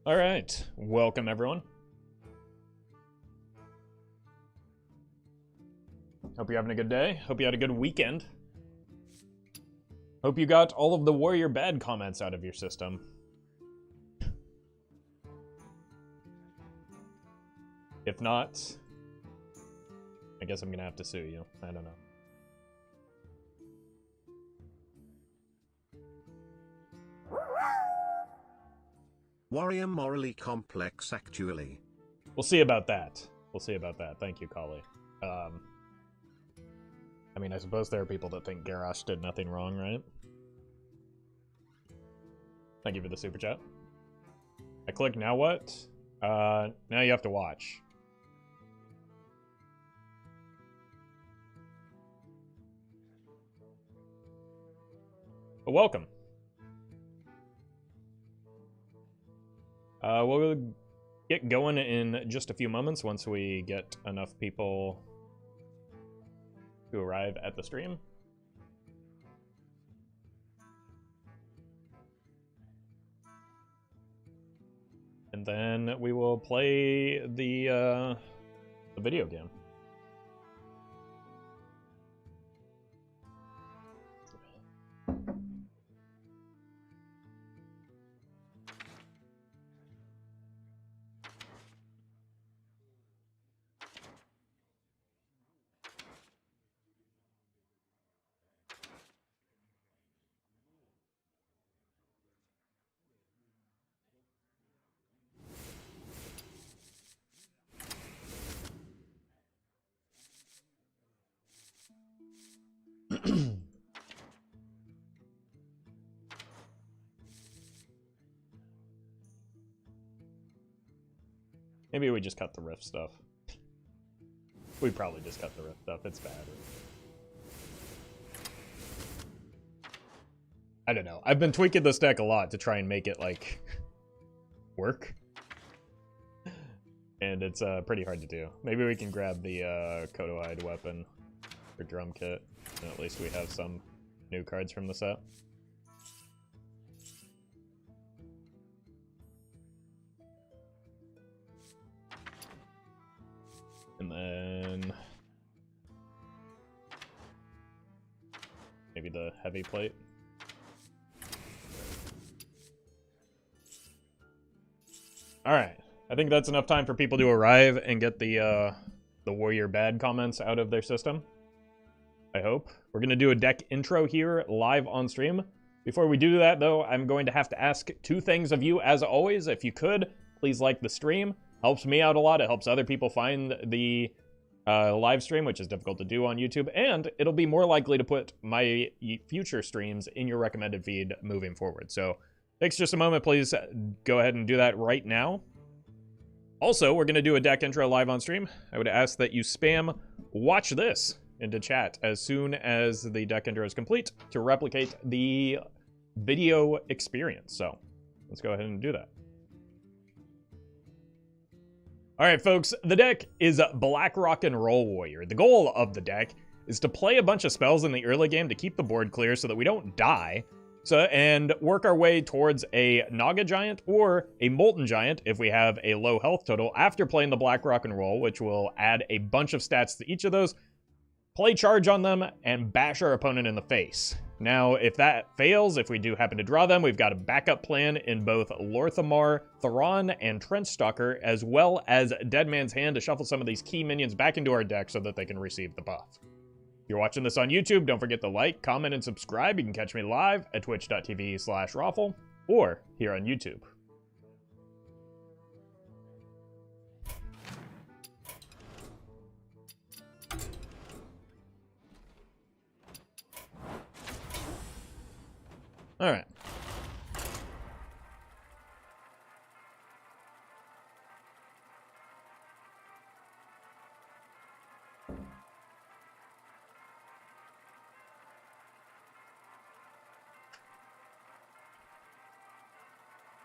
All right, welcome everyone. Hope you're having a good day. Hope you had a good weekend. Hope you got all of the warrior bad comments out of your system. If not, I guess I'm gonna have to sue you. I don't know. Warrior morally complex, actually. We'll see about that. We'll see about that. Thank you, Kali. I mean, I suppose there are people that think Garrosh did nothing wrong, right? Thank you for the super chat. I click now what? Now you have to watch. But welcome. We'll get going in just a few moments once we get enough people to arrive at the stream. And then we will play the video game. Maybe we just cut the riff stuff. We probably just cut the riff stuff. It's bad. I don't know. I've been tweaking this deck a lot to try and make it, like, work. And it's pretty hard to do. Maybe we can grab the Kodo-Hide weapon or drum kit. And at least we have some new cards from the set. And then maybe the heavy plate. All right, I think that's enough time for people to arrive and get the warrior bad comments out of their system. I hope. We're gonna do a deck intro here live on stream. Before we do that, though, I'm going to have to ask two things of you, as always. If you could, please like the stream. Helps me out a lot. It helps other people find the live stream, which is difficult to do on YouTube, and it'll be more likely to put my future streams in your recommended feed moving forward. So takes just a moment. Please go ahead and do that right now. Also, we're going to do a deck intro live on stream. I would ask that you spam watch this into chat as soon as the deck intro is complete to replicate the video experience. So let's go ahead and do that. All right, folks, the deck is Black Rock and Roll Warrior. The goal of the deck is to play a bunch of spells in the early game to keep the board clear so that we don't die, and work our way towards a Naga Giant or a Molten Giant if we have a low health total after playing the Black Rock and Roll, which will add a bunch of stats to each of those, play charge on them, and bash our opponent in the face. Now, if that fails, if we do happen to draw them, we've got a backup plan in both Lorthamar, Theron, and Trenchstalker, as well as Dead Man's Hand to shuffle some of these key minions back into our deck so that they can receive the buff. If you're watching this on YouTube, don't forget to like, comment, and subscribe. You can catch me live at twitch.tv/Roffle or here on YouTube. All right.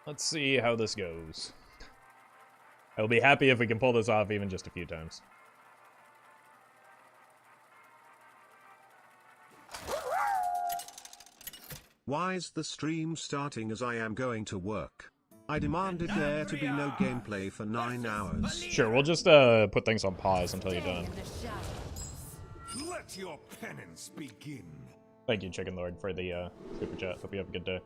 Let's see how this goes. I'll be happy if we can pull this off even just a few times. Why is the stream starting as I am going to work? I demanded there to be no gameplay for 9 hours. Sure, we'll just put things on pause until you're done. Let your penance begin. Thank you, Chicken Lord, for the super chat. Hope you have a good day.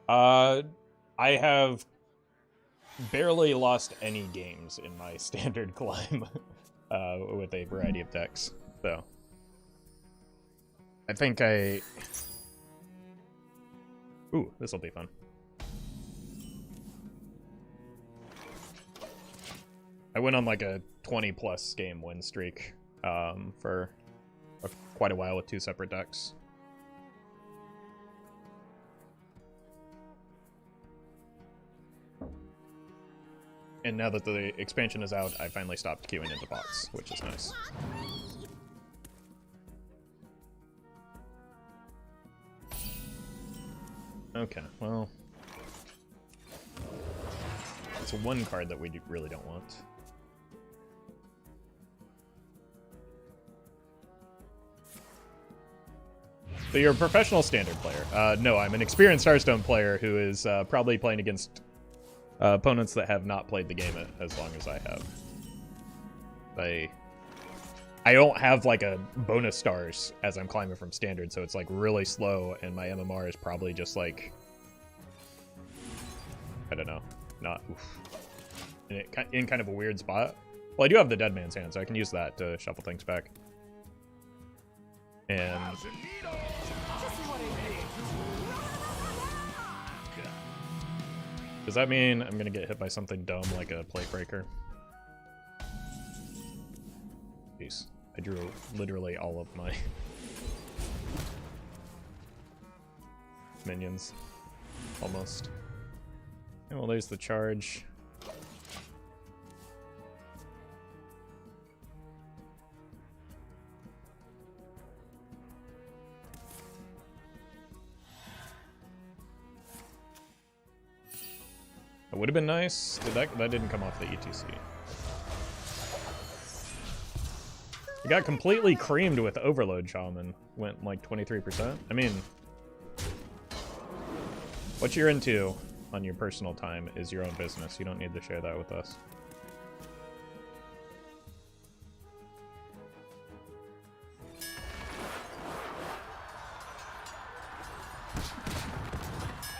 I have barely lost any games in my standard climb with a variety of decks, so I think ooh, this'll be fun. I went on like a 20+ game win streak for quite a while with 2 separate decks. And now that the expansion is out, I finally stopped queuing into bots, which is nice. Okay, well... it's one card that we really don't want. So you're a professional standard player. No, I'm an experienced Hearthstone player who is probably playing against opponents that have not played the game as long as I have. I don't have like a bonus stars as I'm climbing from standard, so it's like really slow, and my MMR is probably just like, I don't know, not in kind of a weird spot. Well, I do have the Dead Man's Hand, so I can use that to shuffle things back. And does that mean I'm gonna get hit by something dumb like a plate breaker? Jeez, I drew literally all of my minions, almost. And well, there's the charge. It would have been nice. That didn't come off the ETC. It got completely creamed with Overload Shaman. Went like 23%. I mean, what you're into on your personal time is your own business. You don't need to share that with us.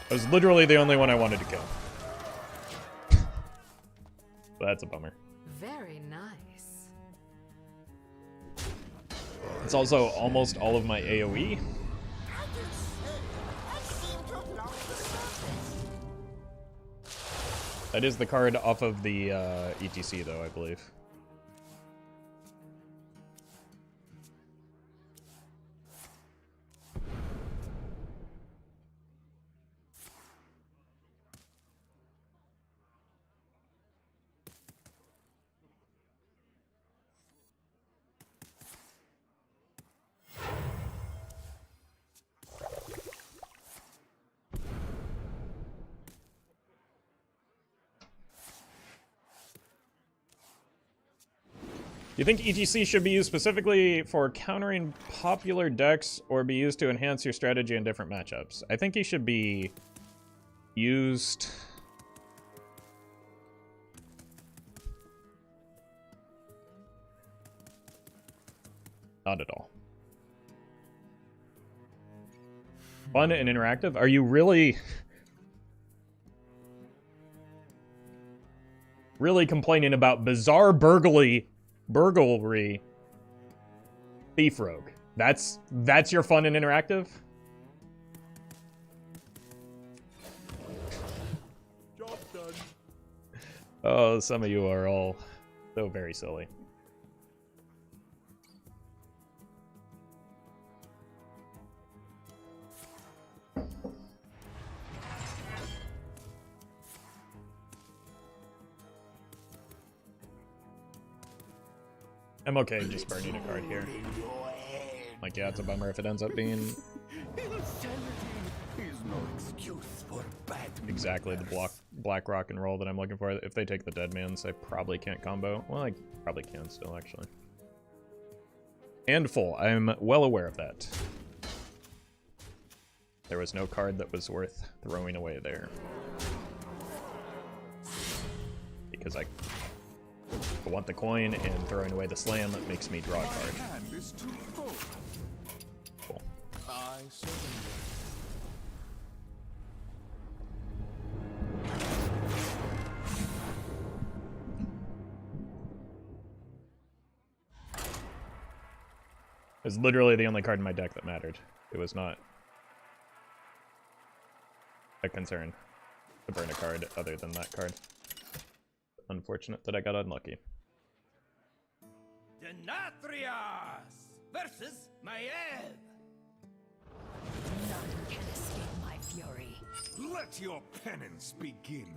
I was literally the only one I wanted to kill. That's a bummer. Very nice. It's also almost all of my AoE. That is the card off of the ETC, though, I believe. You think ETC should be used specifically for countering popular decks or be used to enhance your strategy in different matchups? I think he should be used... not at all. Fun and interactive? Are you really... really complaining about bizarre burglary Thief Rogue? That's your fun and interactive? Job done. Oh, some of you are all so very silly. I'm okay just burning a card here. Like, yeah, it's a bummer if it ends up being exactly the block black rock and roll that I'm looking for. If they take the dead man's, I probably can't combo. Well, I probably can still, actually. And full. I'm well aware of that. There was no card that was worth throwing away there. Because I want the coin, and throwing away the slam makes me draw a card. Cool. It was literally the only card in my deck that mattered. It was not a concern to burn a card other than that card. Unfortunate that I got unlucky. Denatrius versus Maiev. None can escape my fury. Let your penance begin.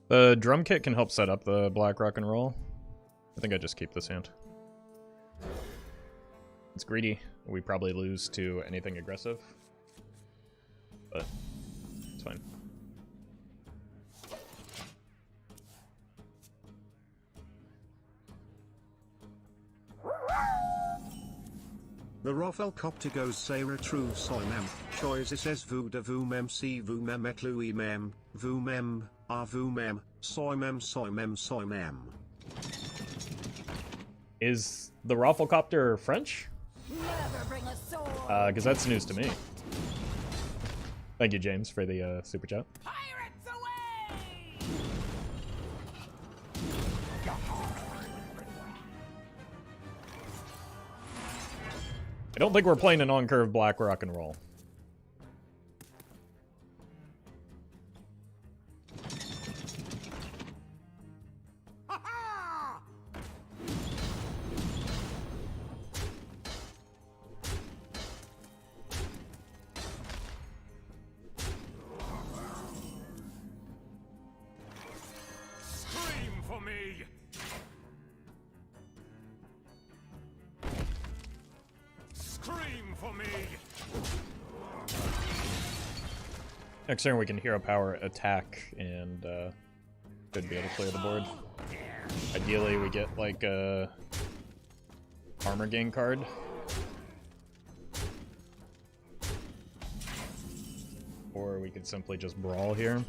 The drum kit can help set up the black rock and roll. I think I just keep this hand. It's greedy. We probably lose to anything aggressive, but it's fine. The Roffle Coptigos Sarah True Soimem, Choices es Vuda Vumem Si Vumem et Lui Mem, Vumem, Avumem, Soimem Soimem Soimem. Is the Rafflecopter French? Never bring a sword. Because that's news to me. Thank you, James, for the super chat. Pirates away! I don't think we're playing an on-curve black rock and roll. Scream for me! Scream for me! Next turn we can hero power attack and should be able to clear the board. Ideally we get like a armor gain card. Or we could simply just brawl here.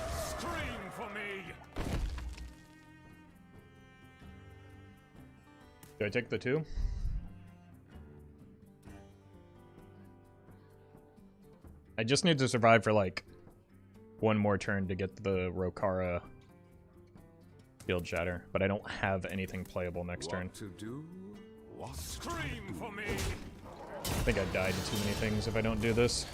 Scream for me! Do I take the 2? I just need to survive for like one more turn to get the Rokara Field Shatter, but I don't have anything playable next turn. To do? What? Scream for me! I think I've died to too many things if I don't do this.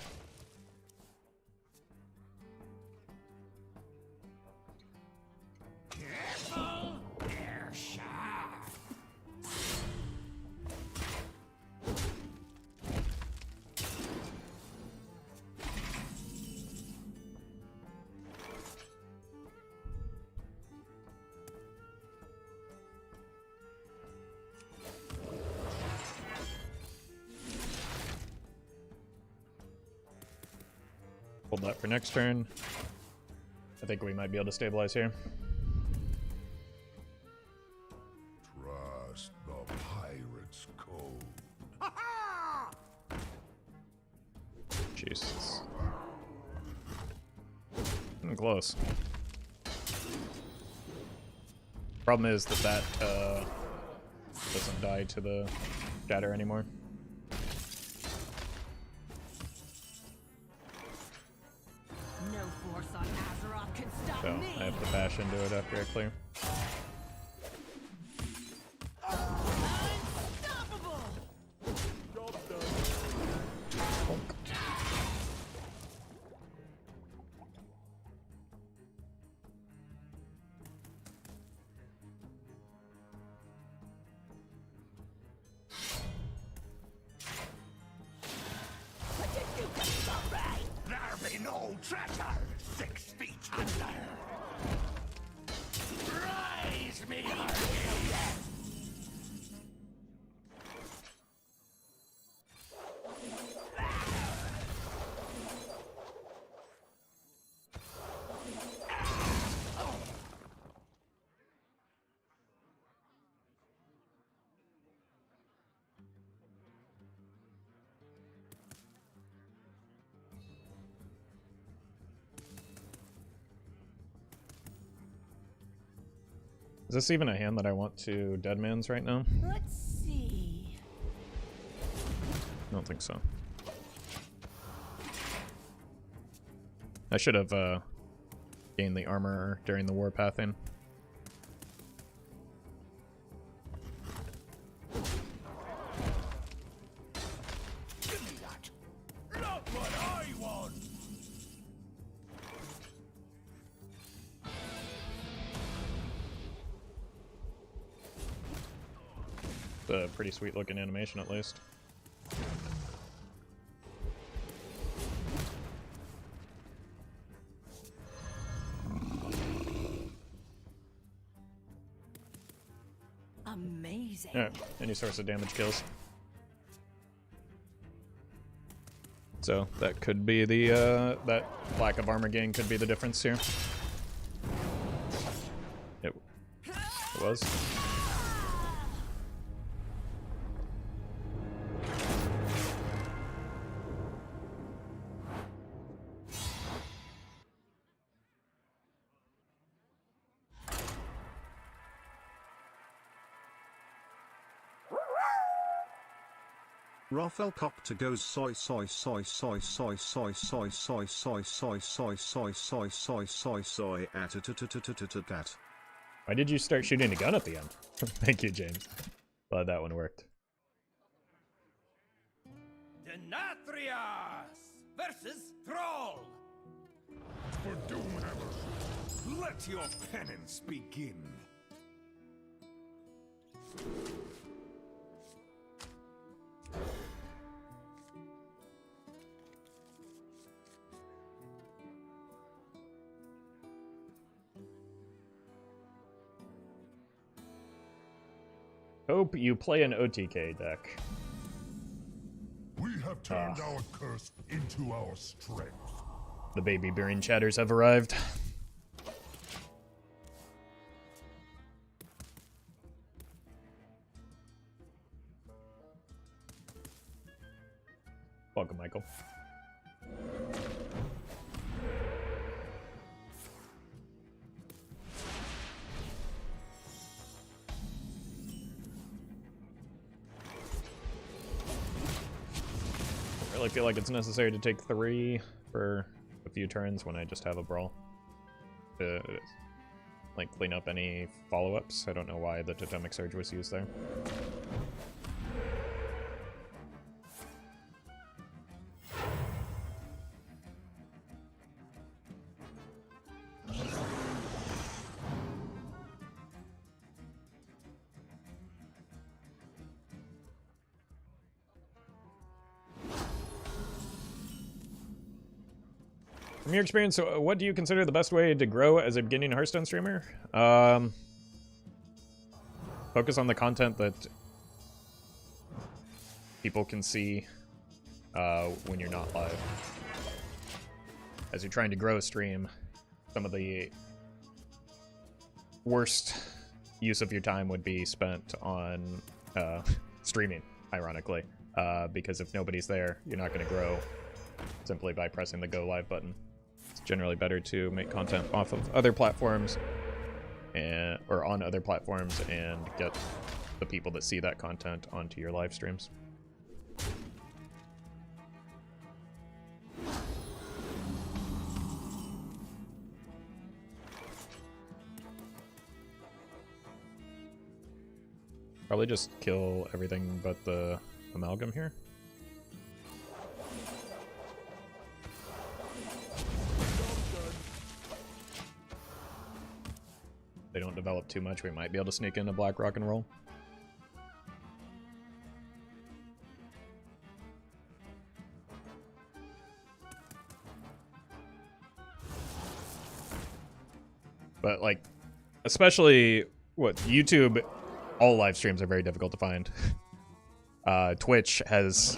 Hold that for next turn. I think we might be able to stabilize here. Trust the pirate's code. Jesus. I'm close. Problem is that doesn't die to the shatter anymore. No force on Azeroth can stop So me. I have to bash into it after I clear. Unstoppable. Job done. There be no Is this even a hand that I want to Deadman's right now? Let's see. I don't think so. I should have gained the armor during the warpathing. Give me that. Not what I want. It's a pretty sweet looking animation at least. Amazing. Alright, any source of damage kills. So that could be the that lack of armor gain could be the difference here. It was. Roffle copter goes soy soy soy soy soy soy soy soy soy soy soy soy soy soy soy soy at at. Why did you start shooting a gun at the end? Thank you, James. Glad that one worked. Denatrius versus Troll. For Doomhammer, let your penance begin. Hope you play an OTK deck. We have turned our curse into our strength. The baby bearing chatters have arrived. Welcome, Michael. I really feel like it's necessary to take 3 for a few turns when I just have a brawl to like clean up any follow-ups. I don't know why the Totemic Surge was used there. From your experience, what do you consider the best way to grow as a beginning Hearthstone streamer? Focus on the content that people can see when you're not live. As you're trying to grow a stream, some of the worst use of your time would be spent on streaming, ironically. Because if nobody's there, you're not going to grow simply by pressing the go live button. It's generally better to make content off of other platforms or on other platforms and get the people that see that content onto your live streams. Probably just kill everything but the amalgam here. They don't develop too much, we might be able to sneak in a black rock and roll. But like, especially what YouTube, all live streams are very difficult to find. Twitch has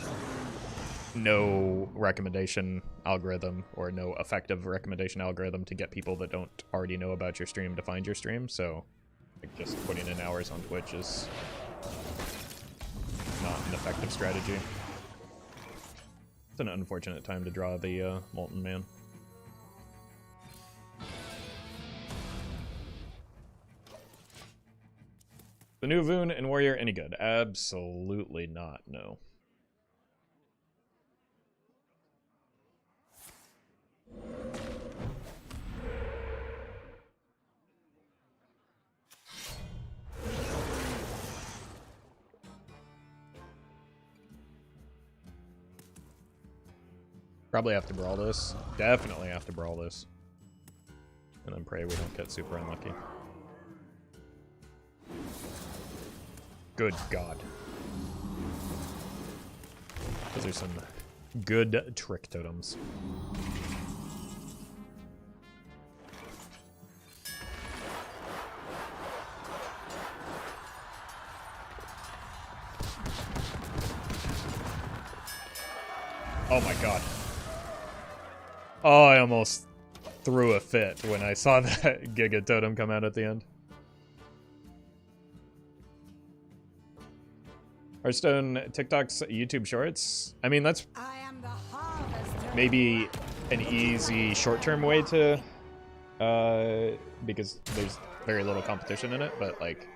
no recommendation algorithm or no effective recommendation algorithm to get people that don't already know about your stream to find your stream, so like, just putting in hours on Twitch is not an effective strategy. It's an unfortunate time to draw the Molten Man. The new Voon and Warrior any good? Absolutely not, no. Probably have to brawl this. Definitely have to brawl this. And then pray we don't get super unlucky. Good God. Those are some good trick totems. Oh my God. Oh, I almost threw a fit when I saw that Giga Totem come out at the end. Hearthstone, TikToks, YouTube Shorts. I mean, that's maybe an easy short-term way to, because there's very little competition in it, but like,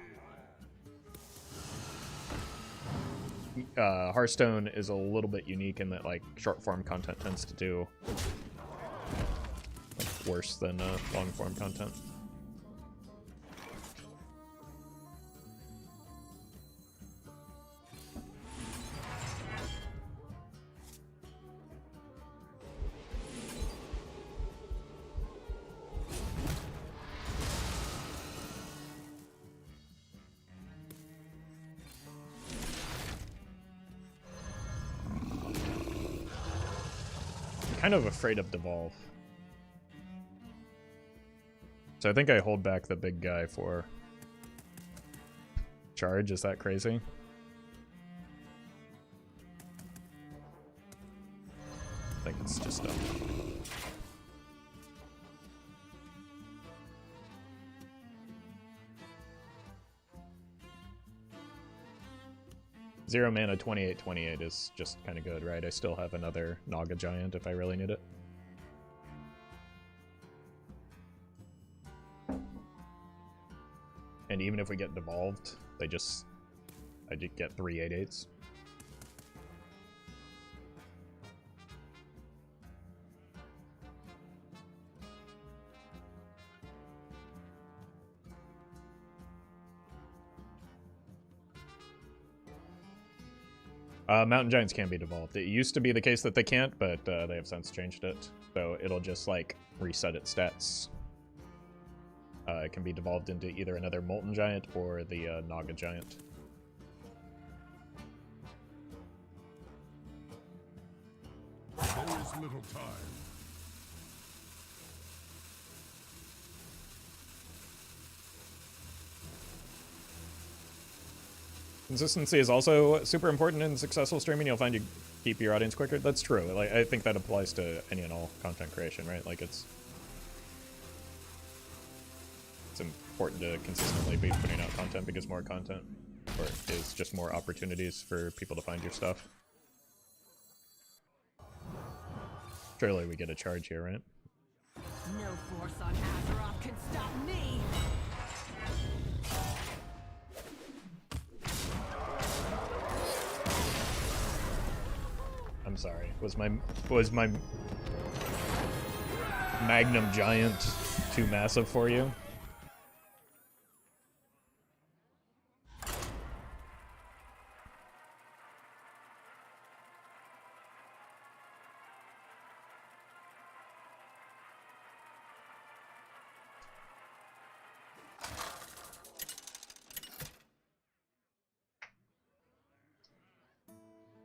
Hearthstone is a little bit unique in that like short-form content tends to do worse than long-form content. I'm kind of afraid of Devolve. So I think I hold back the big guy for charge. Is that crazy? I think it's just dumb. Zero mana 28/28 is just kind of good, right? I still have another Naga Giant if I really need it. And even if we get devolved, I just get 3 8/8s. Mountain Giants can be devolved. It used to be the case that they can't, but they have since changed it. So it'll just like reset its stats. It can be devolved into either another Molten Giant or the Naga Giant. There is little time. Consistency is also super important in successful streaming. You'll find you keep your audience quicker. That's true. Like I think that applies to any and all content creation, right? Like it's important to consistently be putting out content because more content is just more opportunities for people to find your stuff. Surely we get a charge here, right? No force on Azeroth can stop me. I'm sorry. Was my Magnum Giant too massive for you?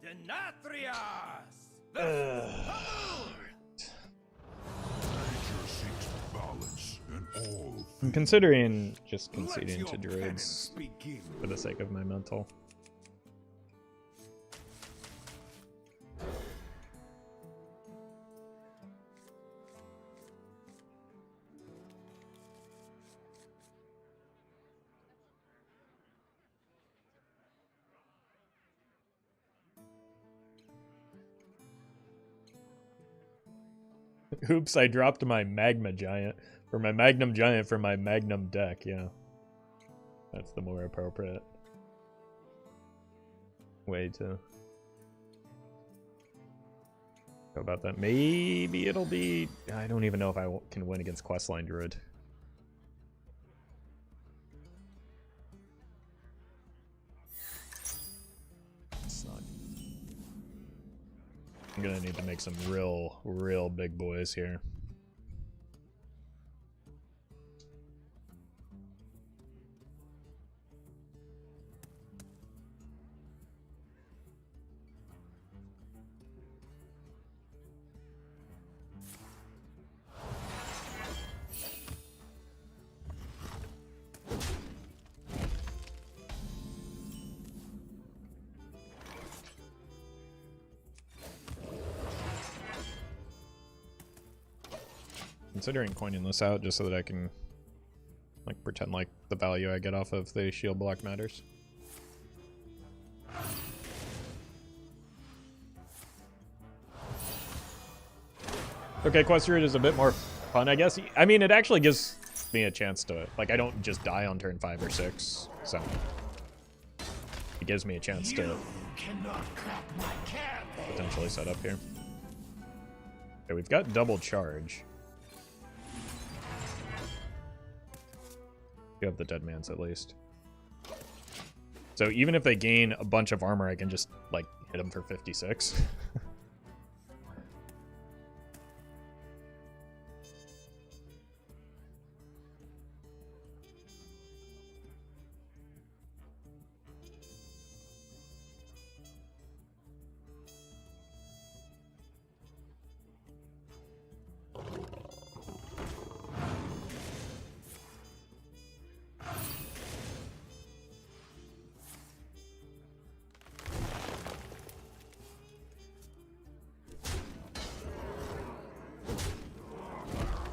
Denatrius! Nature seeks balance in all I'm considering just conceding Let to your Druids penance begin. for the sake of my mental. Oops, I dropped my Magma Giant. For my Magnum Giant for my Magnum deck, yeah. That's the more appropriate. way to go about that. Maybe it'll be... I don't even know if I can win against Questline Druid. It's not... I'm gonna need to make some real big boys here. Considering coining this out just so that I can like pretend like the value I get off of the shield block matters. Okay, Quest Druid is a bit more fun, I guess. I mean, it actually gives me a chance to, like, I don't just die on turn 5 or 6, so it gives me a chance to potentially set up here. Okay, we've got double charge. You have the Dead Man's at least. So even if they gain a bunch of armor, I can just, like, hit them for 56.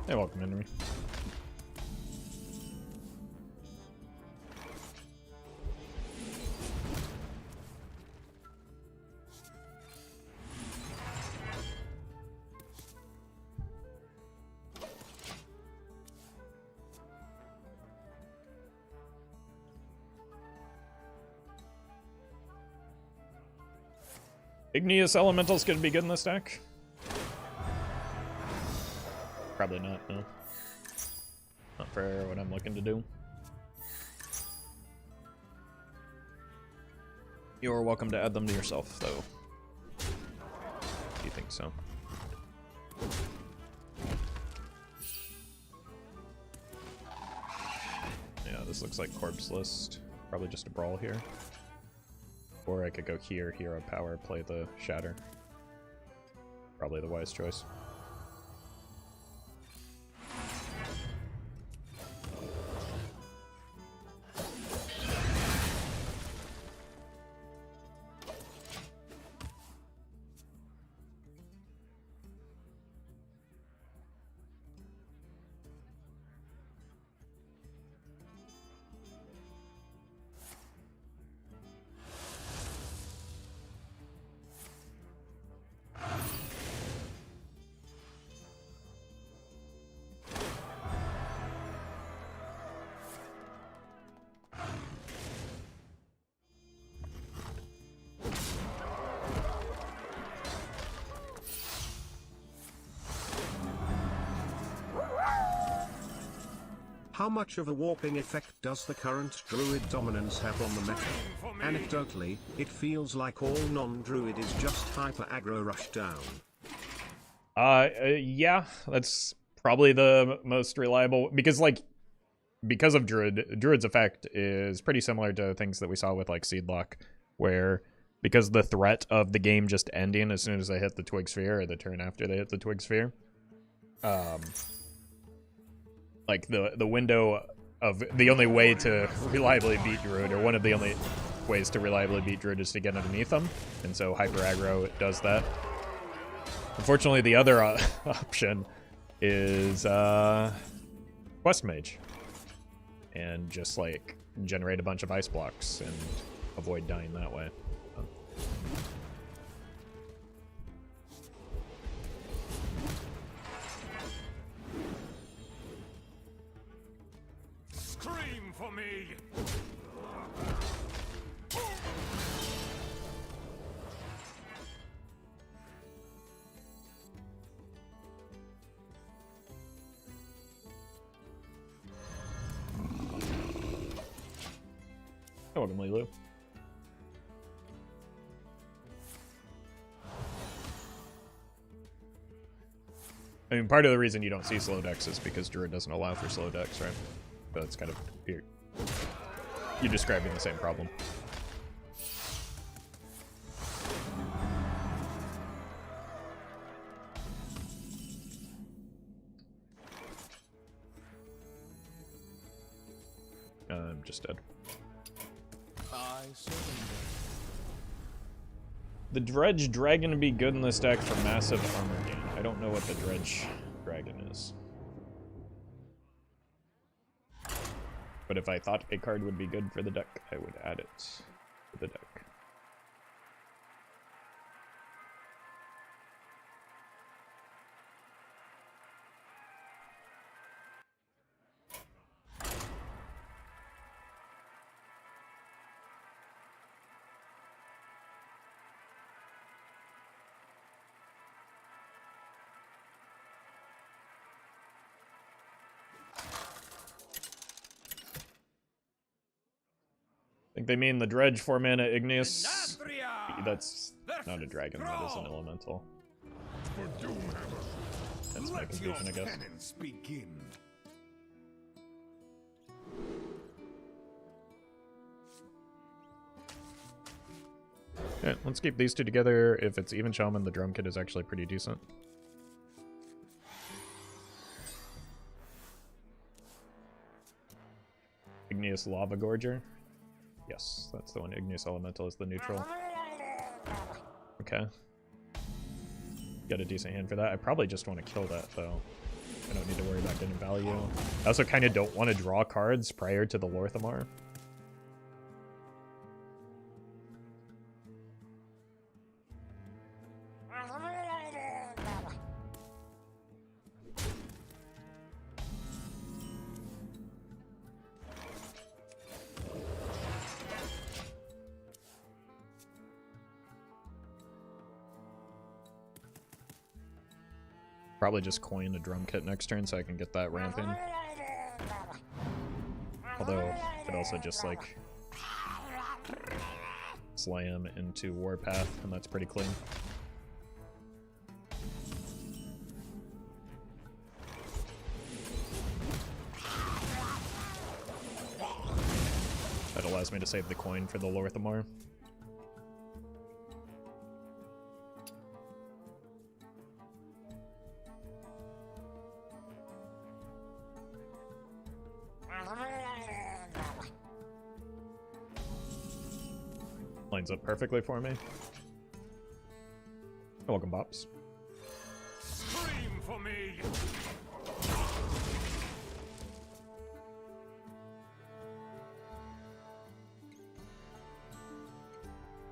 Hey, welcome, Henry. Igneous Elemental's gonna be good in this deck. Probably not, no. Not for what I'm looking to do. You're welcome to add them to yourself, though. If you think so. Yeah, this looks like Corpse List. Probably just a brawl here. Or I could go here, Hero Power, play the Shatter. Probably the wise choice. How much of a warping effect does the current Druid dominance have on the meta? Anecdotally, it feels like all non-Druid is just hyper aggro rush down. Yeah, that's probably the most reliable, because of Druid's effect is pretty similar to things that we saw with like Seedlock, where because the threat of the game just ending as soon as they hit the Twig Sphere or the turn after they hit the Twig Sphere, like the window of the only way to reliably beat Druid, or one of the only ways to reliably beat Druid, is to get underneath them, and so hyper aggro does that. Unfortunately, the other option is Quest Mage, and just like generate a bunch of ice blocks and avoid dying that way. Scream for me! Welcome, Lilu. I mean, part of the reason you don't see slow decks is because Druid doesn't allow for slow decks, right? But it's kind of you're describing the same problem. I'm just dead. I surrender. The Dredge Dragon would be good in this deck for massive armor gain. I don't know what the Dredge Dragon is. But if I thought a card would be good for the deck, I would add it to the deck. I think they mean the Dredge 4-mana Igneous. That's not a dragon, that is an elemental. For Doomhammer. That's my Let your confusion, I guess. penance begin. Okay, let's keep these two together. If it's even Shaman, the drum kit is actually pretty decent. Igneous Lava Gorger. Yes, that's the one. Igneous Elemental is the neutral. Okay. Got a decent hand for that. I probably just want to kill that, though. I don't need to worry about getting value. I also kind of don't want to draw cards prior to the Lorthamar. Probably just coin a drum kit next turn so I can get that ramping. Although, I could also just, like, slam into Warpath, and that's pretty clean. That allows me to save the coin for the Lorthamar. Lines up perfectly for me. Welcome, Bops. Scream for me.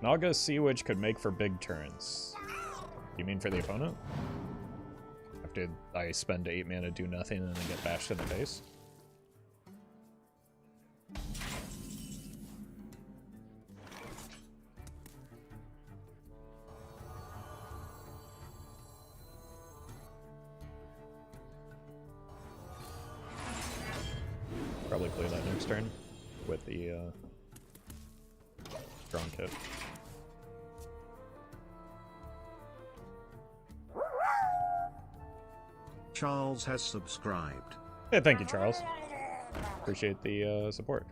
Naga's Sea Witch could make for big turns. You mean for the opponent? After I spend 8 mana, do nothing, and then get bashed in the face? Probably play that next turn with the drawn kit. Charles has subscribed. Hey, thank you, Charles. Appreciate the support.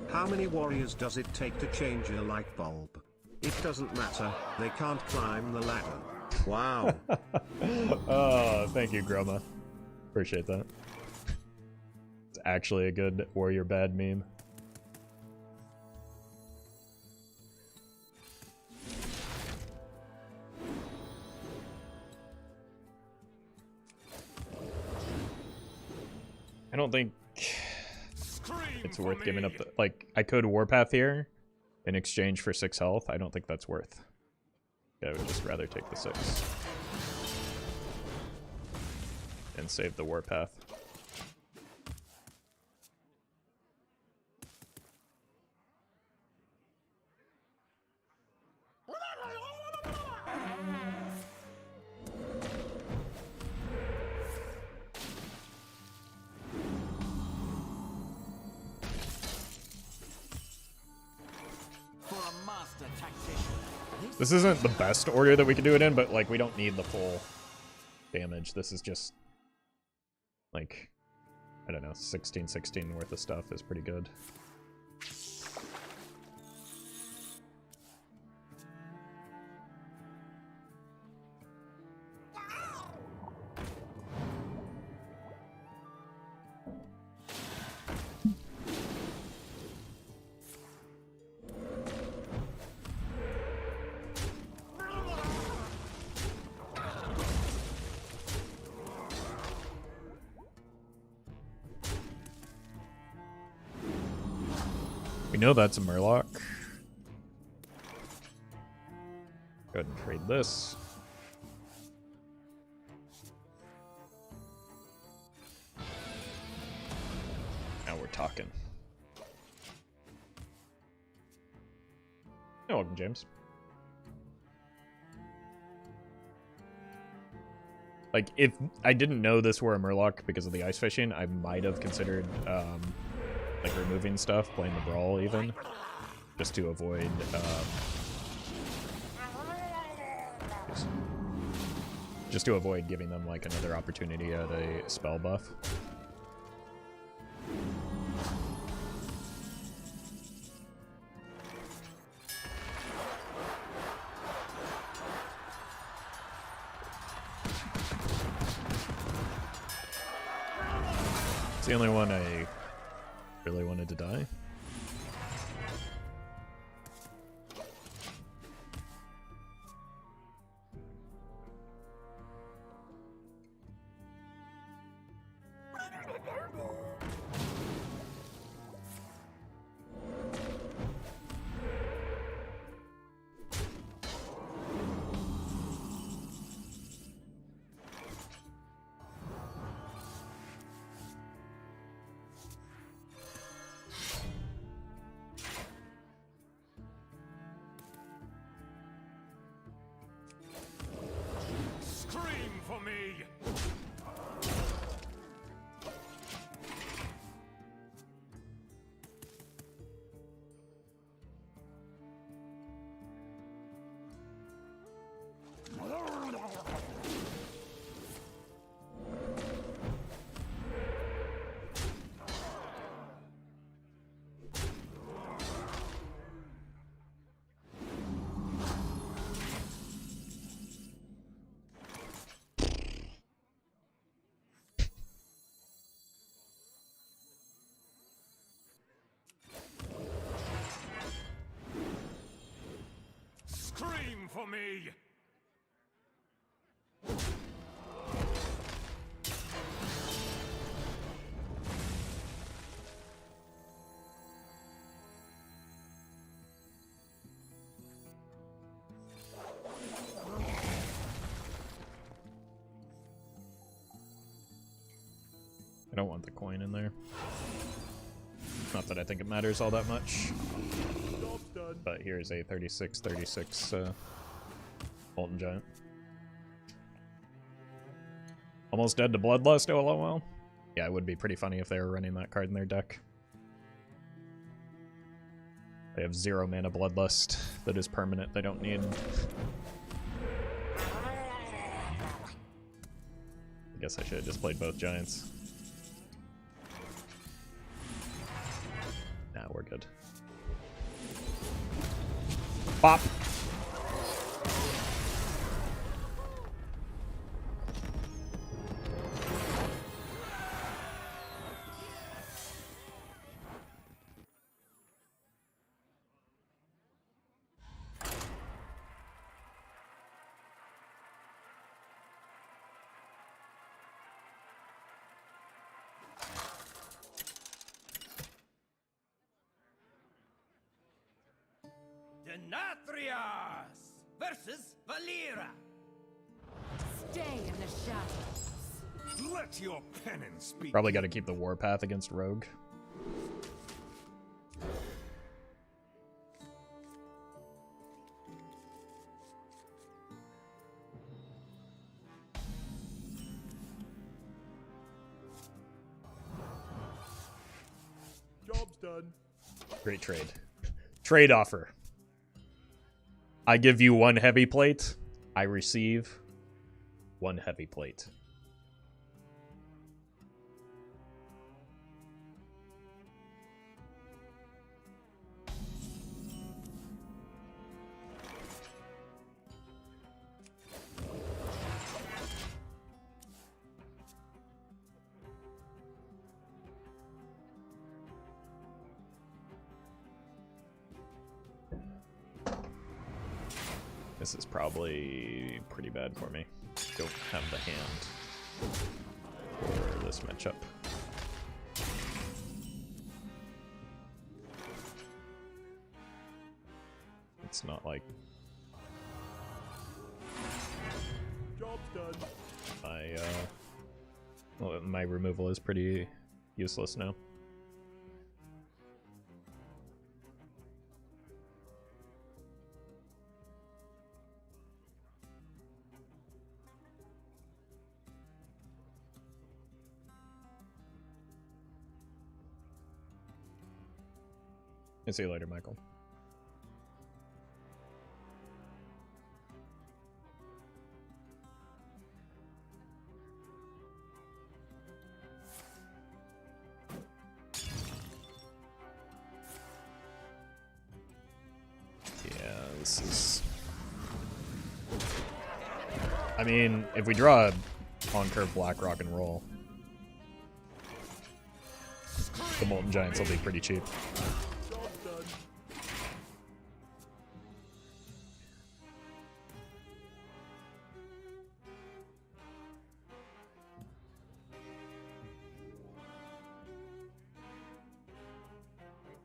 How many warriors does it take to change a light bulb? It doesn't matter, they can't climb the ladder. Wow. Oh, thank you, Groma. Appreciate that. It's actually a good warrior bad meme. I don't think it's worth giving up the, like, I could Warpath here in exchange for 6 health. I don't think that's worth. I would just rather take the 6 and save the Warpath. This isn't the best order that we can do it in, but like we don't need the full damage. This is just like, I don't know, 16 worth of stuff is pretty good. We know that's a Murloc. Go ahead and trade this. Now we're talking. You're welcome, James. Like, if I didn't know this were a Murloc because of the ice fishing, I might have considered like removing stuff, playing the Brawl even, just to avoid just to avoid giving them like another opportunity at a spell buff. It's the only one I really wanted to die. Scream for me! I don't want the coin in there. Not that I think it matters all that much. But here's a 36 Molten Giant. Almost dead to Bloodlust, LOL. Yeah, it would be pretty funny if they were running that card in their deck. They have 0 mana Bloodlust that is permanent, they don't need. I guess I should have just played both Giants. Nah, we're good. Pop! Denatrius versus Valera. Stay in the shadows. Let your penance speak. Probably got to keep the Warpath against Rogue. Job's done. Great trade. Trade offer. I give you 1 heavy plate. I receive 1 heavy plate. This is probably pretty bad for me. Don't have the hand for this matchup. It's not like Job's done. my removal is pretty useless now. I'll see you later, Michael. Yeah, this is... I mean, if we draw on-curve black rock and roll, the Molten Giants will be pretty cheap.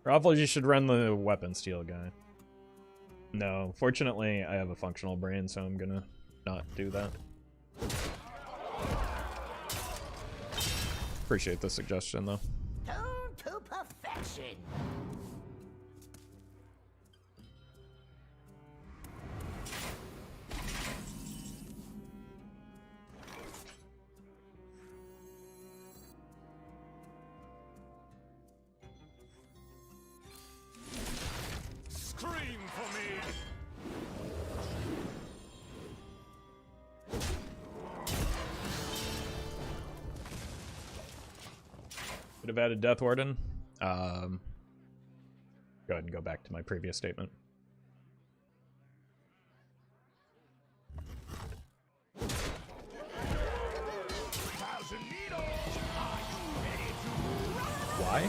Roffle, you should run the weapon steel guy. No, fortunately, I have a functional brain, so I'm gonna not do that. Appreciate the suggestion, though. Tuned to perfection. Scream for me! Would have added Death Warden. Go ahead and go back to my previous statement. Why?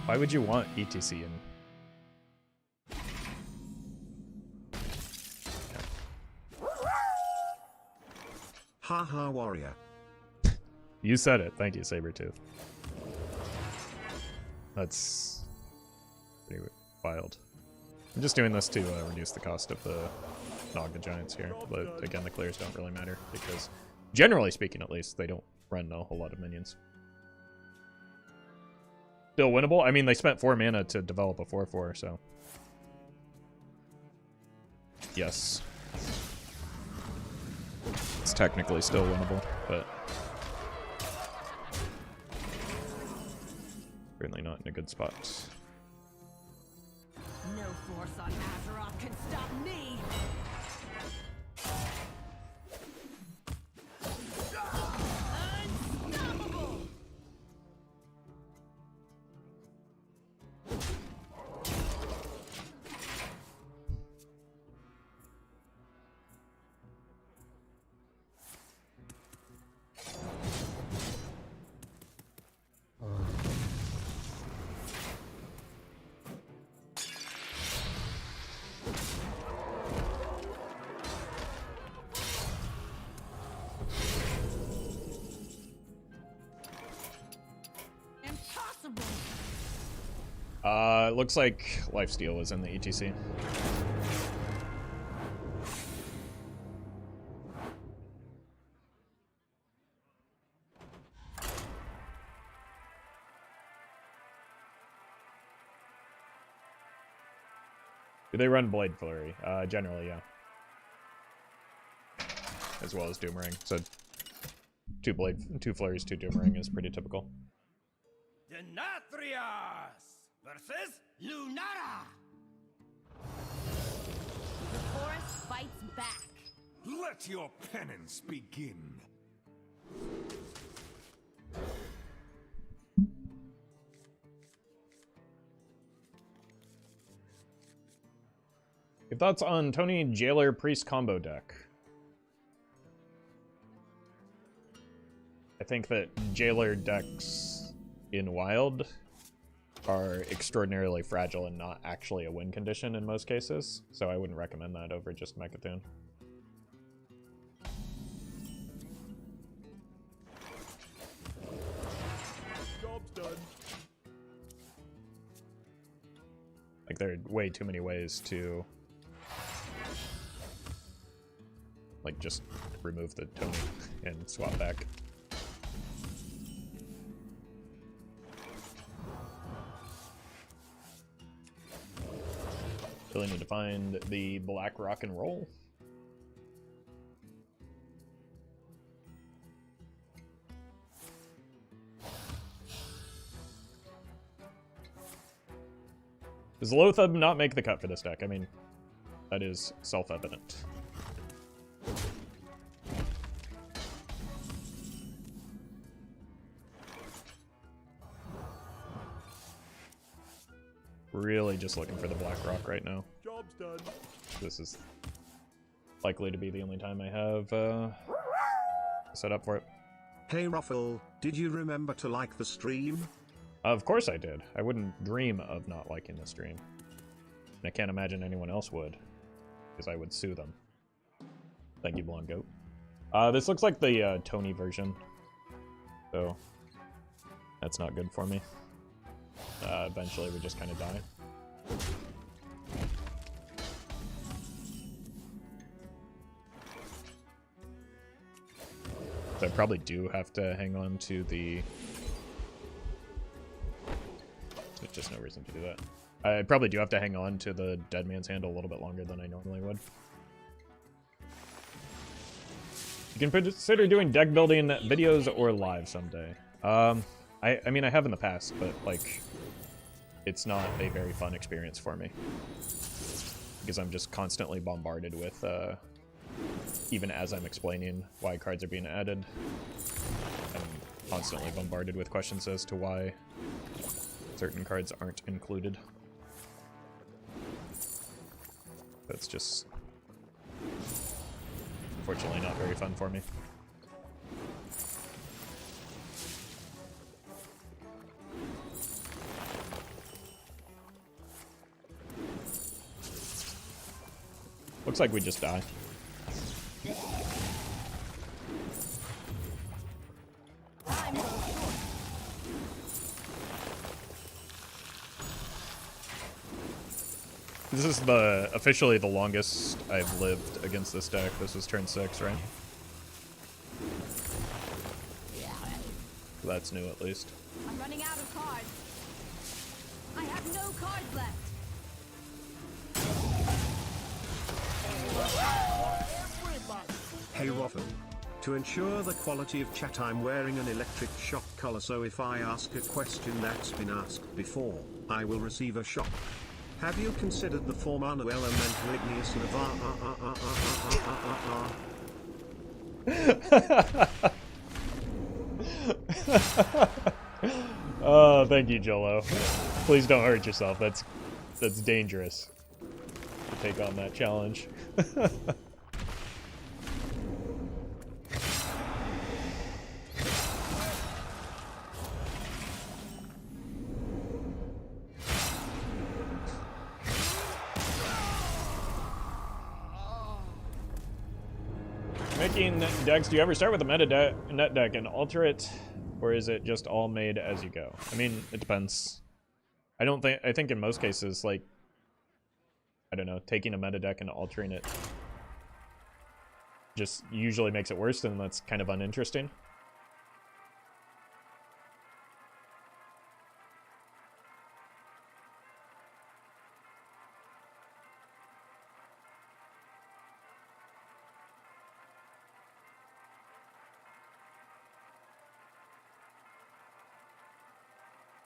Why would you want ETC in? Haha warrior. You said it. Thank you, Sabretooth. That's pretty wild. I'm just doing this to reduce the cost of the Naga Giants here. But again, the clears don't really matter because, generally speaking at least, they don't run a whole lot of minions. Still winnable? I mean, they spent 4 mana to develop a 4/4, so... Yes. It's technically still winnable, but... certainly not in a good spot. No force on Azeroth can stop me. Unstoppable. Impossible. It looks like Lifesteal was in the ETC. Do they run Blade Flurry? Generally, yeah. As well as Doomring. So 2 flurries, 2 Doomring is pretty typical. Denathrias versus Lunara! forest fights back. Let your penance begin. Your thoughts on Tony Jailer Priest combo deck? I think that Jailer decks in Wild are extraordinarily fragile and not actually a win condition in most cases, so I wouldn't recommend that over just Mechatoon. Job's done. Like, there are way too many ways to like just remove the Tony and swap back. Really need to find the black rock and roll. Does Loatheb not make the cut for this deck? I mean, that is self-evident. Really just looking for the black rock right now. Job's done. This is likely to be the only time I have set up for it. Hey Roffle, did you remember to like the stream? Of course I did. I wouldn't dream of not liking the stream. And I can't imagine anyone else would, because I would sue them. Thank you, Blonde Goat. This looks like the Tony version, so that's not good for me. Eventually we just kind of die. So I probably do have to hang on to the... There's just no reason to do that. I probably do have to hang on to the Dead Man's Hand a little bit longer than I normally would. You can consider doing deck building videos or live someday. I mean, I have in the past, but, like, it's not a very fun experience for me. Because I'm just constantly bombarded with, even as I'm explaining why cards are being added, I'm constantly bombarded with questions as to why certain cards aren't included. That's just, unfortunately, not very fun for me. Looks like we just die. This is officially the longest I've lived against this deck. This was turn 6, right? That's new, at least. I'm running out of cards. I have no cards left. Hey Roffle. To ensure the quality of chat, I'm wearing an electric shock collar, so if I ask a question that's been asked before, I will receive a shock. Have you considered the form Anu Elemental Igneous Oh, thank you, Jolo. Please don't hurt yourself. That's dangerous to take on that challenge. Making decks, do you ever start with a net deck and alter it, or is it just all made as you go? I mean, it depends. I think in most cases, like, I don't know, taking a meta deck and altering it just usually makes it worse, and that's kind of uninteresting.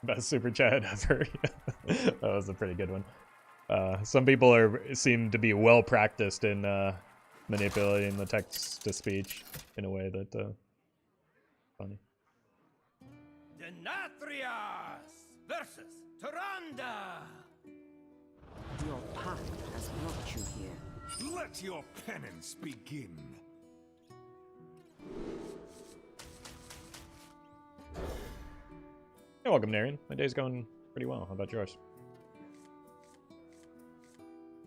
Best super chat ever. That was a pretty good one. Some people seem to be well practiced in manipulating the text to speech in a way that funny. Denatrius versus Tyrande. Your path has brought you here. Let your penance begin. Hey, welcome, Narian. My day's going pretty well. How about yours?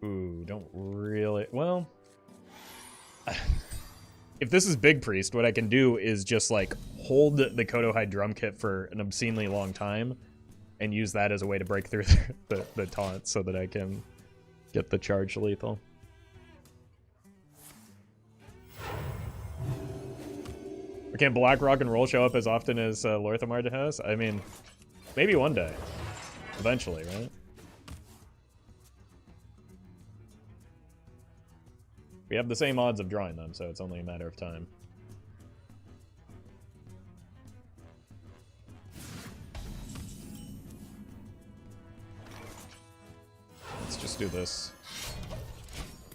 Ooh, don't really... Well... If this is Big Priest, what I can do is just, like, hold the Kodohide drum kit for an obscenely long time and use that as a way to break through the taunt so that I can get the charge lethal. Can Black Rock and Roll show up as often as Lorthamar has? I mean, maybe one day. Eventually, right? We have the same odds of drawing them, so it's only a matter of time. Let's just do this.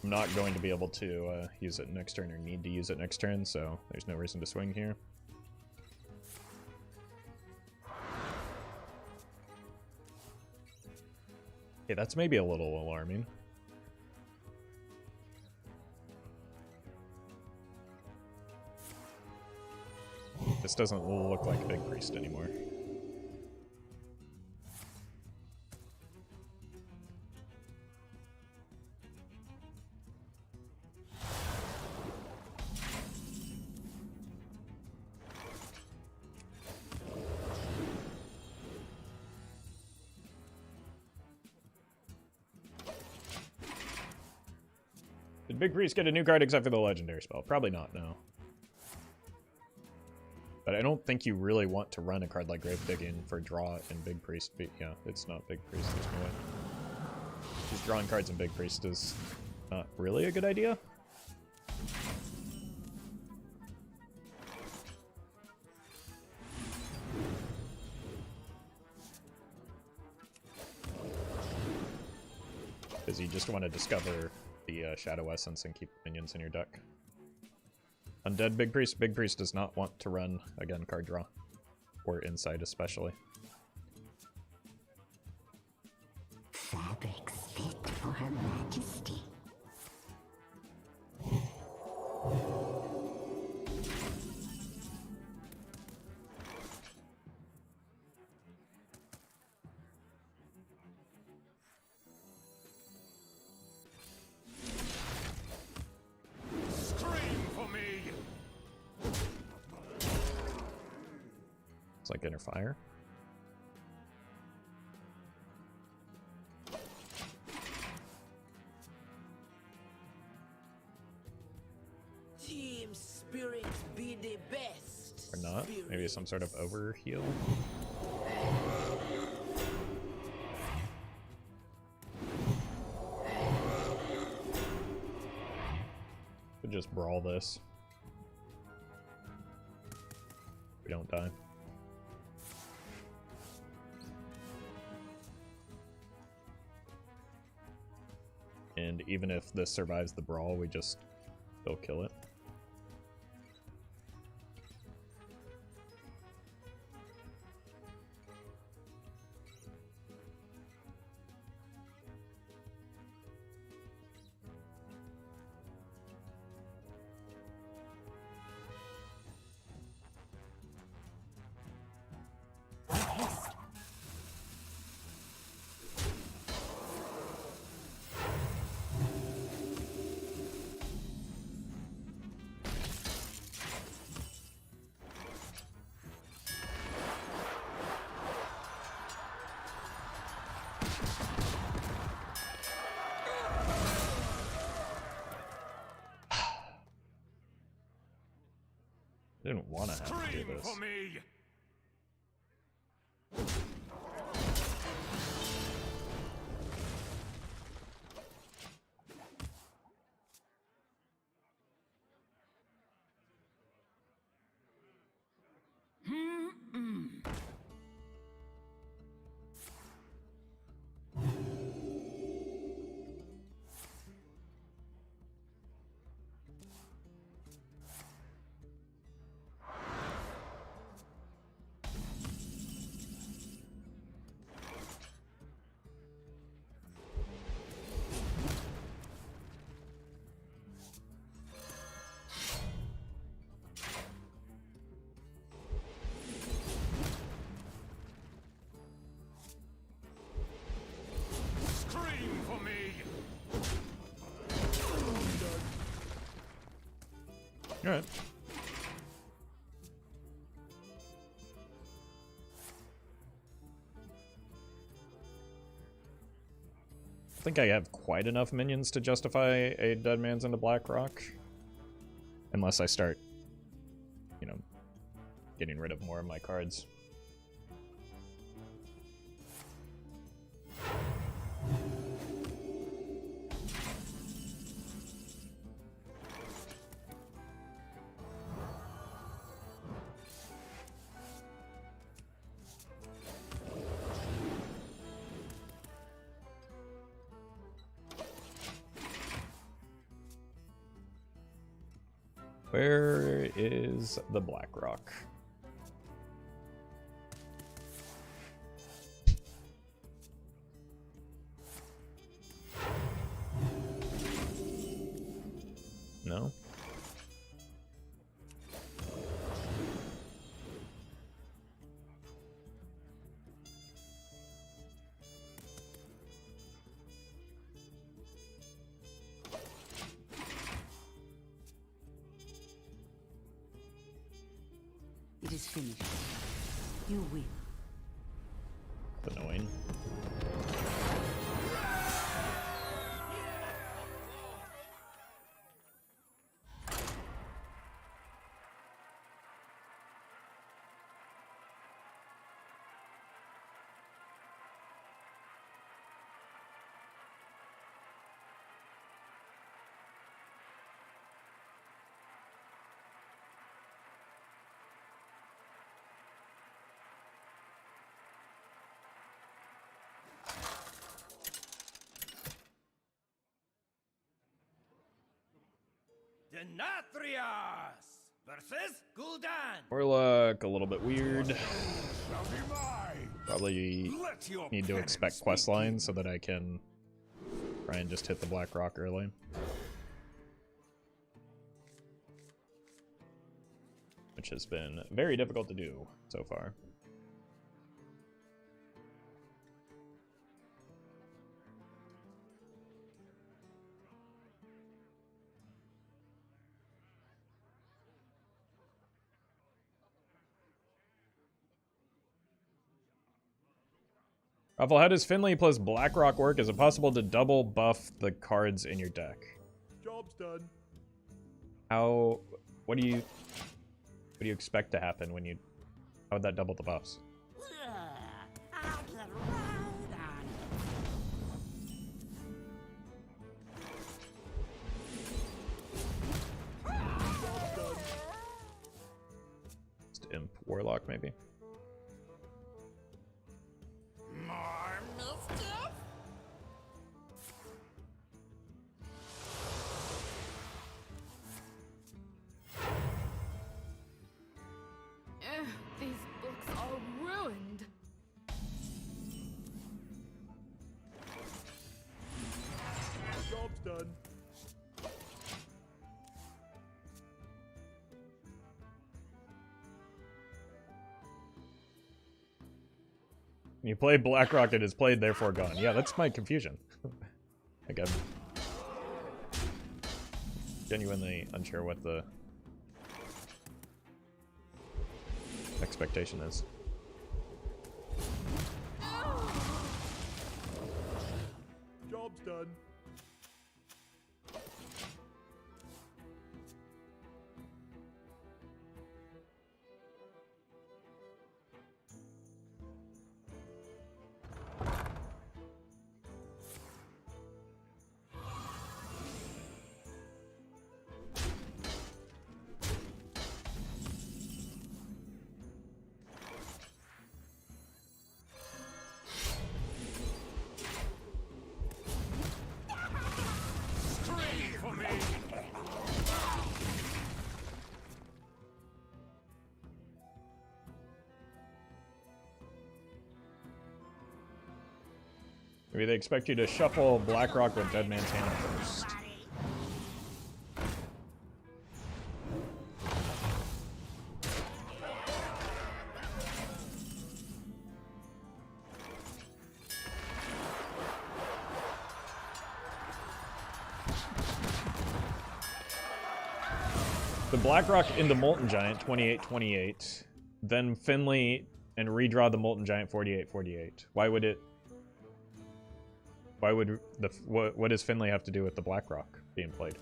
I'm not going to be able to use it next turn or need to use it next turn, so there's no reason to swing here. Okay, that's maybe a little alarming. This doesn't look like Big Priest anymore. Did Big Priest get a new card except for the legendary spell? Probably not, no. But I don't think you really want to run a card like Grave Digging for draw in Big Priest. Yeah, it's not Big Priest, there's no way. Just drawing cards in Big Priest is not really a good idea. Because you just want to discover the Shadow Essence and keep minions in your deck. Undead Big Priest. Big Priest does not want to run, again, card draw. Or Insight, especially. Fabrics fit for Her Majesty. It's like Inner Fire. Team spirit be the best. Or not. Maybe some sort of overheal. Could just brawl this. We don't die. And even if this survives the brawl, we just still kill it. I didn't want to have to do this. For me. Alright. I think I have quite enough minions to justify a Dead Man's into Blackrock. Unless I start, you know, getting rid of more of my cards. Where is the Blackrock? No? It is finished. You win. That's annoying. Denathrias versus Gul'dan. Warlock, a little bit weird. Shall be mine. Probably Let your need to penance expect quest begin. lines so that I can try and just hit the Blackrock early. Which has been very difficult to do so far. Roffle, how does Finley plus Blackrock work? Is it possible to double buff the cards in your deck? Job's done. How? What do you expect to happen when you? How would that double the buffs? Just imp Warlock maybe. More mischief? These books are ruined. Job's done. You play Blackrock, it is played, therefore gone. Yeah, that's my confusion. Like I'm genuinely unsure what the expectation is. Job's done. Maybe they expect you to shuffle Blackrock with Dead Man's Hand first. The BlackRock into Molten Giant 28-28, then Finley and redraw the Molten Giant 48-48. Why would it? Why would the what does Finley have to do with the BlackRock being played?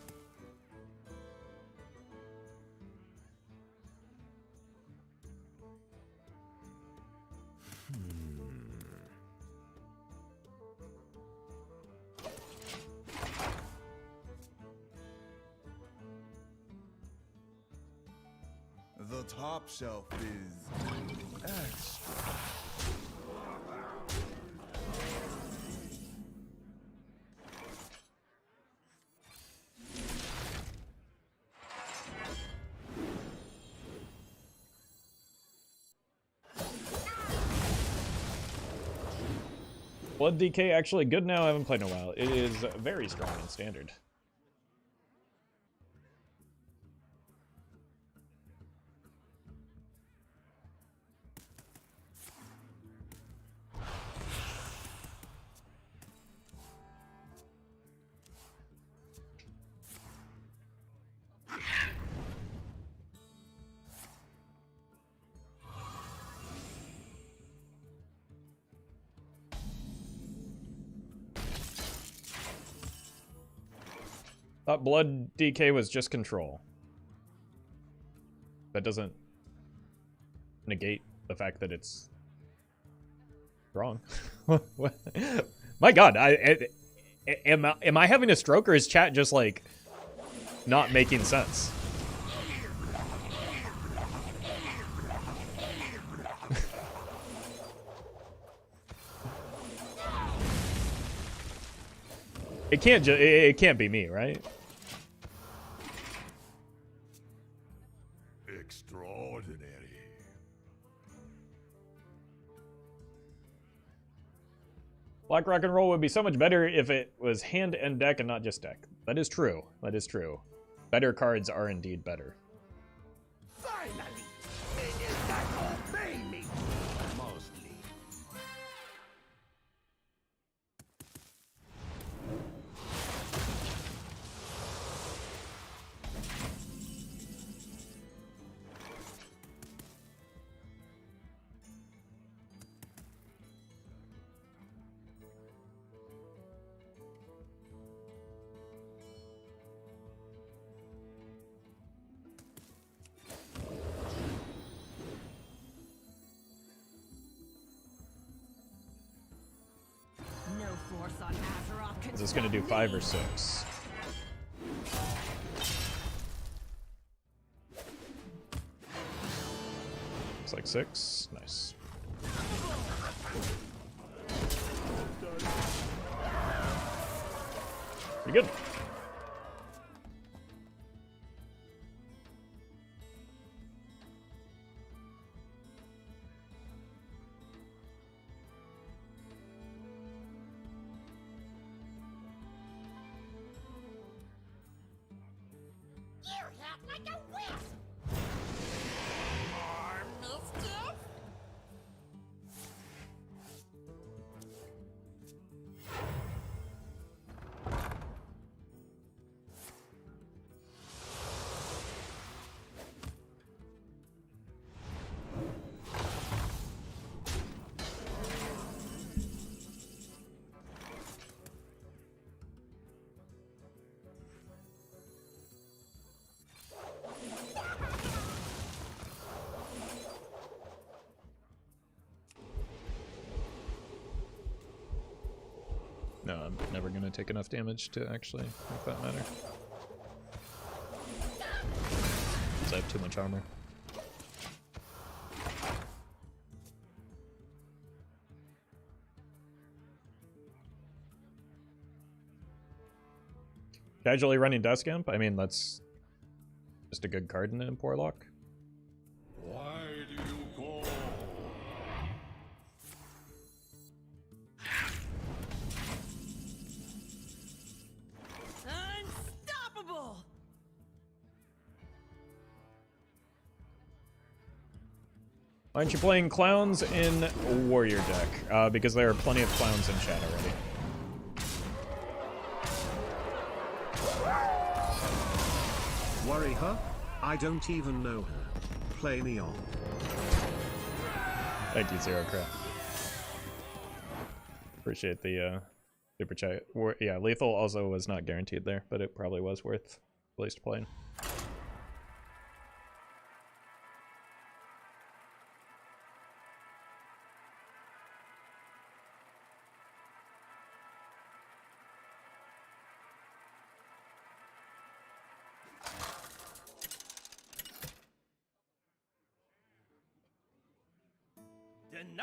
The top shelf is extra. Blood DK actually good now. I haven't played in a while. It is very strong in standard. Thought Blood DK was just control. That doesn't negate the fact that it's wrong. What? My God, am I having a stroke, or is chat just like not making sense? It can't be me, right? Extraordinary. Black Rock and Roll would be so much better if it was hand and deck and not just deck. That is true. That is true. Better cards are indeed better. Finally! Minions that obey me! Mostly. No force on Azeroth can Is this going to do 5 or 6? Looks like 6. Nice. Pretty good. You act like a wisp! More mischief? No, I'm never going to take enough damage to actually make that matter. Because I have too much armor. Casually running Dusk Imp? I mean, that's just a good card in Porlock. Why do you call? Unstoppable! Why aren't you playing clowns in Warrior deck? Because there are plenty of clowns in chat already. Worry, huh? I don't even know her. Play me on. Thank you, Zero Crap. Appreciate the super chat. Yeah, lethal also was not guaranteed there, but it probably was worth at least playing.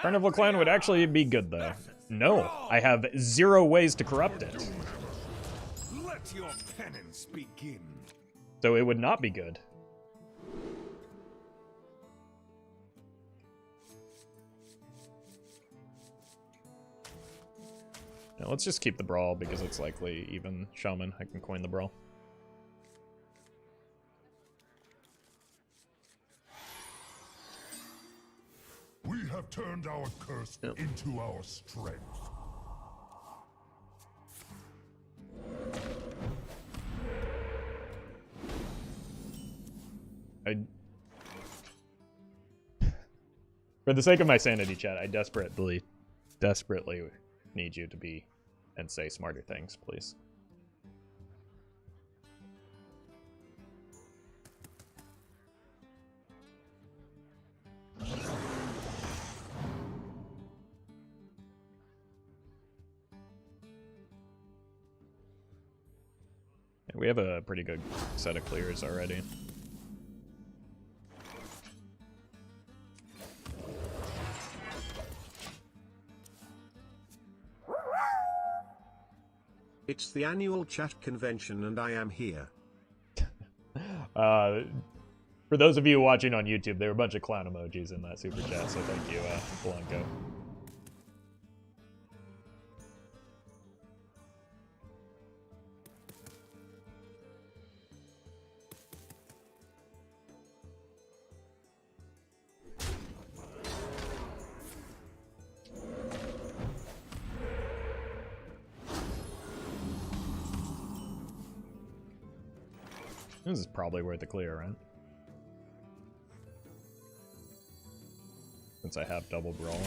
Carnival Clan would actually be good, though. No, I have 0 ways to corrupt it. Let your penance begin. So it would not be good. Now let's just keep the brawl because it's likely even shaman. I can coin the brawl. We have turned our curse into our strength. For the sake of my sanity, chat, I desperately need you to be and say smarter things, please. We have a pretty good set of clears already. It's the annual chat convention and I am here. For those of you watching on YouTube, there were a bunch of clown emojis in that super chat, so thank you, Blanco. This is probably worth a clear, right? Since I have double brawl.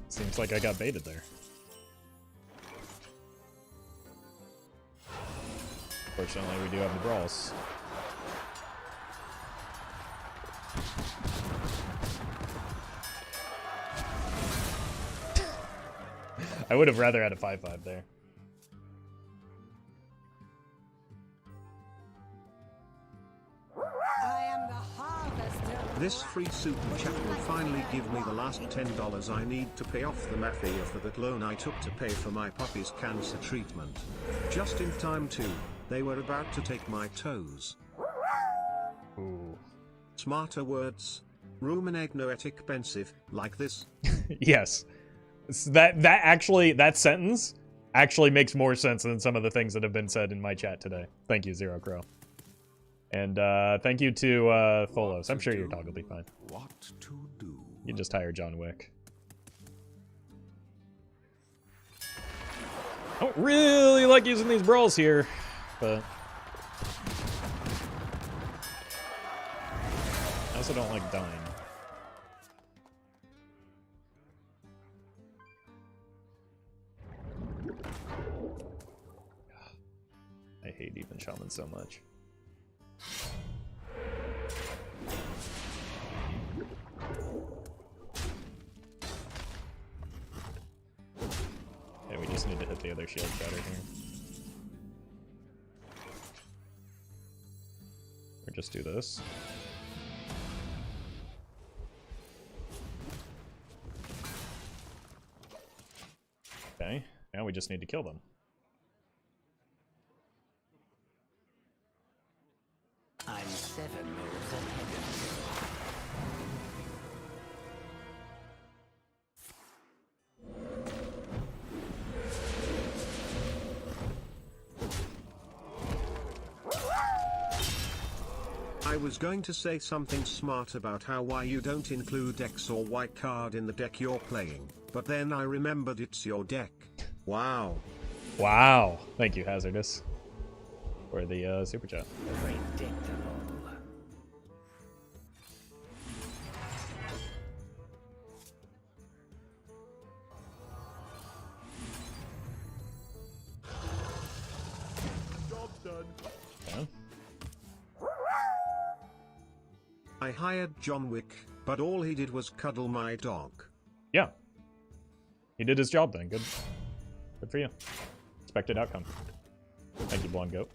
Seems like I got baited there. Fortunately, we do have the brawls. I would have rather had a 5-5 there. This free super chat will finally give me the last $10 I need to pay off the mafia for that loan I took to pay for my puppy's cancer treatment. Just in time too, they were about to take my toes. Ooh. Smarter words. Room and egg no et expensive, like this. Yes. That sentence actually makes more sense than some of the things that have been said in my chat today. Thank you, Zero Crow. And thank you to Tholos. I'm sure your dog will be fine. What to do? You just hire John Wick. I don't really like using these brawls here, but I also don't like dying. I hate even shaman so much. Yeah, we just need to hit the other shield better here. Or just do this. Okay, now we just need to kill them. was going to say something smart about why you don't include X or Y card in the deck you're playing, but then I remembered it's your deck. Wow. Wow. Thank you, Hazardous, for the super chat. Job's done. Yeah. I hired John Wick, but all he did was cuddle my dog. Yeah. He did his job then. Good. Good for you. Expected outcome. Thank you, Blonde Goat.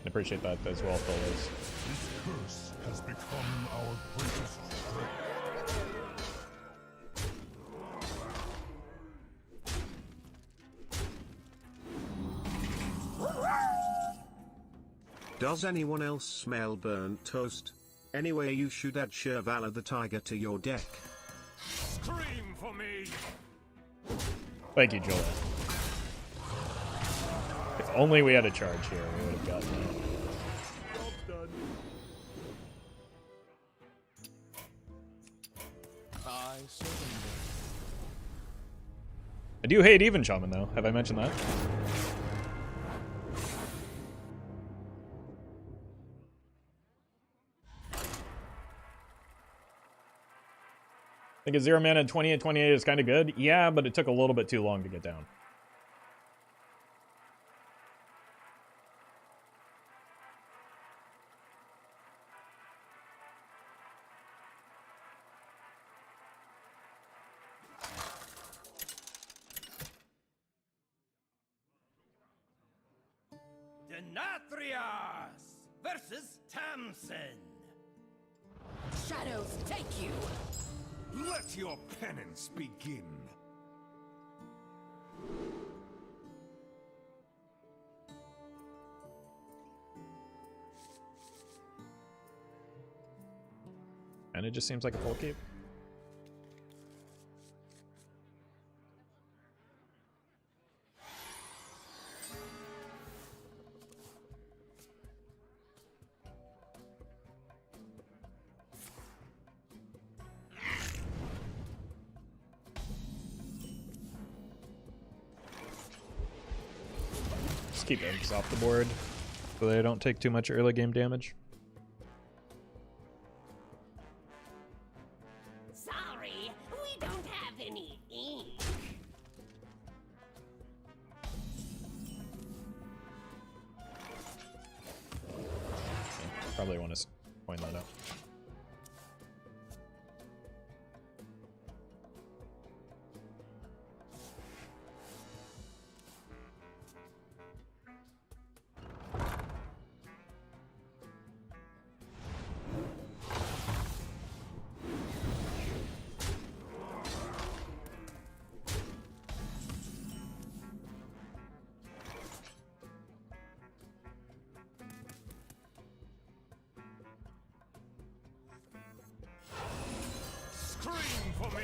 I appreciate that as well, fellas. This curse has become our greatest strength. Does anyone else smell burnt toast? Anyway, you should add Shervala the Tiger to your deck. Scream for me! Thank you, Joel. If only we had a charge here, we would have gotten that. Job's done. I surrender. I do hate Even Shaman, though. Have I mentioned that? I think a 0 mana 20 and 28 is kind of good. Yeah, but it took a little bit too long to get down. Denatrius versus Tamsin. Shadows take you. Let your penance begin. And it just seems like a full keep. Just keep eggs off the board so they don't take too much early game damage. Sorry, we don't have any ink. Probably want to point that out. Scream for me!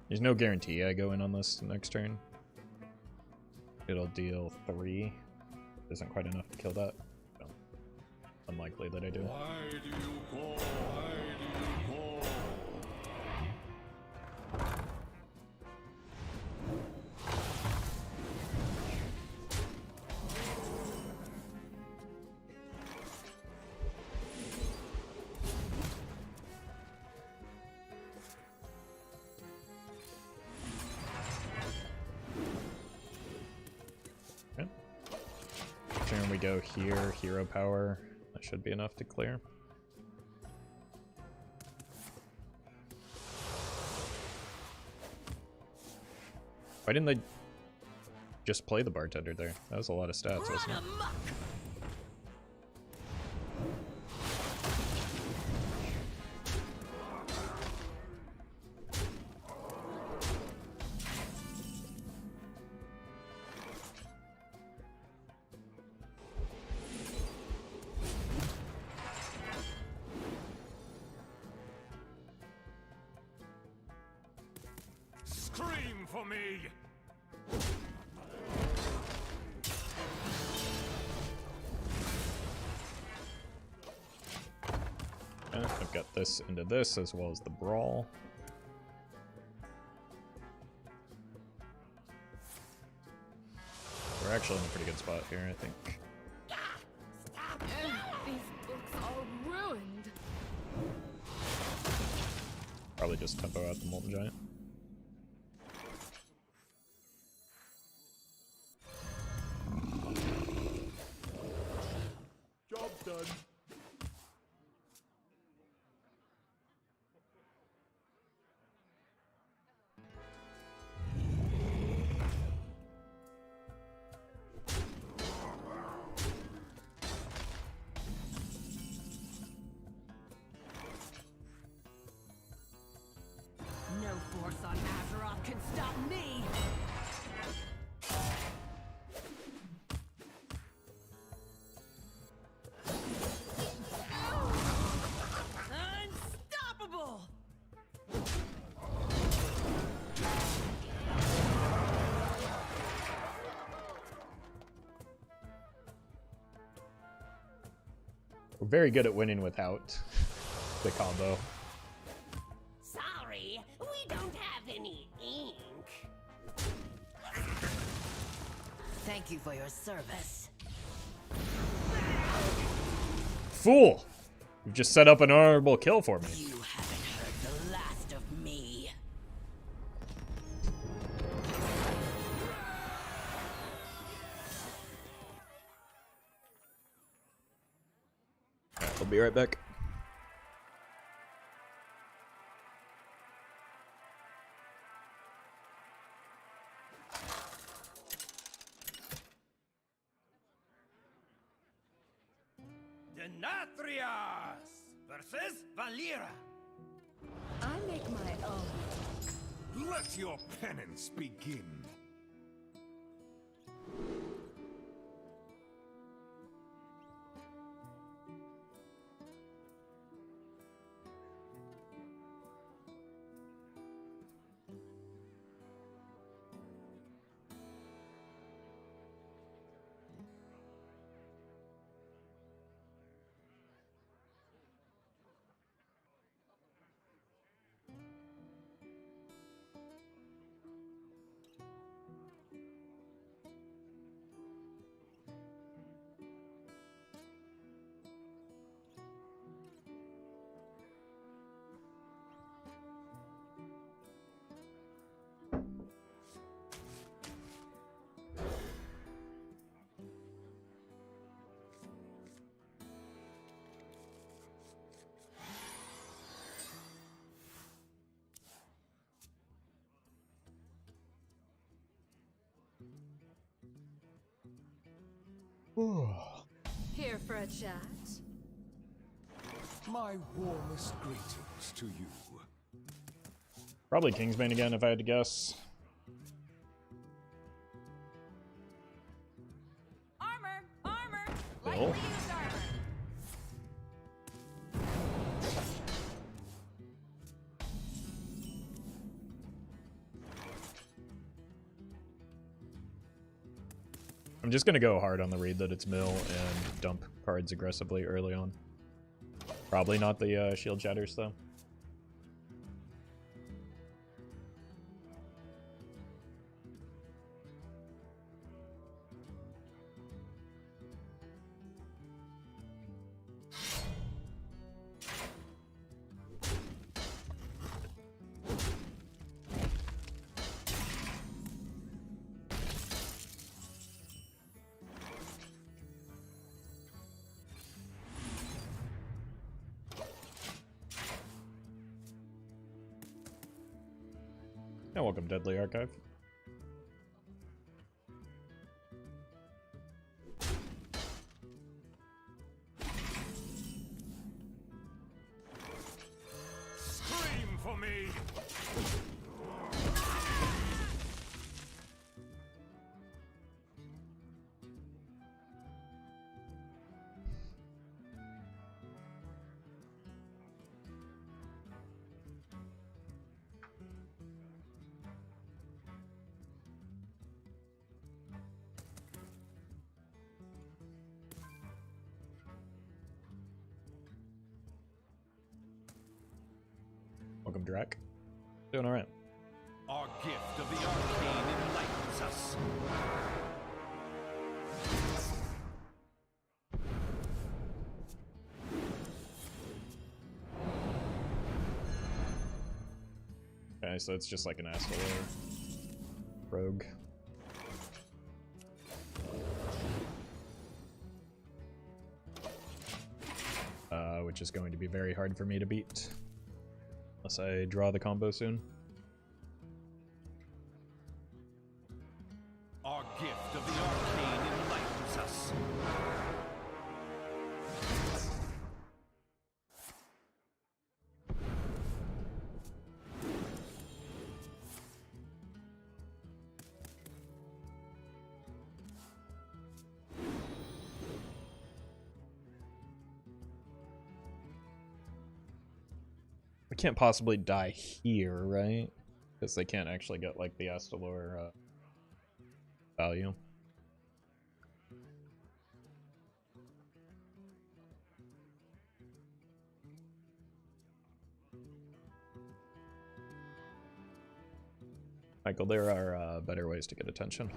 There's no guarantee I go in on this next turn. It'll deal 3. Isn't quite enough to kill that. So, unlikely that I do. Why do you call? Why do you call? Okay. Turn we go here, hero power. That should be enough to clear. Why didn't they just play the bartender there? That was a lot of stats, wasn't it? Amok. Scream for me! I've got this into this as well as the brawl. We're actually in a pretty good spot here, I think. These books are ruined. Probably just tempo out the Molten Giant. Job's done. No force on Azeroth can stop me. Unstoppable! We're very good at winning without the combo. Sorry, we don't have any ink. Thank you for your service. Fool! You've just set up an honorable kill for me. You haven't heard the last of me. I'll be right back. Denatrius versus Valera. I make my own. Let your penance begin. Here for a chat? My warmest greetings to you. Probably Kingsbane again if I had to guess. Armor! Armor! Bill? Lightly used armor! I'm just gonna go hard on the read that it's mill and dump cards aggressively early on. Probably not the shield shatters though. Yeah, welcome, Deadly Archive. Scream for me. Welcome, Drac. Doing alright. Our gift of the arcane enlightens us. Okay, so it's just like an Astolor rogue. Which is going to be very hard for me to beat. Unless I draw the combo soon. Our gift of the arcane enlightens us. We can't possibly die here, right? Because they can't actually get like the Astolor value. Michael, there are better ways to get attention.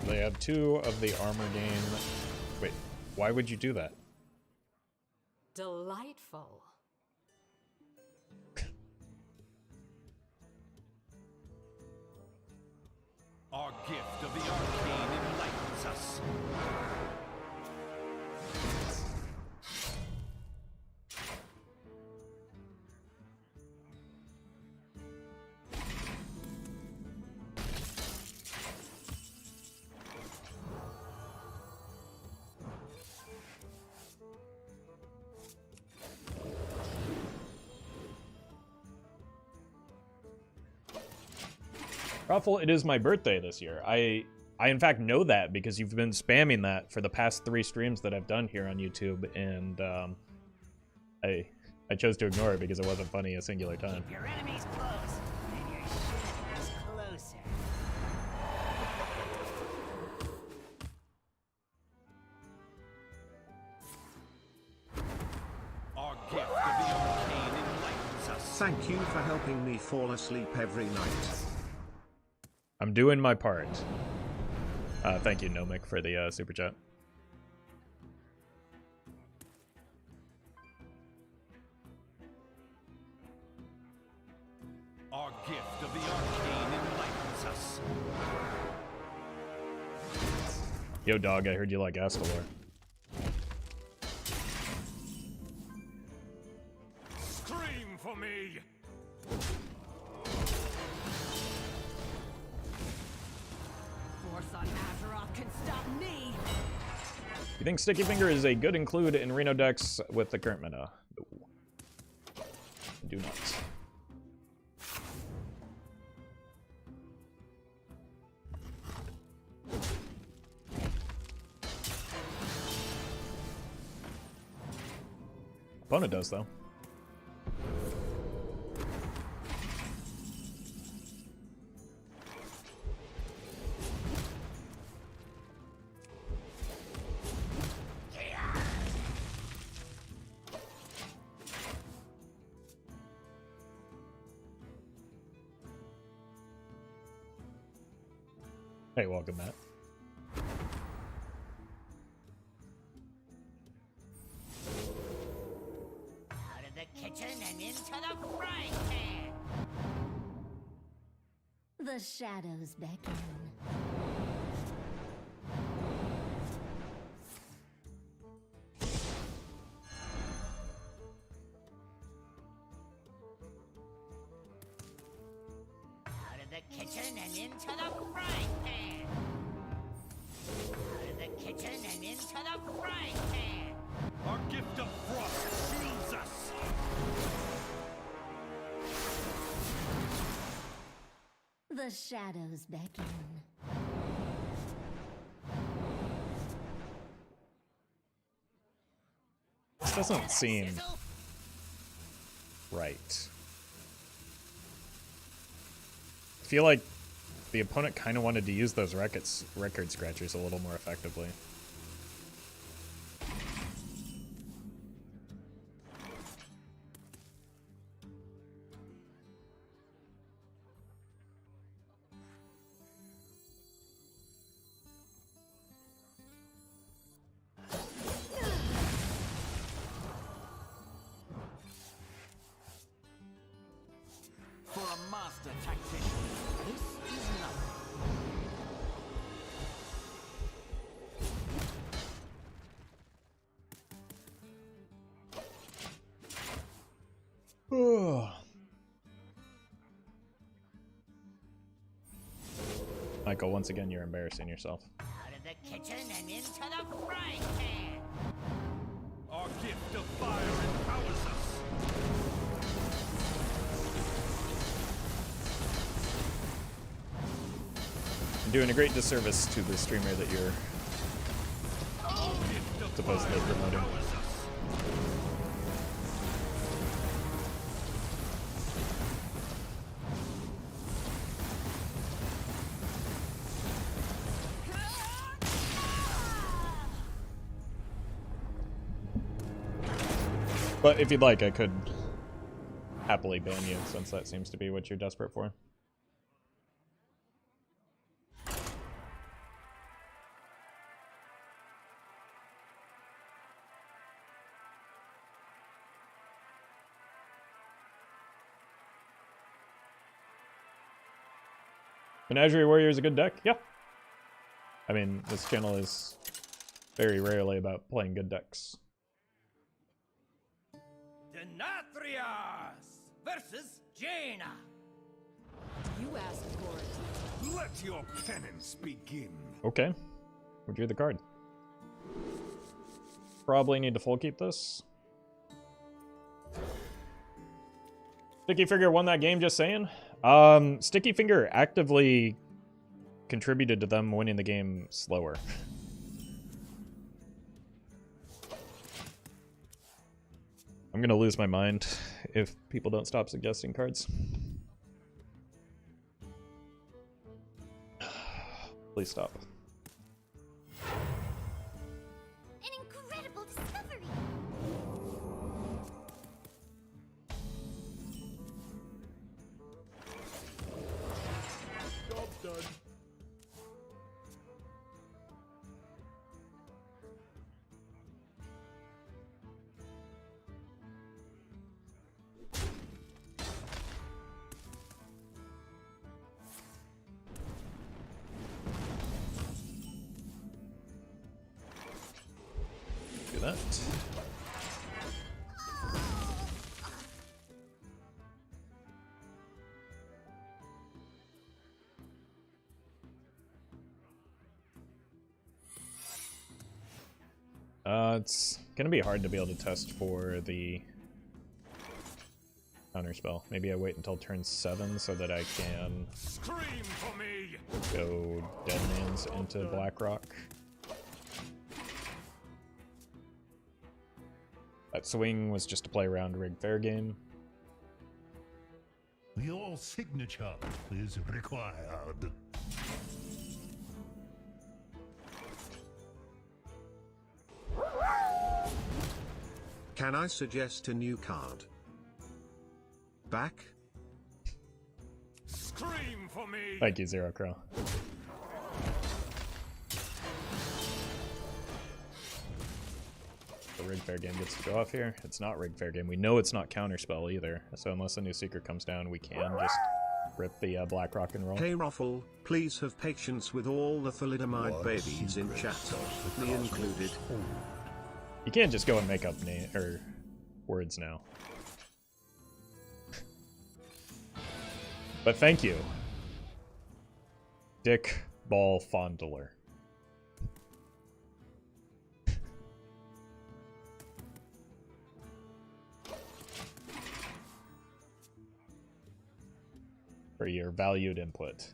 They have 2 of the armor gain. Wait, why would you do that? Delightful. Our gift of the arcane enlightens us. Roffle, it is my birthday this year. I in fact know that because you've been spamming that for the past 3 streams that I've done here on YouTube, and I chose to ignore it because it wasn't funny a singular time. Your enemy's close, and your shit is closer. Our gift of the arcane enlightens us. Thank you for helping me fall asleep every night. I'm doing my part. Thank you, Nomic, for the super chat. Our gift of the arcane enlightens us. Yo, dog, I heard you like Astolor. Scream for me! Force on Azeroth can stop me. You think Sticky Finger is a good include in Reno decks with the current meta? No. I do not. Opponent does, though. Hey, welcome, Matt. Out of the kitchen and into the frying pan. The shadows beckon. kitchen and into the frying pan. Out of the kitchen and into the frying pan. Our gift of frost shields us. The shadows beckon. This doesn't seem Sizzle. right. I feel like the opponent kind of wanted to use those record scratchers a little more effectively. For a master tactician, this is nothing. Michael, once again, you're embarrassing yourself. Out of the kitchen and into the frying pan. Our gift of fire empowers us. You're doing a great disservice to the streamer that you're Our gift of supposedly fire promoting. empowers us. But if you'd like, I could happily ban you, since that seems to be what you're desperate for. Menagerie Warrior is a good deck? Yeah. I mean, this channel is very rarely about playing good decks. Denathrias versus Jaina. You asked for it. Let your penance begin. Okay. We drew the card. Probably need to full keep this. Sticky Finger won that game, just saying. Sticky Finger actively contributed to them winning the game slower. I'm gonna lose my mind if people don't stop suggesting cards. Please stop. An incredible discovery. Job's done. Do that. It's gonna be hard to be able to test for the counterspell. Maybe I wait until turn 7 so that I can Scream for me. go Deadlands into Blackrock. That swing was just to play around Rig Fair game. Your signature is required. Can I suggest a new card? Back? Scream for me. Thank you, Zero Crow. The Rig Fair game gets to go off here. It's not Rig Fair game. We know it's not Counterspell either. So unless a new secret comes down, we can just rip the Blackrock and roll. Hey Roffle, please have patience with all the thalidomide What babies in chat, me included. You can't just go and make up words now. But thank you. Dick Ball Fondler. For your valued input.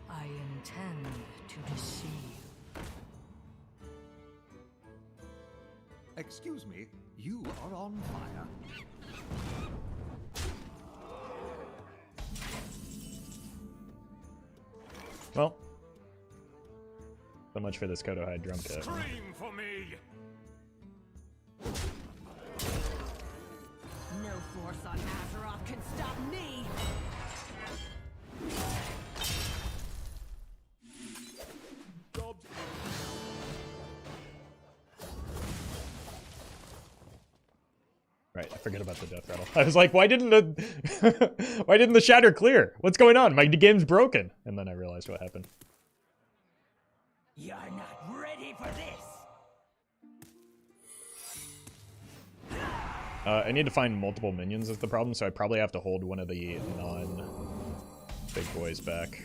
I intend to deceive. Excuse me, you are on fire. Well, so much for this Kodohide drum kit. Scream for me! No force on Azeroth can stop me! Job's Right, I forget about the death rattle. I was like, why didn't the why didn't the shatter clear? What's going on? My game's broken. And then I realized what happened. You're not ready for this. I need to find multiple minions is the problem, so I probably have to hold one of the non-big boys back.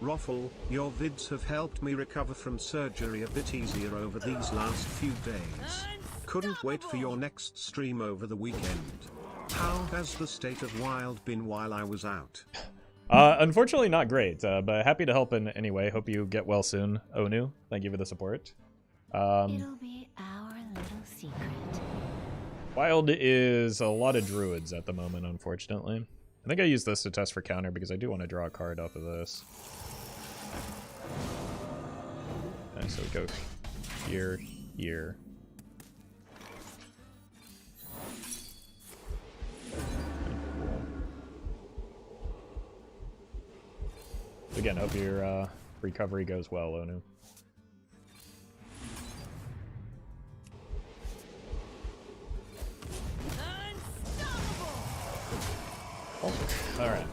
Roffle, your vids have helped me recover from surgery a bit easier over these last few days. Couldn't wait for your next stream over the weekend. How has the state of Wild been while I was out? Unfortunately not great, but happy to help in any way. Hope you get well soon, Onu. Thank you for the support. It'll be our little secret. Wild is a lot of druids at the moment, unfortunately. I think I use this to test for counter because I do want to draw a card off of this. Okay, so we go here, here. Again, hope your recovery goes well, Onu. Alright,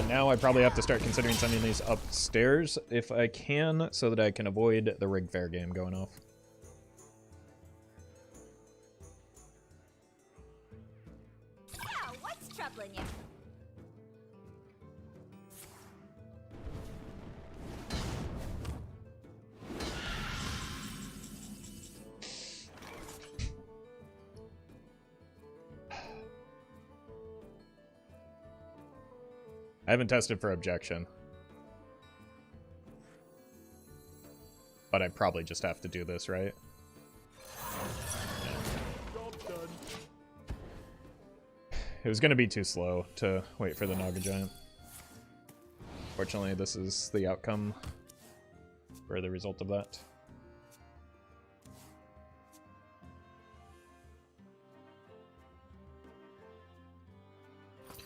now I probably have to start considering sending these upstairs if I can, so that I can avoid the rig fair game going off. Yeah, what's troubling you? I haven't tested for objection. But I probably just have to do this, right? Job's done. It was going to be too slow to wait for the Naga Giant. Fortunately, this is the outcome or the result of that.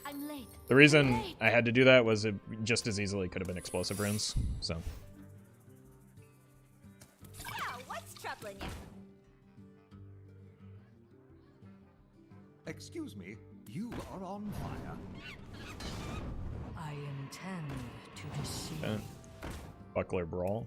I'm late. The reason I had to do that was it just as easily could have been explosive runes, so. Yeah, what's troubling you? Excuse me, you are on fire. I intend to deceive. Okay. Buckler Brawl.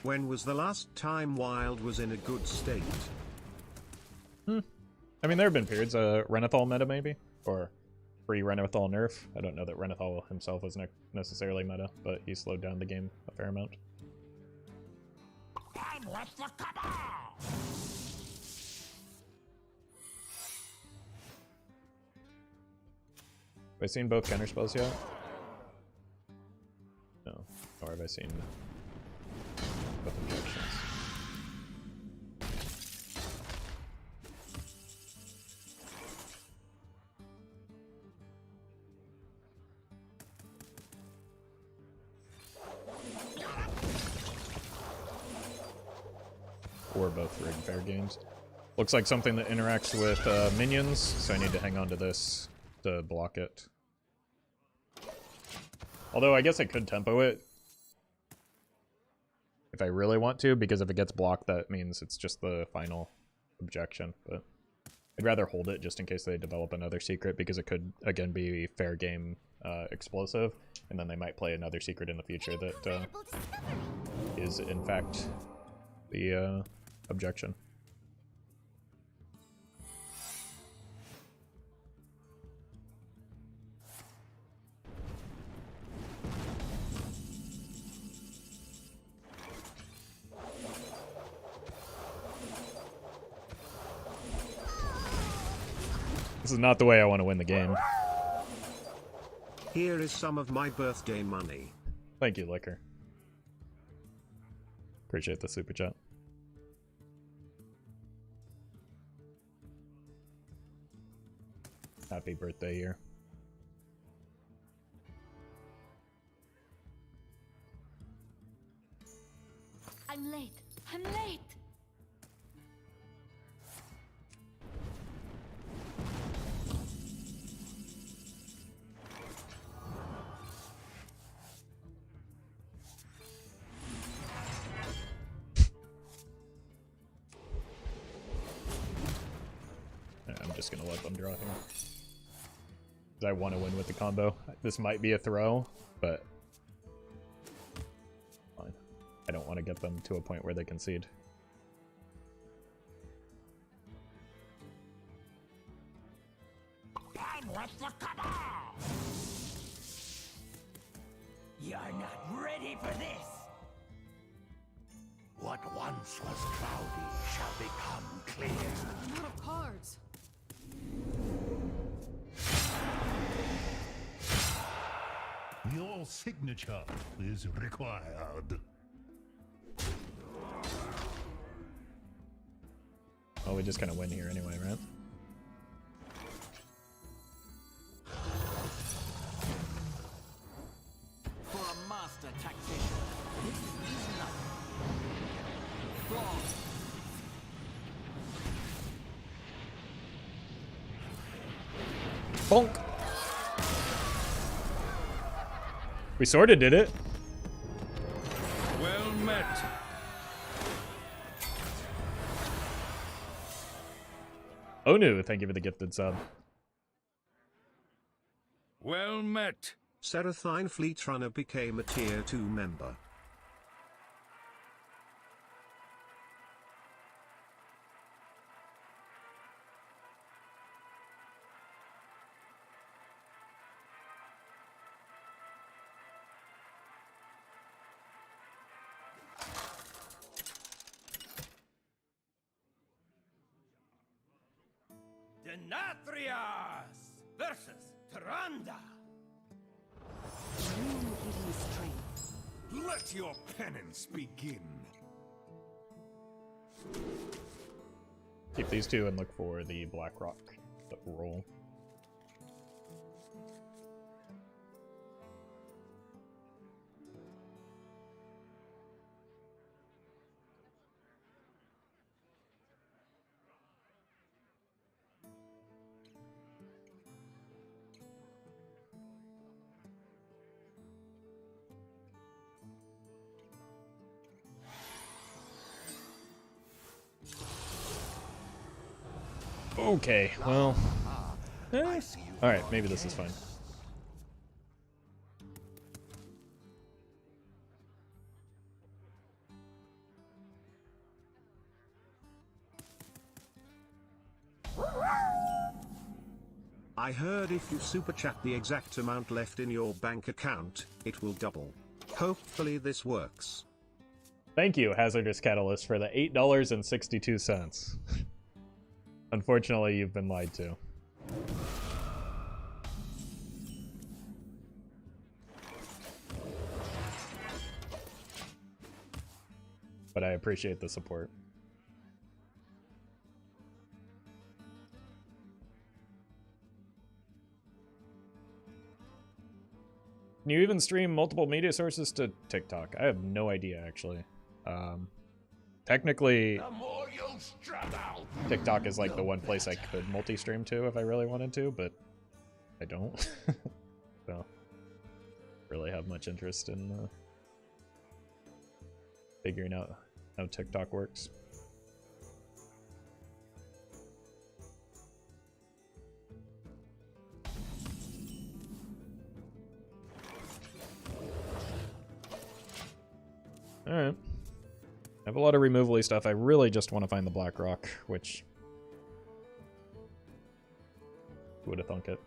When was the last time Wild was in a good state? I mean, there have been periods. Renathal meta, maybe? Or pre-Renathal nerf. I don't know that Renathal himself was necessarily meta, but he slowed down the game a fair amount. I'm with the cabal! Have I seen both counter spells yet? No. Or have I seen both objections? Or both rig fair games. Looks like something that interacts with minions, so I need to hang on to this to block it. Although I guess I could tempo it if I really want to, because if it gets blocked, that means it's just the final objection. But I'd rather hold it just in case they develop another secret, because it could, again, be fair game explosive, and then they might play another secret in the future that is, in fact, the objection. This is not the way I want to win the game. Here is some of my birthday money. Thank you, Liquor. Appreciate the super chat. Happy birthday year. I'm late. I'm late. I'm just gonna let them draw here. 'Cause I want to win with the combo. This might be a throw, but fine. I don't want to get them to a point where they concede. I'm with the cabal! You're not ready for this! What once was cloudy shall become clear. I'm out of cards. Your signature is required. Oh, we just kind of win here anyway, right? For a master tactician, this is nothing. Bonk! We sorta did it. Well met. Onu, thank you for the gifted sub. Well met. Seraphine Fleet Runner became a Tier 2 member. Denatrius versus Tyrande. New hidden strength. Let your penance begin. Keep these two and look for the Blackrock roll. Okay, well... Alright, maybe this is fine. I heard if you super chat the exact amount left in your bank account, it will double. Hopefully this works. Thank you, Hazardous Catalyst, for the $8.62. Unfortunately, you've been lied to. But I appreciate the support. Can you even stream multiple media sources to TikTok? I have no idea, actually. Technically, TikTok is like the one place I could multi-stream to if I really wanted to, but I don't. So really have much interest in figuring out how TikTok works. Alright. I have a lot of removal-y stuff. I really just want to find the black rock, which... Who would have thunk it?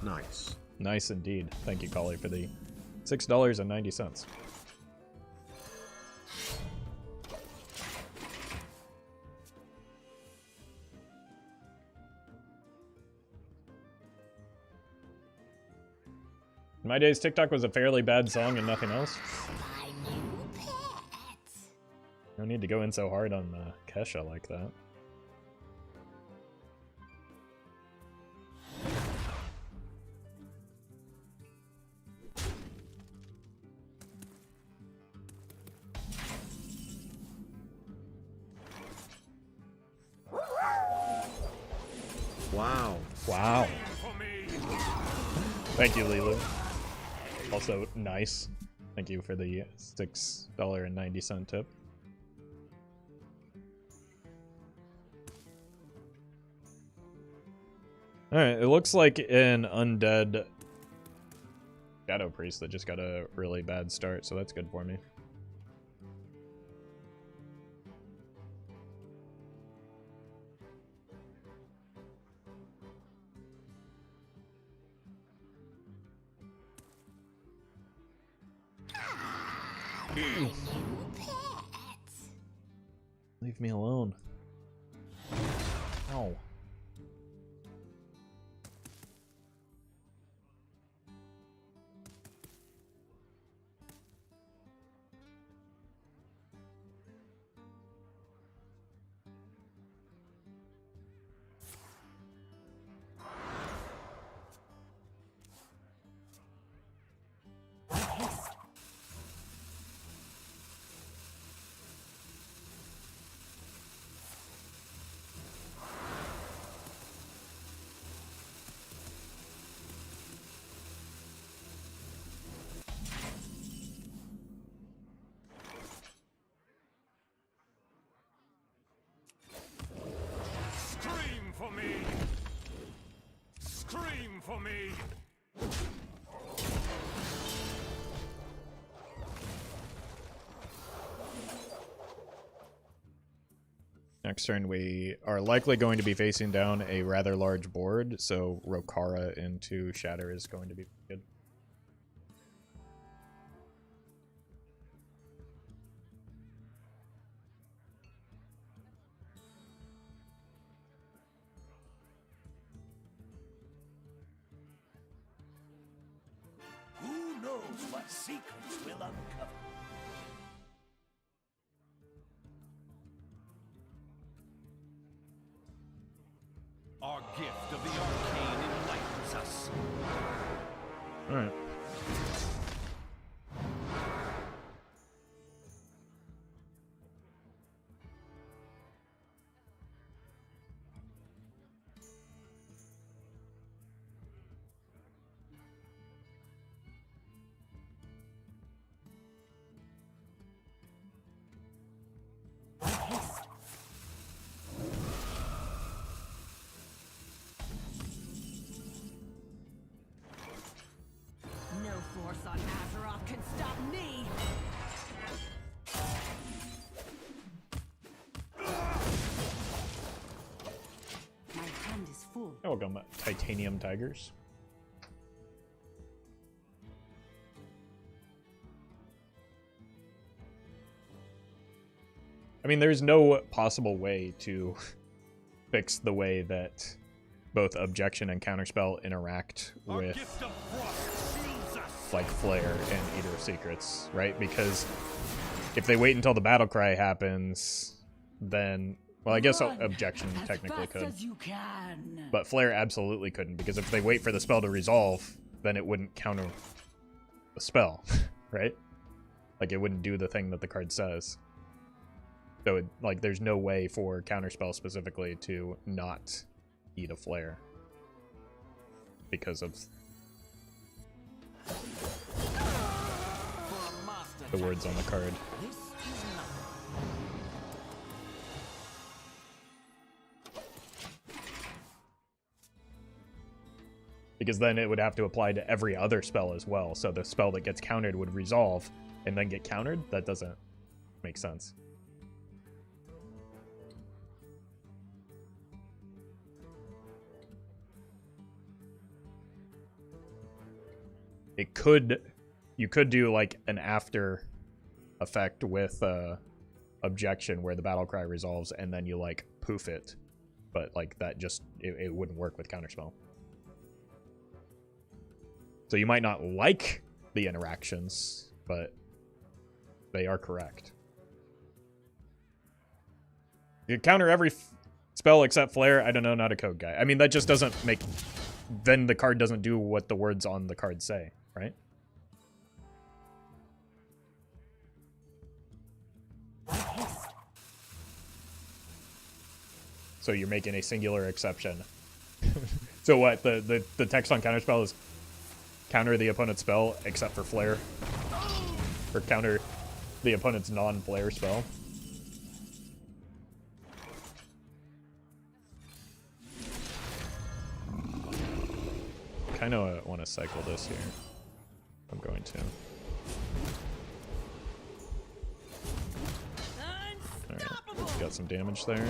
Nice. Nice indeed. Thank you, Collie, for the $6.90. In my days, TikTok was a fairly bad song and nothing else. No need to go in so hard on Kesha like that. Wow. Wow. Thank you, Lilu. Also, nice. Thank you for the $6.90 tip. Alright, it looks like an undead Shadow Priest that just got a really bad start, so that's good for me. Leave me alone. Ow. Scream for me! Scream for me! Next turn, we are likely going to be facing down a rather large board, so Rokara into Shatter is going to be good. Who knows what secrets will uncover? Our gift of the arcane enlightens us. Alright. No force on Azeroth can stop me! My hand is full. Welcome, Titanium Tigers. I mean, there's no possible way to fix the way that both Objection and Counterspell interact with, like, Flare and Eater of Secrets, right? Because if they wait until the battle cry happens, then... Well, I guess Objection technically could. But Flare absolutely couldn't, because if they wait for the spell to resolve, then it wouldn't counter the spell, right? Like, it wouldn't do the thing that the card says. So, like, there's no way for Counterspell specifically to not eat a flare because of For a master the words on the card. This is nothing. Because then it would have to apply to every other spell as well. So the spell that gets countered would resolve and then get countered. That doesn't make sense. It could, you could do like an after effect with objection where the battle cry resolves and then you like poof it. But like that just, it wouldn't work with counterspell. So you might not like the interactions, but they are correct. You counter every spell except flare. I don't know, not a code guy. I mean, that just doesn't make... Then the card doesn't do what the words on the card say, right? So you're making a singular exception. So what? The text on counterspell is counter the opponent's spell except for flare, or counter the opponent's non-flare spell. Kind of want to cycle this here. I'm going to. Alright, got some damage there.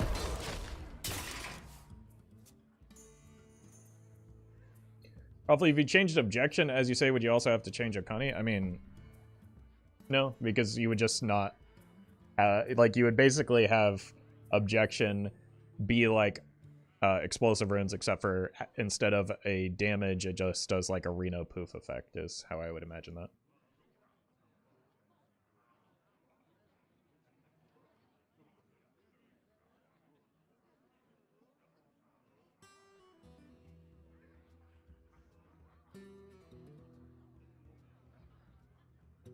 Hopefully, if you changed objection, as you say, would you also have to change Okani? I mean, no, because you would just not... like, you would basically have objection be like explosive runes, except for instead of a damage, it just does like a Reno poof effect, is how I would imagine that.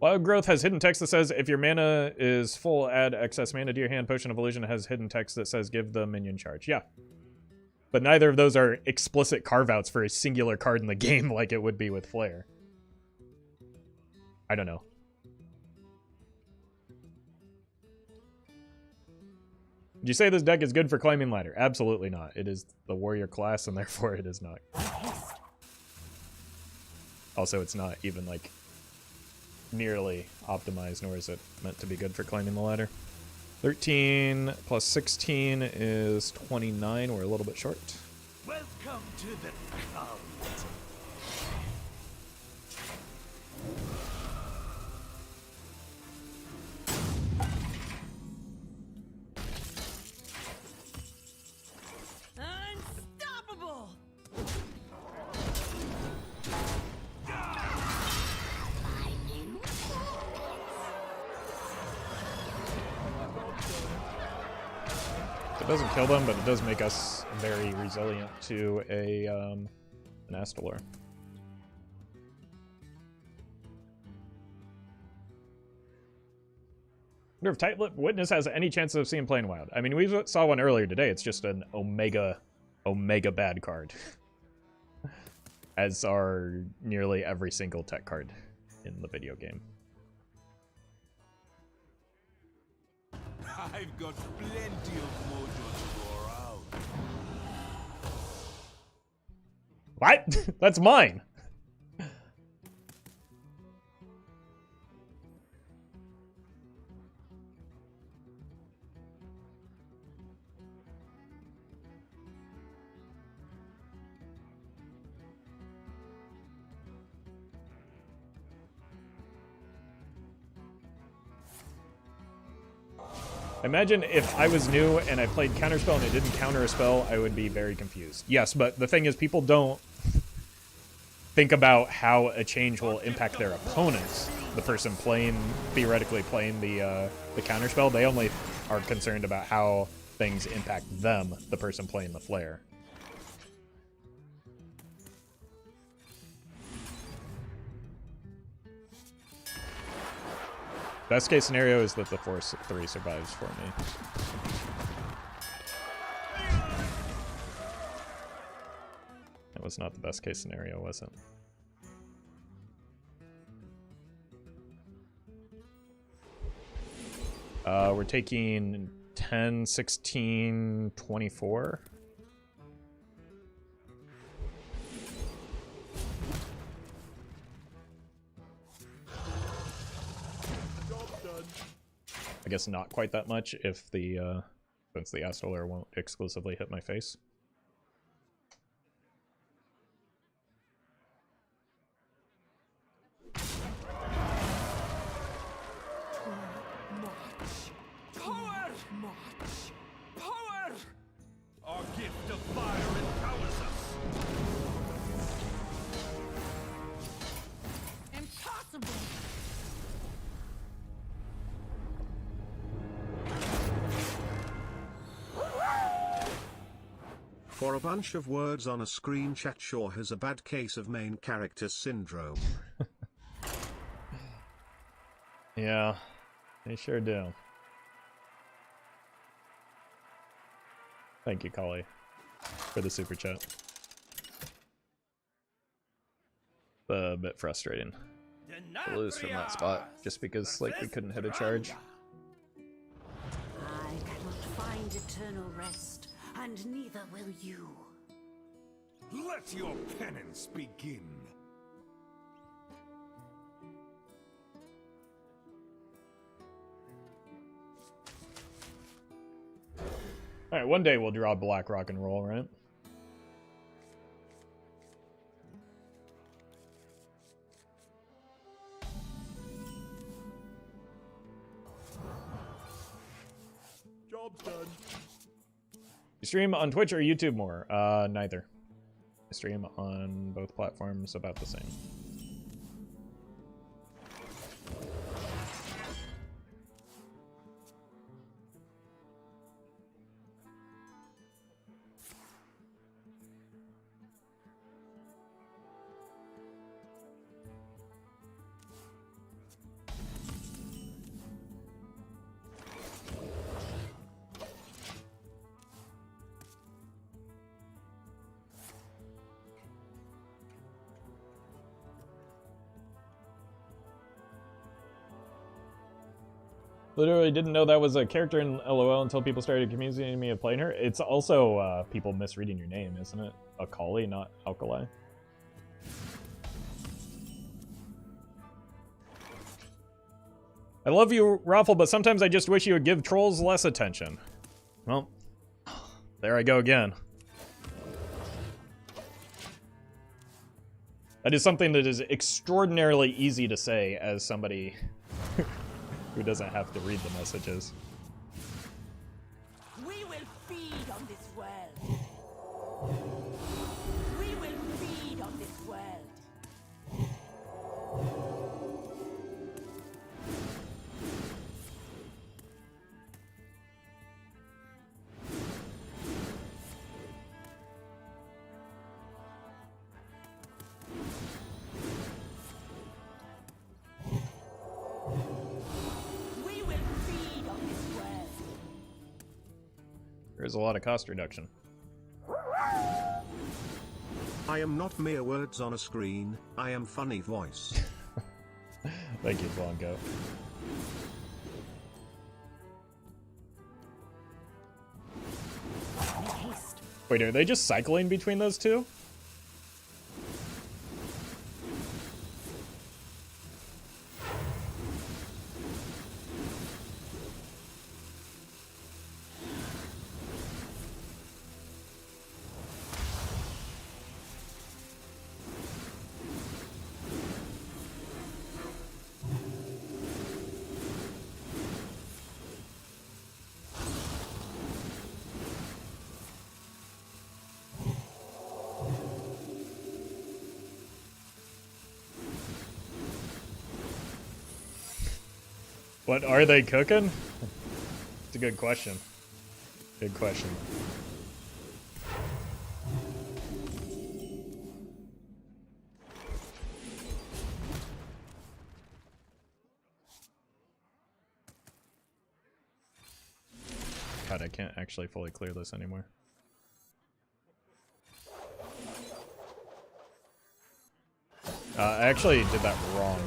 Wild Growth has hidden text that says, if your mana is full, add excess mana to your hand. Potion of Illusion has hidden text that says, give the minion charge. Yeah. But neither of those are explicit carve-outs for a singular card in the game like it would be with Flare. I don't know. Did you say this deck is good for climbing ladder? Absolutely not. It is the warrior class, and therefore it is not. Also, it's not even, like, nearly optimized, nor is it meant to be good for climbing the ladder. 13 plus 16 is 29. We're a little bit short. Welcome to the cult. Unstoppable! It doesn't kill them, but it does make us very resilient to a an Astalor. I wonder if Tight-Lipped Witness has any chance of seeing playing wild. I mean, we saw one earlier today. It's just an omega bad card. As are nearly every single tech card in the video game. I've got plenty of mojo to go around. What? That's mine. Imagine if I was new and I played Counterspell and it didn't counter a spell, I would be very confused. Yes, but the thing is, people don't think about how a change will impact their opponents. The person theoretically playing the Counterspell, they only are concerned about how things impact them, the person playing the Flare. Best case scenario is that the Force 3 survives for me. was not the best case scenario, was it? We're taking 10, 16, 24. I guess not quite that much if the since the Astolar won't exclusively hit my face. Power! Power! Our gift of fire empowers us. Impossible! For a bunch of words on a screen, chat sure has a bad case of main character syndrome. Yeah, they sure do. Thank you, Kali, for the super chat. A bit frustrating to lose from that spot, just because like we couldn't hit a charge. I cannot find eternal rest, and neither will you. Let your penance begin. Alright, one day we'll draw black rock and roll, right? Job's done. You stream on Twitch or YouTube more? Neither. I stream on both platforms about the same. Literally didn't know that was a character in LOL until people started communicating me of playing her. It's also people misreading your name, isn't it? Akali, not Alkali. I love you, Roffle, but sometimes I just wish you would give trolls less attention. Well, there I go again. That is something that is extraordinarily easy to say as somebody who doesn't have to read the messages. We will feed on this world. We will feed on this world. We will feed on this world. There's a lot of cost reduction. I am not mere words on a screen, I am funny voice. Thank you, Blanco. Wait, are they just cycling between those two? What are they cooking? It's a good question. Good question. God, I can't actually fully clear this anymore. I actually did that wrong.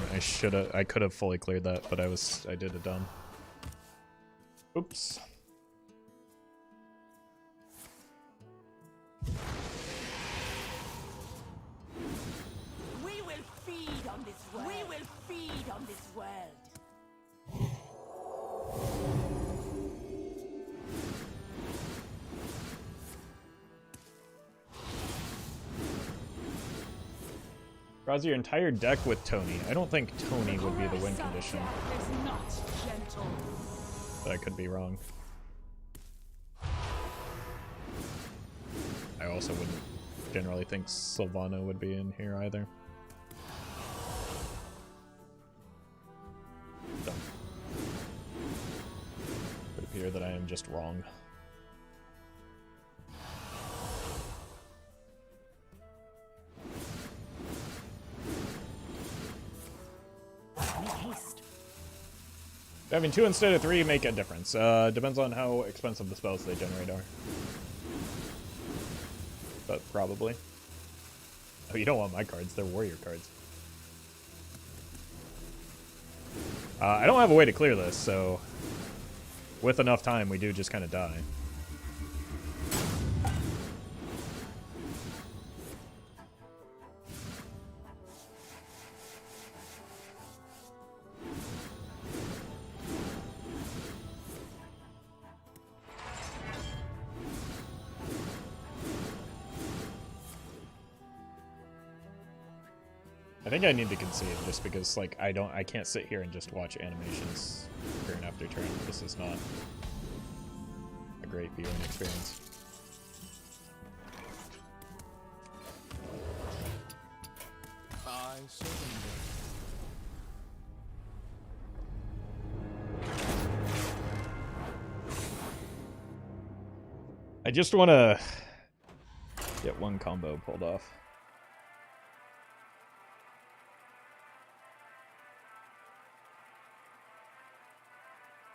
I could have fully cleared that, but I did it dumb. Oops. We will feed on this world. We will feed on this world. Draws your entire deck with Tony. I don't think Tony would be the win condition, Is not gentle. but I could be wrong. I also wouldn't generally think Sylvana would be in here either. So, it would appear that I am just wrong. Having 2 instead of 3 make a difference. Depends on how expensive the spells they generate are. But probably. Oh, you don't want my cards. They're warrior cards. I don't have a way to clear this, so with enough time, we do just kind of die. I think I need to concede just because, like, I can't sit here and just watch animations turn after turn. This is not a great viewing experience. I surrender. I just want to get one combo pulled off.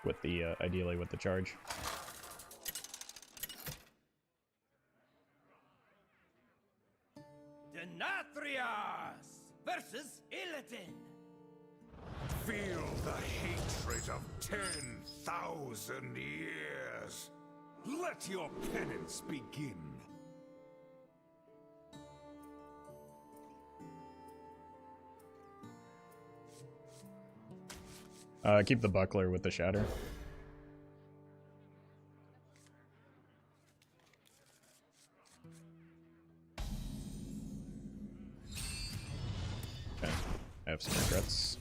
With the, ideally with the charge. Denathrias versus Illidan. Feel the hatred of 10,000 years. Let your penance begin. Keep the buckler with the shatter. Okay, I have some regrets.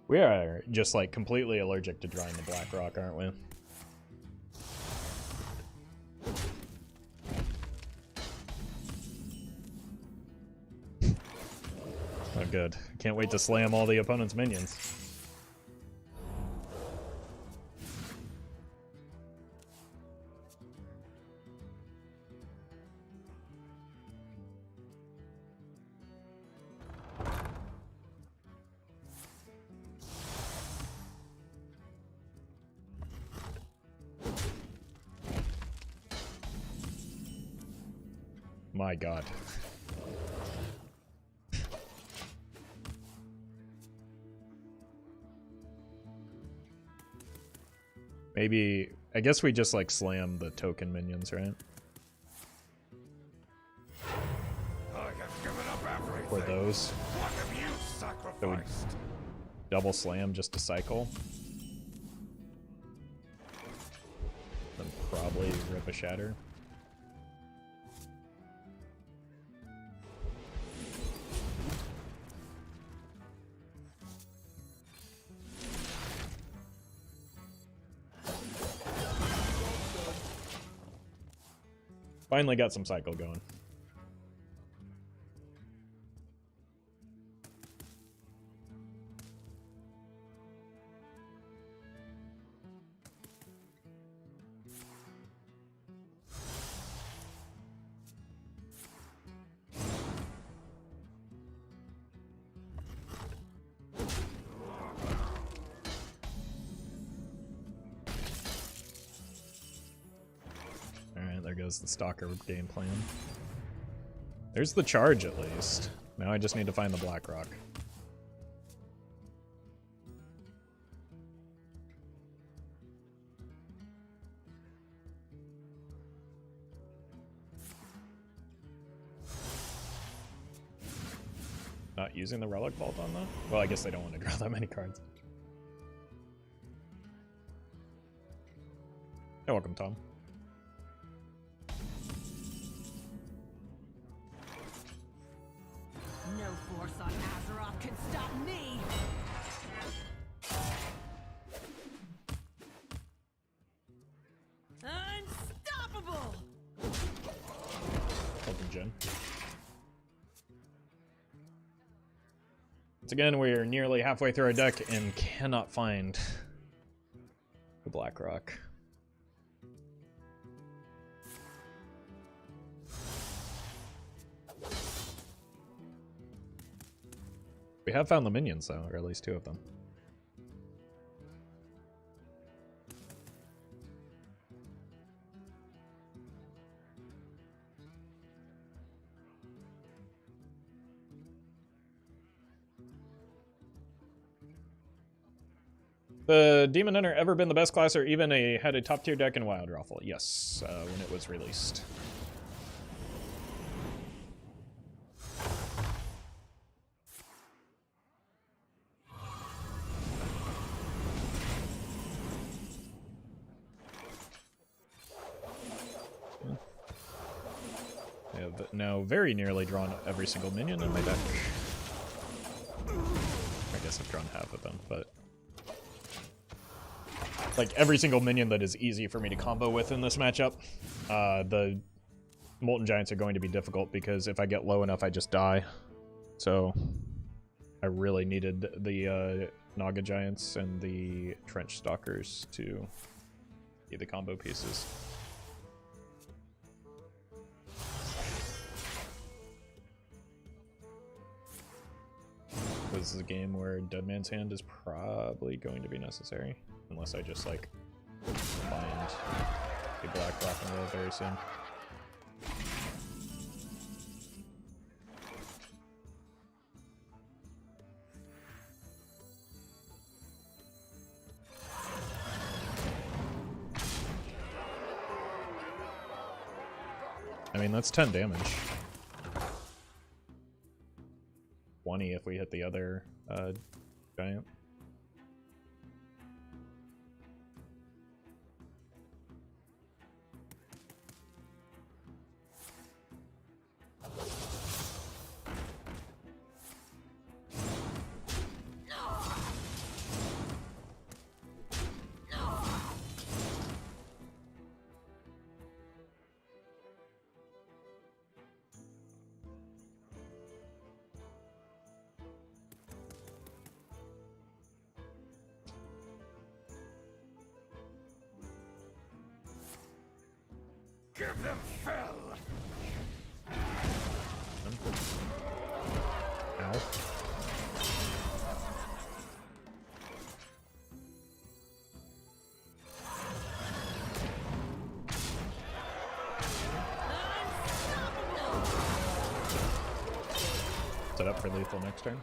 We are just, like, completely allergic to drawing the black rock, aren't we? Oh, good. Can't wait to slam all the opponent's minions. My god. Maybe, I guess we just, like, slam the token minions, right? Or those. What have you sacrificed? Double slam just to cycle. Then probably rip a shatter. Finally got some cycle going. was the Stalker game plan. There's the charge at least. Now I just need to find the Black Rock. Not using the Relic Vault on that? Well, I guess they don't want to draw that many cards. You're welcome, Tom. No force on Azeroth can stop me! Unstoppable! Welcome, Jen. Once again, we're nearly halfway through our deck and cannot find the Black Rock. We have found the minions, though, or at least 2 of them. The Demon Hunter ever been the best class or even had a top tier deck in Wild Roffle? Yes, when it was released. I have now very nearly drawn every single minion in my deck. I guess I've drawn half of them, but... like, every single minion that is easy for me to combo with in this matchup. The Molten Giants are going to be difficult because if I get low enough, I just die. So, I really needed the Naga Giants and the Trench Stalkers to be the combo pieces. This is a game where Dead Man's Hand is probably going to be necessary. Unless I just, like, find a Black Rock and roll very soon. I mean, that's 10 damage. 20 if we hit the other giant. Give them hell! Ow. Set up for lethal next turn.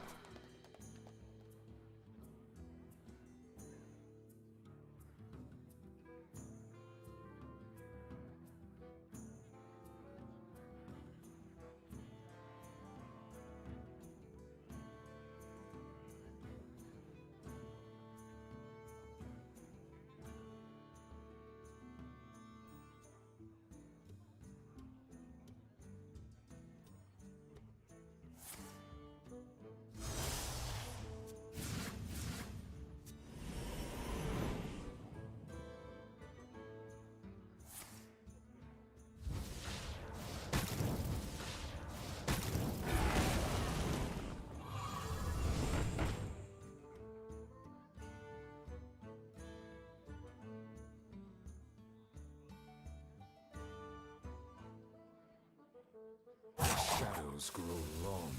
Shadows grow long.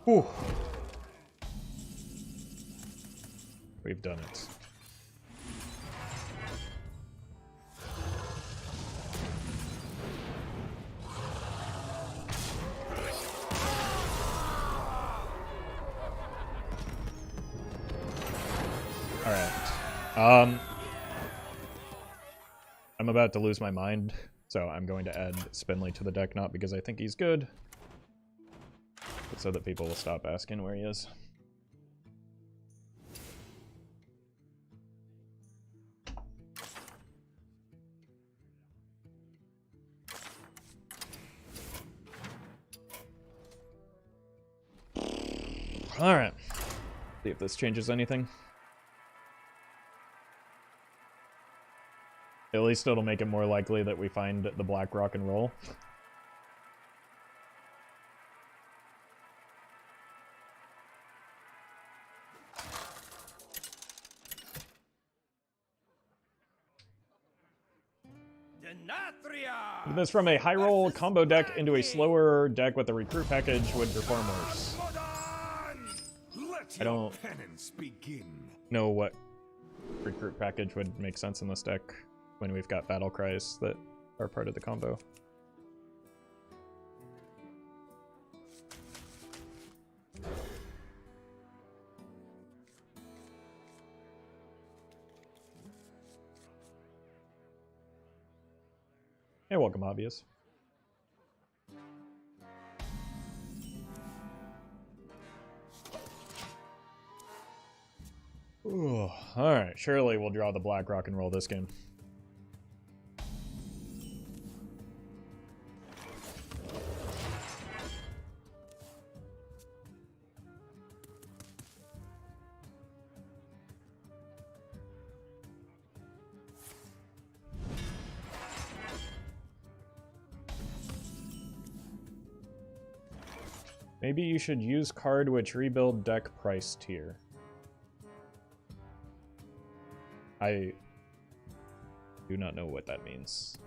Whew. We've done it. Alright. I'm about to lose my mind, so I'm going to add Spinley to the deck, not because I think he's good, but so that people will stop asking where he is. Alright. See if this changes anything. At least it'll make it more likely that we find the black rock and roll. This from a high roll combo deck into a slower deck with a recruit package would perform worse. I don't know what recruit package would make sense in this deck when we've got battle cries that are part of the combo. Hey, welcome, obvious. Ooh, alright, surely we'll draw the black rock and roll this game. Maybe you should use card which rebuild deck price tier. I do not know what that means.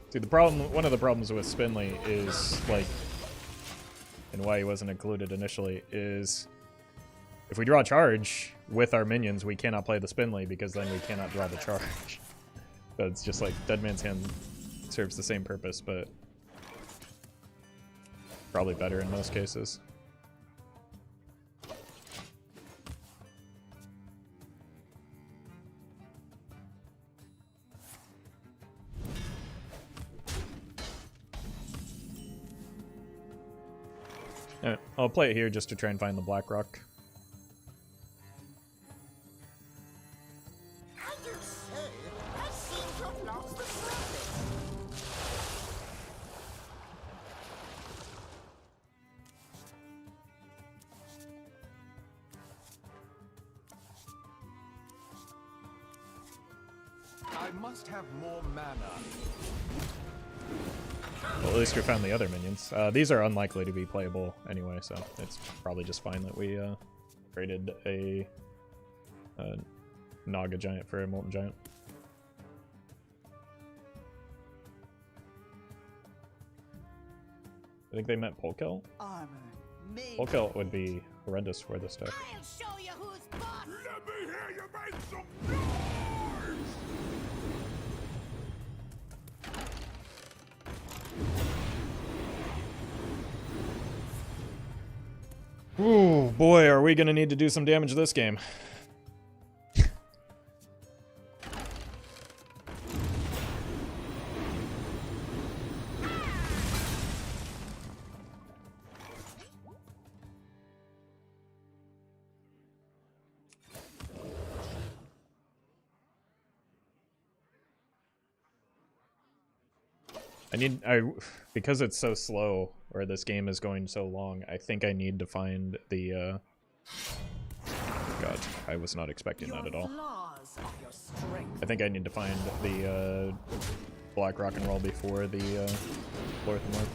See, the problem, one of the problems with Spinley is, like, and why he wasn't included initially, is if we draw charge with our minions, we cannot play the Spinley because then we cannot draw the charge. So it's just like Dead Man's Hand serves the same purpose, but probably better in most cases. Alright, I'll play it here just to try and find the black rock. As you say, I seem to have lost the surface. I must have more mana. Well, at least we found the other minions. These are unlikely to be playable anyway, so it's probably just fine that we traded a Naga Giant for a Molten Giant. I think they meant Polkel. Polkel would be horrendous for this deck. I'll show you who's boss. Let me hear you make some noise! Ooh, boy, are we gonna need to do some damage this game. Because it's so slow, or this game is going so long, I think I need to find the, God, I was not expecting that at all. I think I need to find the, black rock and roll before the Lorth and Lorth.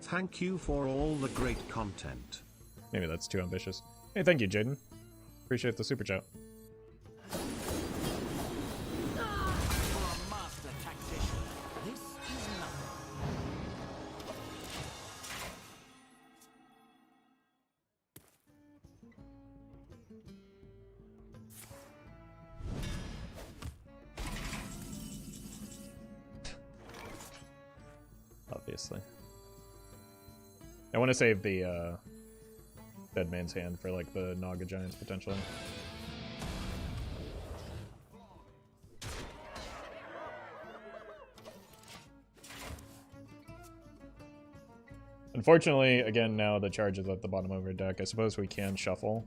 Thank you for all the great content. Maybe that's too ambitious. Hey, thank you, Jaden. Appreciate the super chat. For a master tactician, this is nothing. Obviously. I want to save the Dead Man's Hand for like the Naga Giants potentially. Unfortunately, again, now the charge is at the bottom of our deck. I suppose we can shuffle.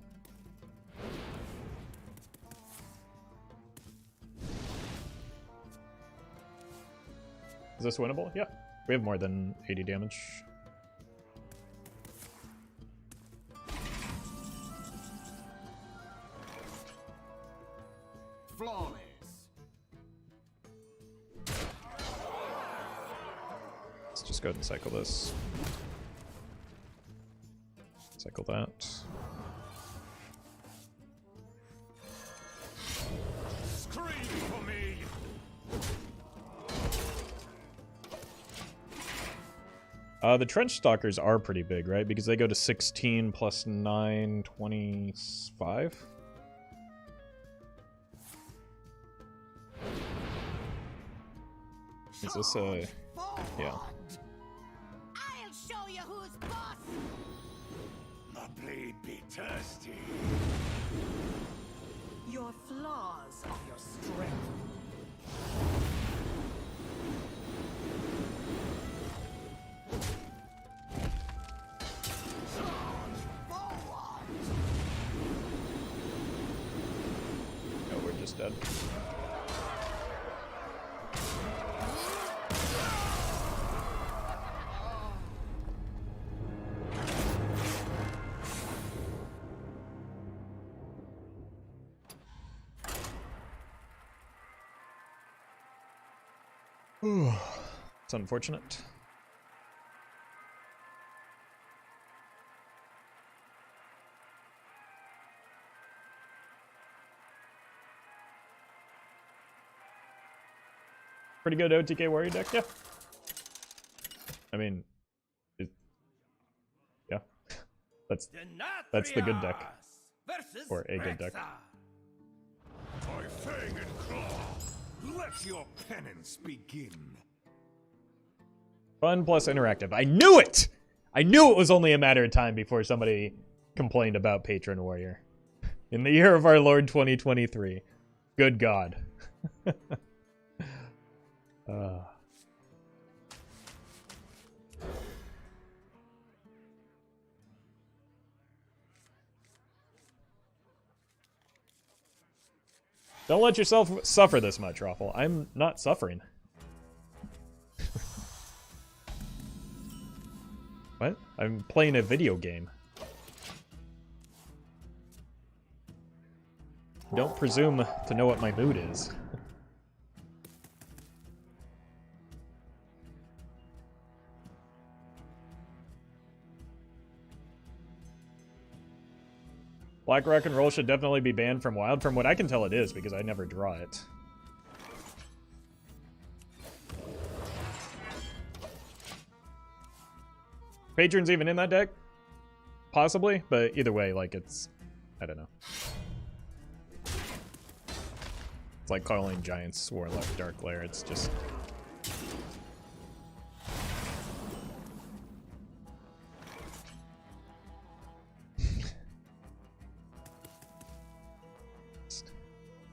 Is this winnable? Yeah. We have more than 80 damage. Flawless. Let's just go ahead and cycle this. Cycle that. Scream for me! The Trench Stalkers are pretty big, right? Because they go to 16 plus 9, 25? Is this a... yeah. I'll show you who's boss. The blade be thirsty. Your flaws are your strength. No, we're just dead. It's unfortunate. Pretty good OTK warrior deck, yeah. I mean, yeah, that's the good deck, or a good deck. By fang and claw, let your penance begin. Fun plus interactive. I knew it! I knew it was only a matter of time before somebody complained about Patron Warrior. In the year of our Lord 2023. Good God. Don't let yourself suffer this much, Roffle. I'm not suffering. What? I'm playing a video game. Don't presume to know what my mood is. Black Rock and Roll should definitely be banned from Wild. From what I can tell, it is, because I never draw it. Patron's even in that deck? Possibly, but either way, like, it's... I don't know. It's like calling Giants Warlock Dark Lair, it's just...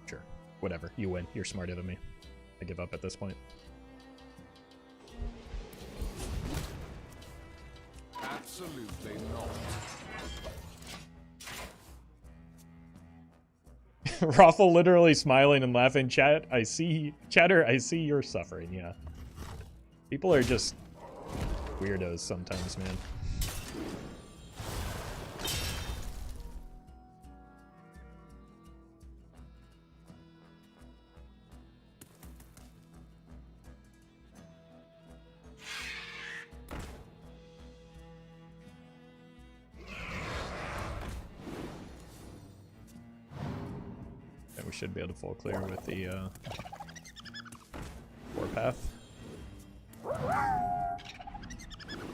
Sure. Whatever. You win. You're smarter than me. I give up at this point. Absolutely not. Roffle literally smiling and laughing. Chatter, I see you're suffering, yeah. People are just weirdos sometimes, man. We should be able to full clear with the warpath.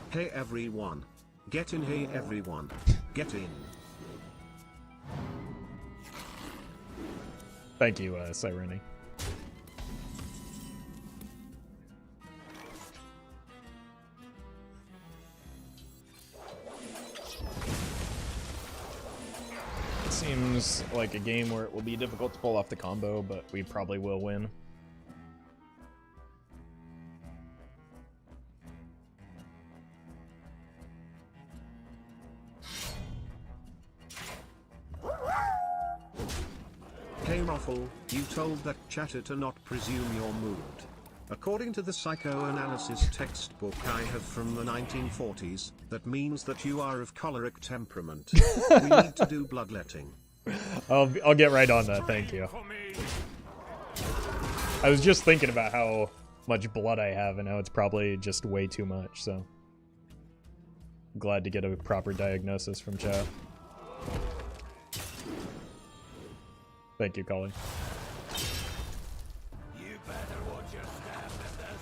Hey everyone. Get in, hey everyone. Get in. Thank you, Cyrene. It seems like a game where it will be difficult to pull off the combo, but we probably will win. Hey Roffle, you told that chatter to not presume your mood. According to the psychoanalysis textbook I have from the 1940s, that means that you are of choleric temperament. We need to do bloodletting. I'll get right on that, thank you. I was just thinking about how much blood I have and how it's probably just way too much, so... glad to get a proper diagnosis from chat. Thank you, Colin. You better watch your step in this.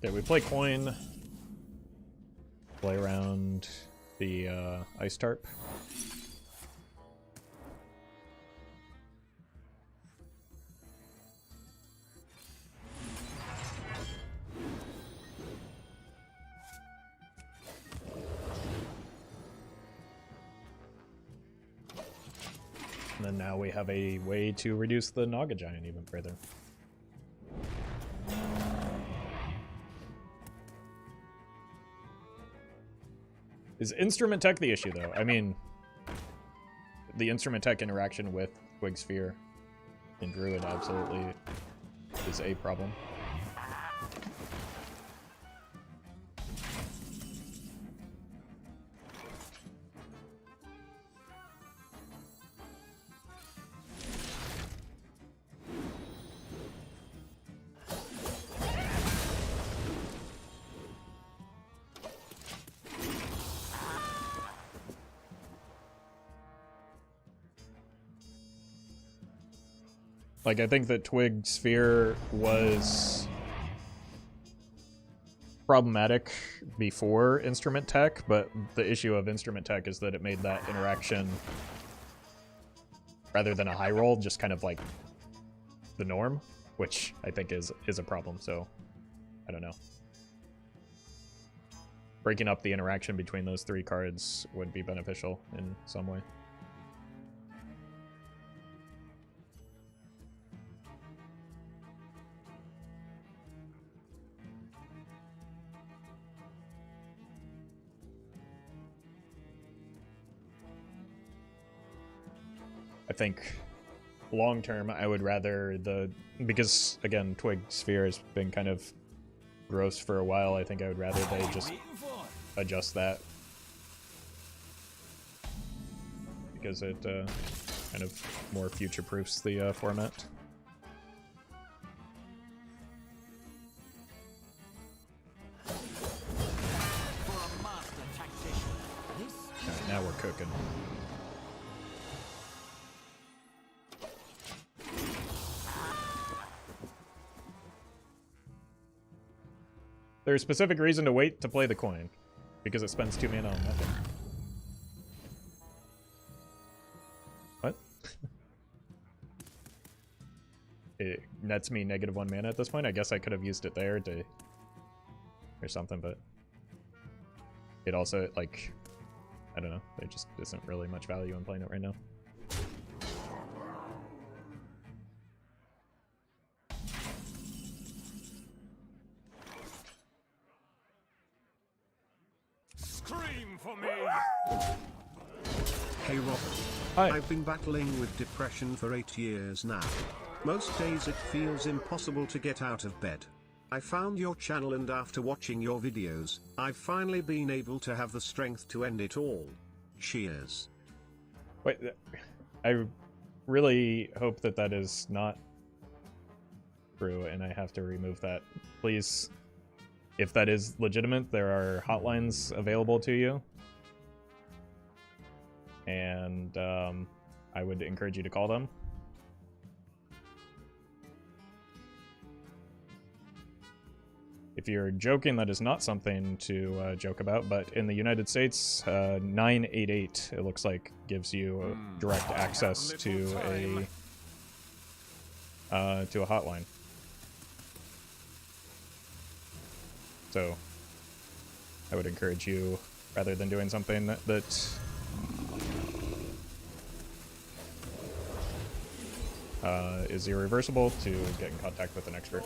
Okay, we play coin. Play around the ice tarp. And then now we have a way to reduce the Naga Giant even further. Is instrument tech the issue, though? I mean, the instrument tech interaction with Twig Sphere in Druid absolutely is a problem. Like, I think that Twig Sphere was problematic before Instrument Tech, but the issue of Instrument Tech is that it made that interaction, rather than a high roll, just kind of like the norm, which I think is a problem, so I don't know. Breaking up the interaction between those three cards would be beneficial in some way. I think long term, I would rather because again, Twig Sphere has been kind of gross for a while. I think I would rather they just adjust that, because it kind of more future-proofs the format. Alright, now we're cooking. There's a specific reason to wait to play the coin, because it spends 2 mana on nothing. What? It nets me -1 mana at this point. I guess I could have used it there to or something, but it also, like, I don't know. There just isn't really much value in playing it right now. For me. Hey Rob. Hi. I've been battling with depression for 8 years now. Most days it feels impossible to get out of bed. I found your channel, and after watching your videos, I've finally been able to have the strength to end it all. Cheers. Wait, really hope that that is not true, and I have to remove that. Please, if that is legitimate, there are hotlines available to you, and I would encourage you to call them. If you're joking, that is not something to joke about, but in the United States, 988, it looks like, gives you direct access to a hotline. So I would encourage you, rather than doing something that is irreversible, to get in contact with an expert.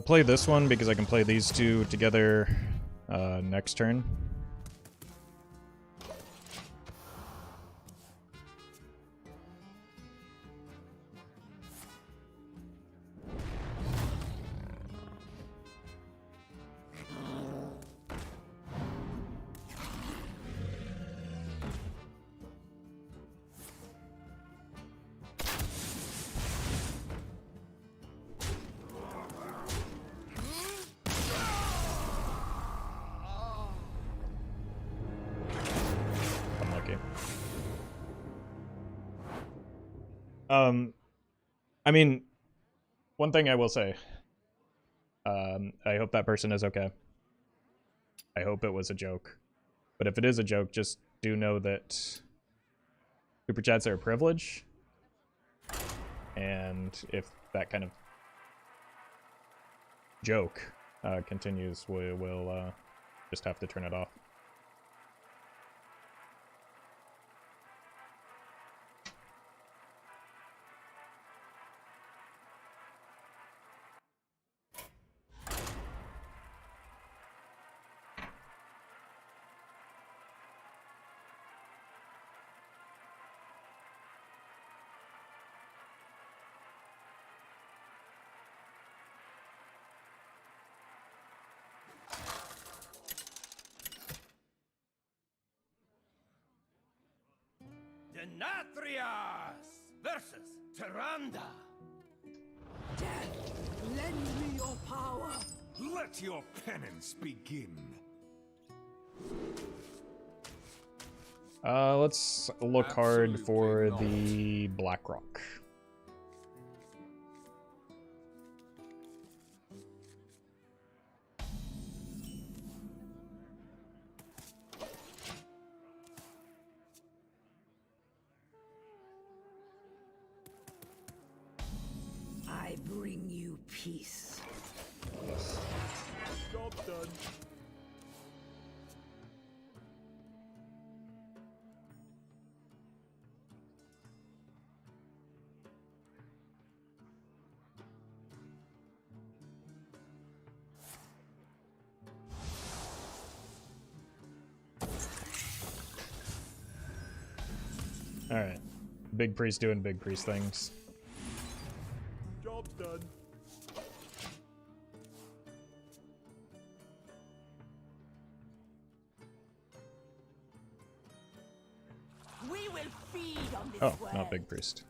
Play this one because I can play these two together next turn. I mean, one thing I will say, I hope that person is okay. I hope it was a joke. But if it is a joke, just do know that super chats are a privilege. And if that kind of joke continues, we'll just have to turn it off. Denatrius versus Tyrande. Death, lend me your power. Let your penance begin. Let's look hard for the Blackrock. I bring you peace. Job done. Alright. Big priest doing big priest things. Job's done. feed on this Oh, world. not Big Priest.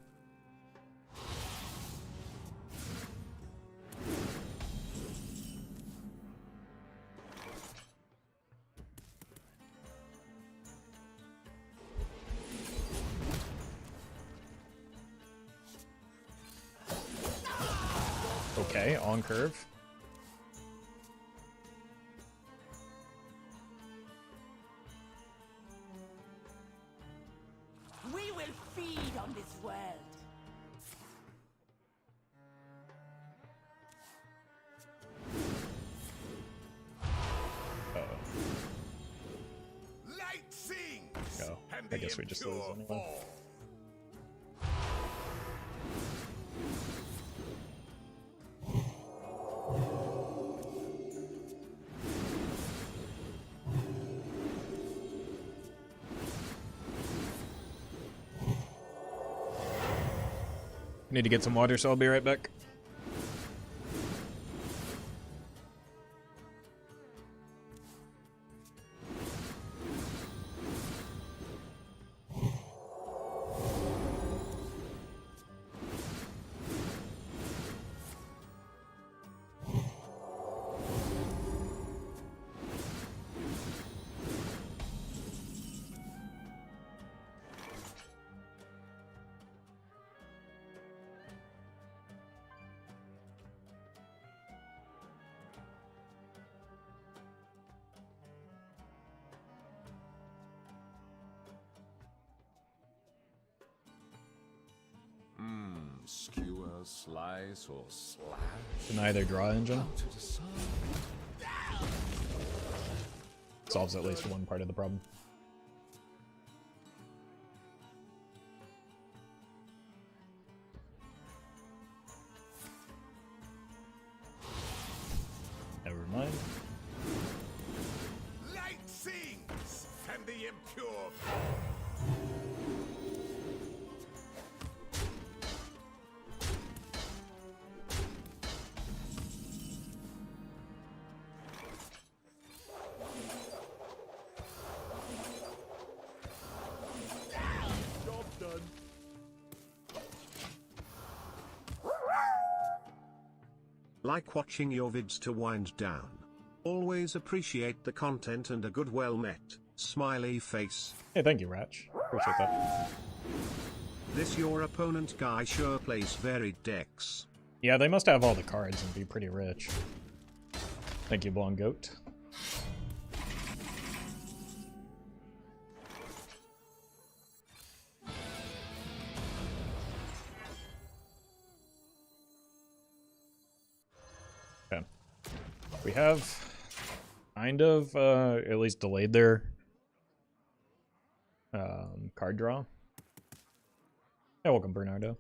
Okay, on curve. We will feed on this world. Light sings. Oh, and I the guess we just lose impure anyway. fall. Need to get some water, so I'll be right back. Skewer, slice, or slash. Deny their draw engine. How to decide? Solves at least one part of the problem. Never mind. Light sings, and the impure Like watching your vids to wind down. Always appreciate the content and a good well met, smiley face. Hey, thank you, Ratch. Appreciate that. This your opponent guy sure plays varied decks. Yeah, they must have all the cards and be pretty rich. Thank you, Blonde Goat. Okay. We have kind of at least delayed their card draw. Yeah, welcome, Bernardo.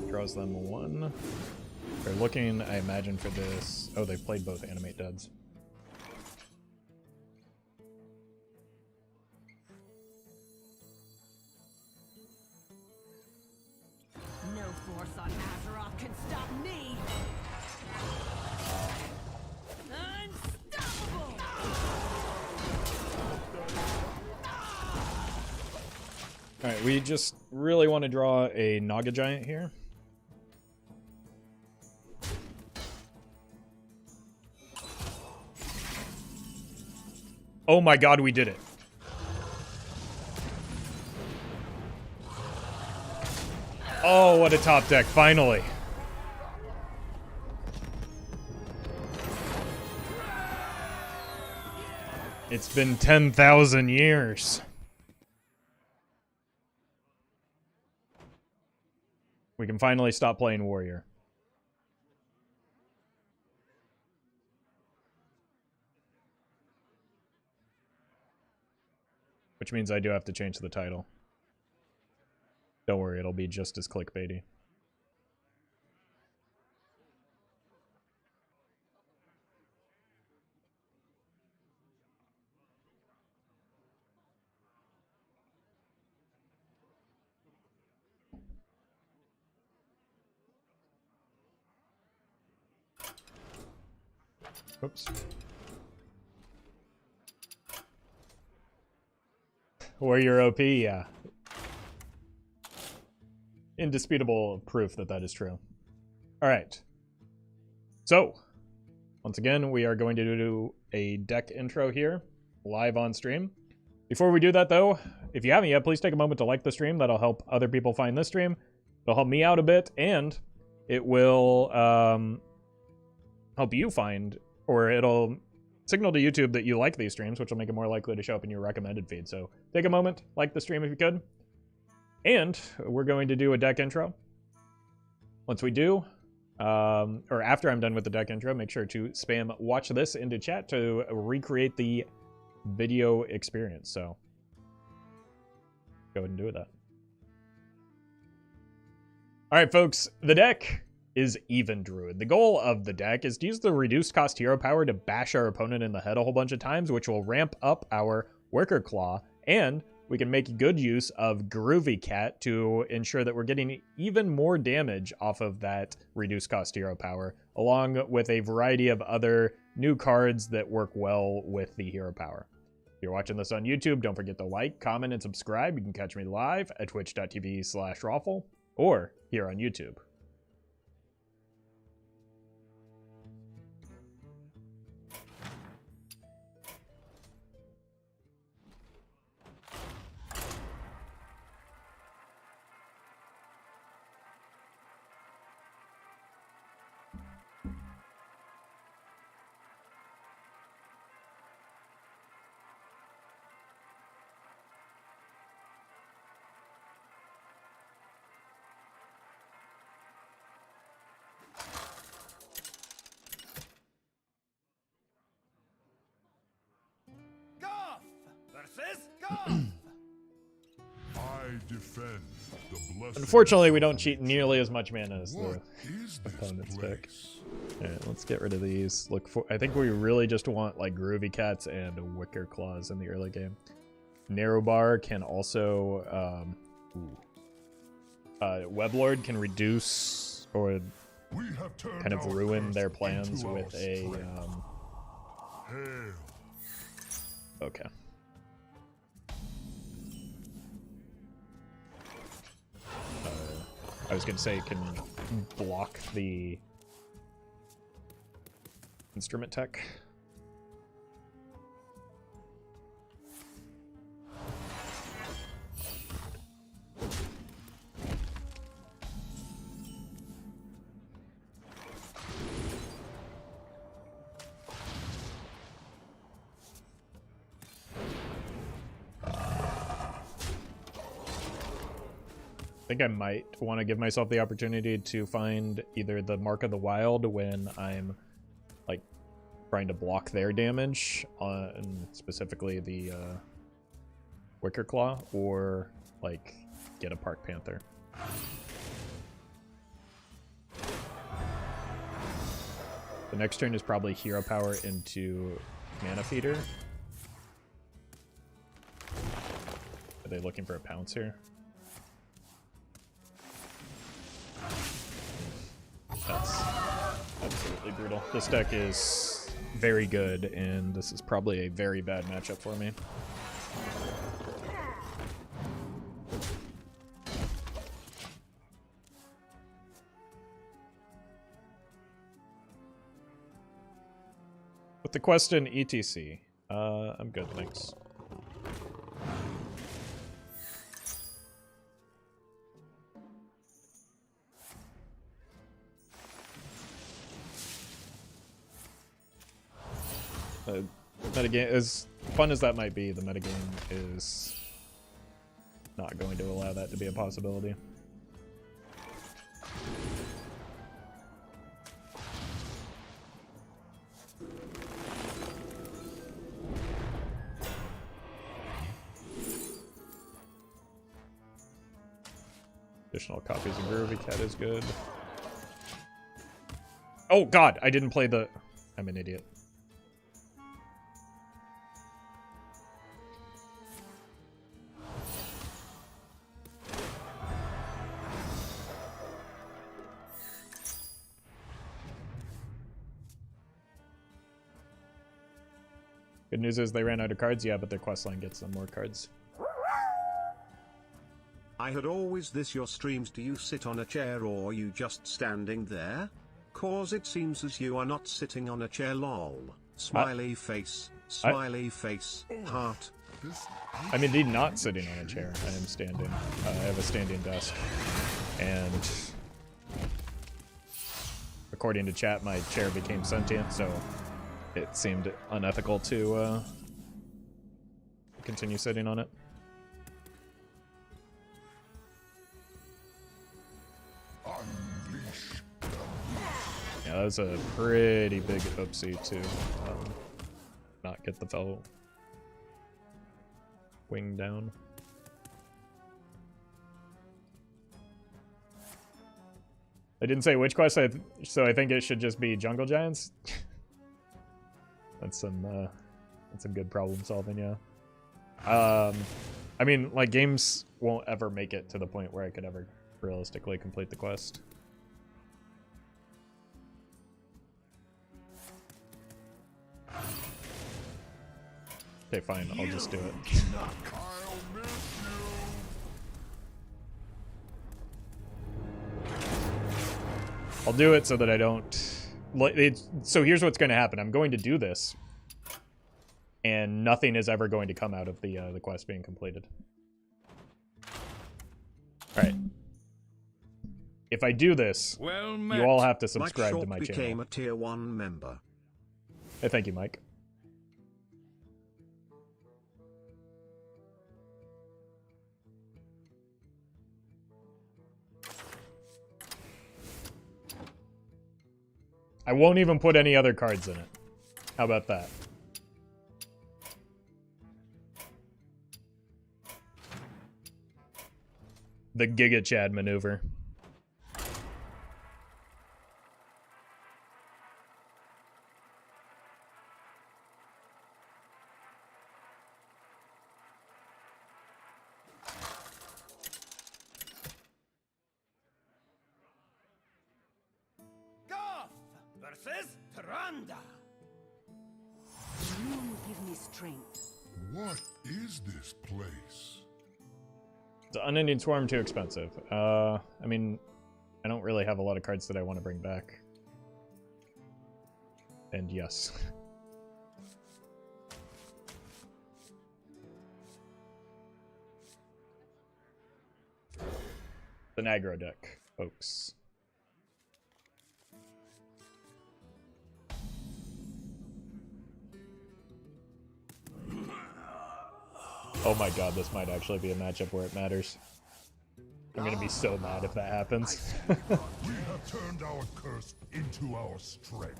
Draws them one. They're looking, I imagine, for this. Oh, they've played both Animate Deads. No force on Azeroth can stop me. Unstoppable. Alright, we just really want to draw a Naga Giant here. Oh my god, we did it. Oh, what a top deck, finally. It's been 10,000 years. We can finally stop playing Warrior. Which means I do have to change the title. Don't worry, it'll be just as clickbaity. Oops. Warrior OP, yeah. Indisputable proof that that is true. All right. So, once again, we are going to do a deck intro here, live on stream. Before we do that, though, if you haven't yet, please take a moment to like the stream. That'll help other people find this stream. It'll help me out a bit, and it will help you find, or it'll signal to YouTube that you like these streams, which will make it more likely to show up in your recommended feed. So take a moment, like the stream if you could. And we're going to do a deck intro. Once we do, or after I'm done with the deck intro, make sure to spam watch this into chat to recreate the video experience. So go ahead and do that. All right, folks, the deck is Even Druid. The goal of the deck is to use the reduced cost hero power to bash our opponent in the head a whole bunch of times, which will ramp up our Worker Claw, and we can make good use of Groovy Cat to ensure that we're getting even more damage off of that reduced cost hero power, along with a variety of other new cards that work well with the hero power. If you're watching this on YouTube, don't forget to like, comment, and subscribe. You can catch me live at twitch.tv/Roffle or here on YouTube. I defend the blessed. Unfortunately, we don't cheat nearly as much mana as the What is this opponent's pick. place? Alright, let's get rid of these. Look for, I think we really just want like Groovy Cats and Wicker Claws in the early game. Narrow Bar can also Weblord can reduce or We have turned kind of our ruin curse their plans into our with a strength. Hail. okay. I was gonna say it can block the instrument tech. I think I might want to give myself the opportunity to find either the Mark of the Wild when I'm like trying to block their damage on specifically the Wicker Claw, or like get a Park Panther. The next turn is probably Hero Power into Mana Feeder. Are they looking for a pounce here? That's absolutely brutal. This deck is very good, and this is probably a very bad matchup for me. With the question ETC, I'm good, thanks. Metagame, as fun as that might be, the metagame is not going to allow that to be a possibility. Additional copies of Groovy Cat is good. Oh god, I didn't play the... I'm an idiot. Good news is they ran out of cards, yeah, but their questline gets them more cards. I had always this your streams, do you sit on a chair or you just standing there? Cause it seems as you are not sitting on a chair lol. Smiley face, heart. I'm indeed not sitting on a chair. I am standing. I have a standing desk. And according to chat, my chair became sentient, so it seemed unethical to continue sitting on it. Yeah, that was a pretty big oopsie to not get the fellow wing down. I didn't say which quest, so I think it should just be Jungle Giants. That's some good problem solving, yeah. I mean, like, games won't ever make it to the point where I could ever realistically complete the quest. Okay, fine, I'll just do it. I'll do it so that I don't... So here's what's going to happen. I'm going to do this, and nothing is ever going to come out of the quest being completed. Alright. If I do this, you all have to subscribe to my channel. Became a tier 1 member. Hey, thank you, Mike. I won't even put any other cards in it. How about that? The Giga Chad maneuver. Versus Tyrande. You give me strength. What is this place? The Unending Swarm too expensive. I mean, I don't really have a lot of cards that I want to bring back. And yes. An aggro deck, folks. Oh my god, this might actually be a matchup where it matters. I'm gonna be so mad if that happens. We have turned our curse into our strength.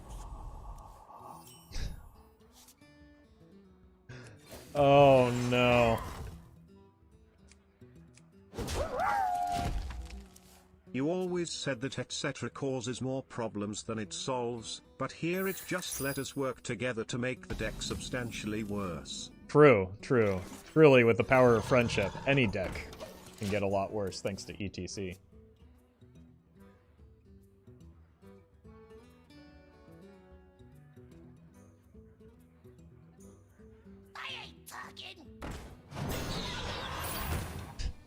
Oh no. You always said that etc. causes more problems than it solves, but here it just let us work together to make the deck substantially worse. True, true. Truly, with the power of friendship, any deck can get a lot worse thanks to ETC. I ain't talking.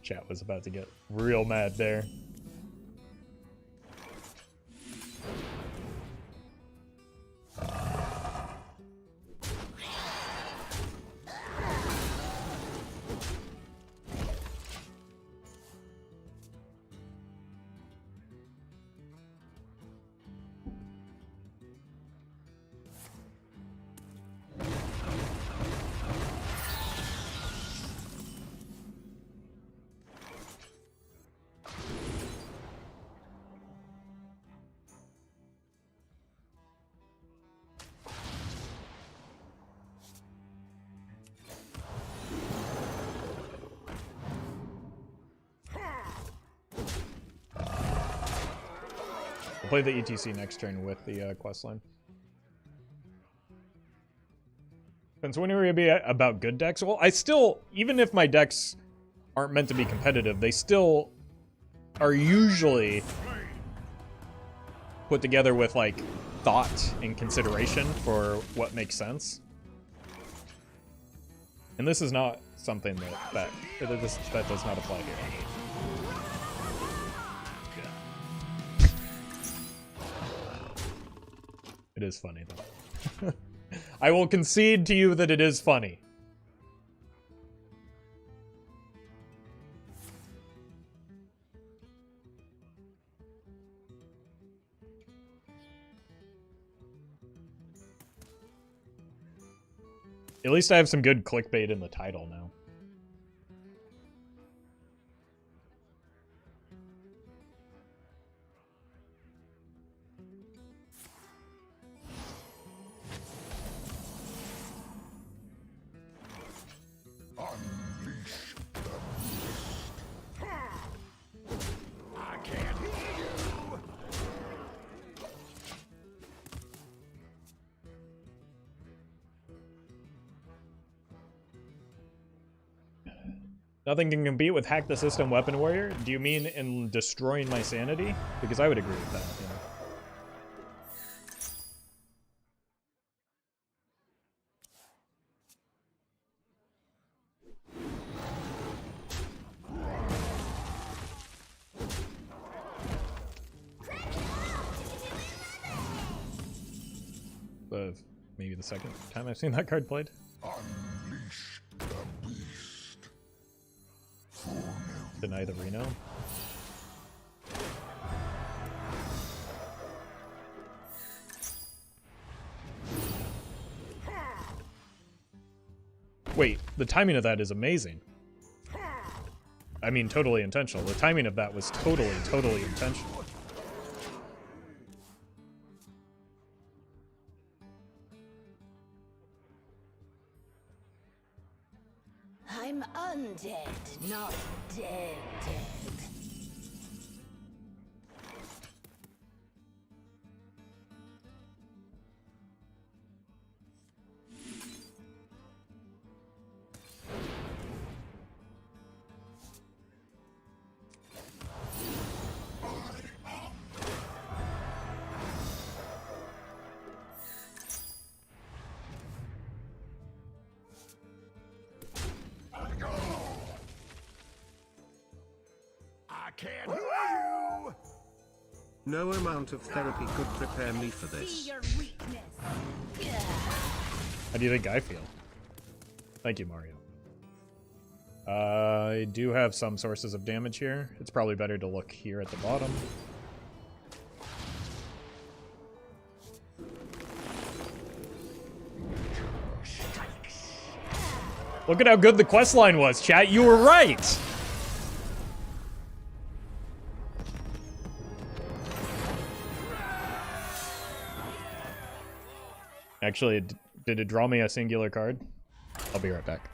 Chat was about to get real mad there. I'll play the ETC next turn with the questline. Depends when we're gonna be about good decks. Well, I still, even if my decks aren't meant to be competitive, they still are usually put together with like thought and consideration for what makes sense. And this is not something that does not apply here. It is funny though. I will concede to you that it is funny. At least I have some good clickbait in the title now. Unleash the beast. I can't hear you. Nothing can compete with Hack the System Weapon Warrior? Do you mean in destroying my sanity? Because I would agree with that, yeah. Maybe the second time I've seen that card played. Unleash the beast. Deny the Reno. Wait, the timing of that is amazing. I mean, totally intentional. The timing of that was totally intentional. I'm undead, not dead. Can't hear you. No amount of therapy could prepare me for this. See your weakness. How do you think I feel? Thank you, Mario. I do have some sources of damage here. It's probably better to look here at the bottom. Look at how good the quest line was, chat. You were right. Actually, did it draw me a singular card? I'll be right back.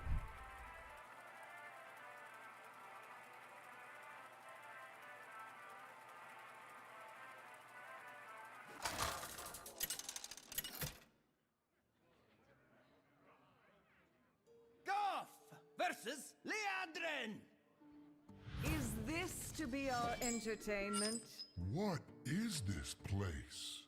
Goff versus Leandrin. Is this to be our entertainment? What is this place?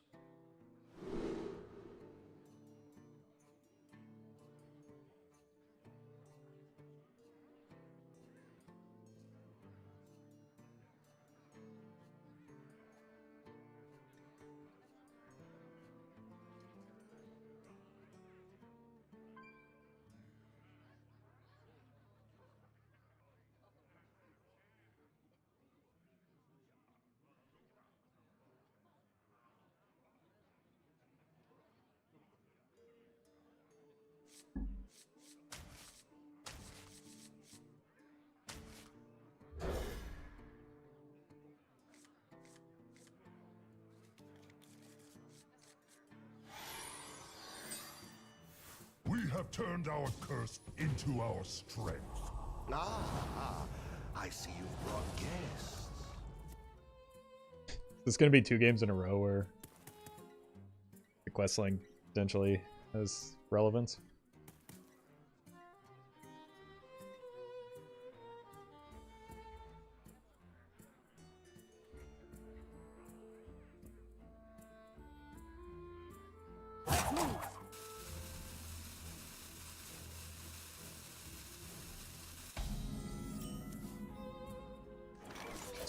We have turned our curse into our strength. Ah, I see you've brought guests. This is going to be 2 games in a row where the quest line potentially has relevance.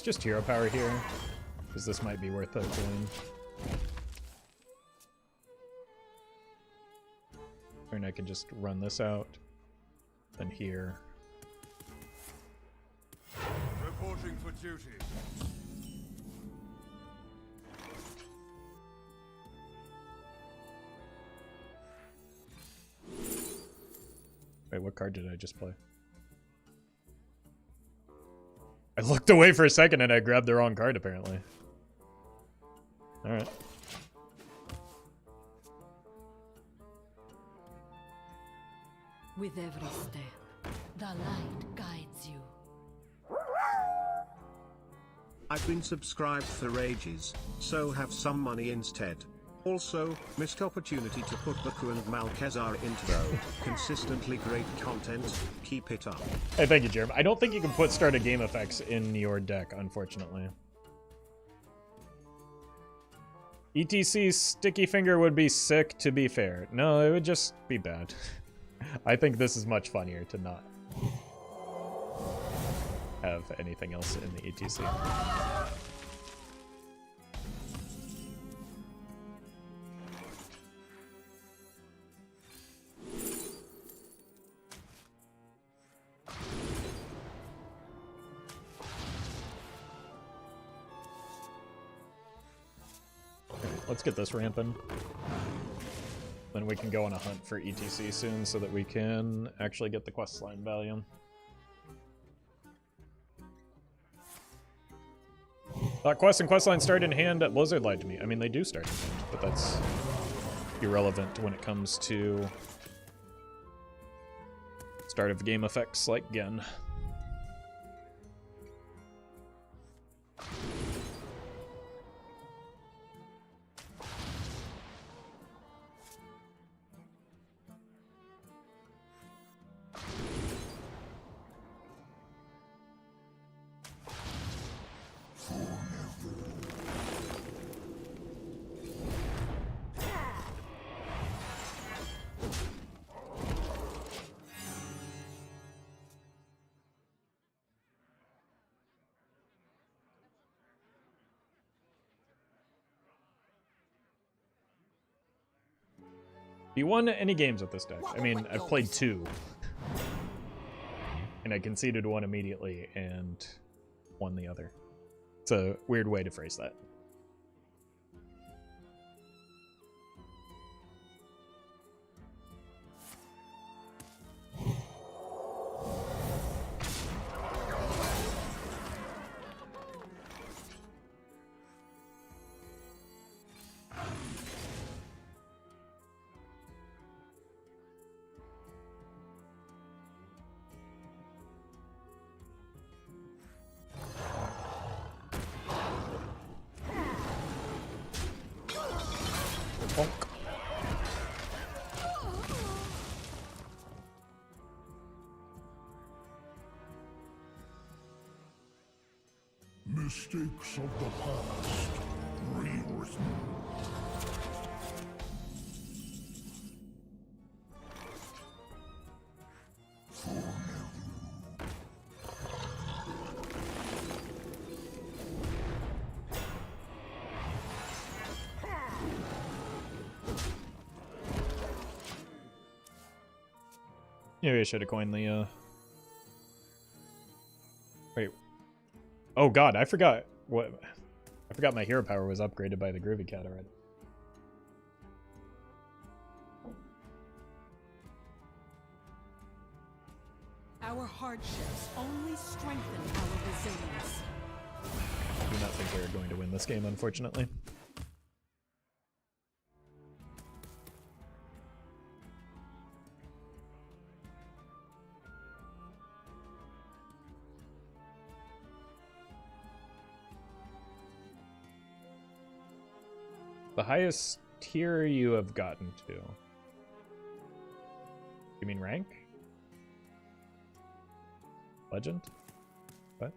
Let's just hero power here, because this might be worth a coin. And I can just run this out. Then here. Reporting for duty. Wait, what card did I just play? I looked away for a second and I grabbed the wrong card, apparently. Alright. With every step, the light guides you. I've been subscribed for ages, so have some money instead. Also, missed opportunity to put Baku and Malkezar into though. Consistently great content, keep it up. Hey, thank you, Jeremy. I don't think you can put started game effects in your deck, unfortunately. ETC's sticky finger would be sick, to be fair. No, it would just be bad. I think this is much funnier to not have anything else in the ETC. Let's get this ramping. Then we can go on a hunt for ETC soon so that we can actually get the quest line value. Quest and quest line start in hand. Blizzard lied to me. I mean, they do start in hand, but that's irrelevant when it comes to start of game effects like Gen. You won any games with this deck? I mean, I've played 2. And I conceded one immediately and won the other. It's a weird way to phrase that. Mistakes of the past rewritten. Maybe I should have coined the, Wait. Oh god, I forgot what... I forgot my hero power was upgraded by the Groovy Cat already. Our hardships only strengthen our resilience. I do not think we're going to win this game, unfortunately. The highest tier you have gotten to. You mean rank? Legend? What?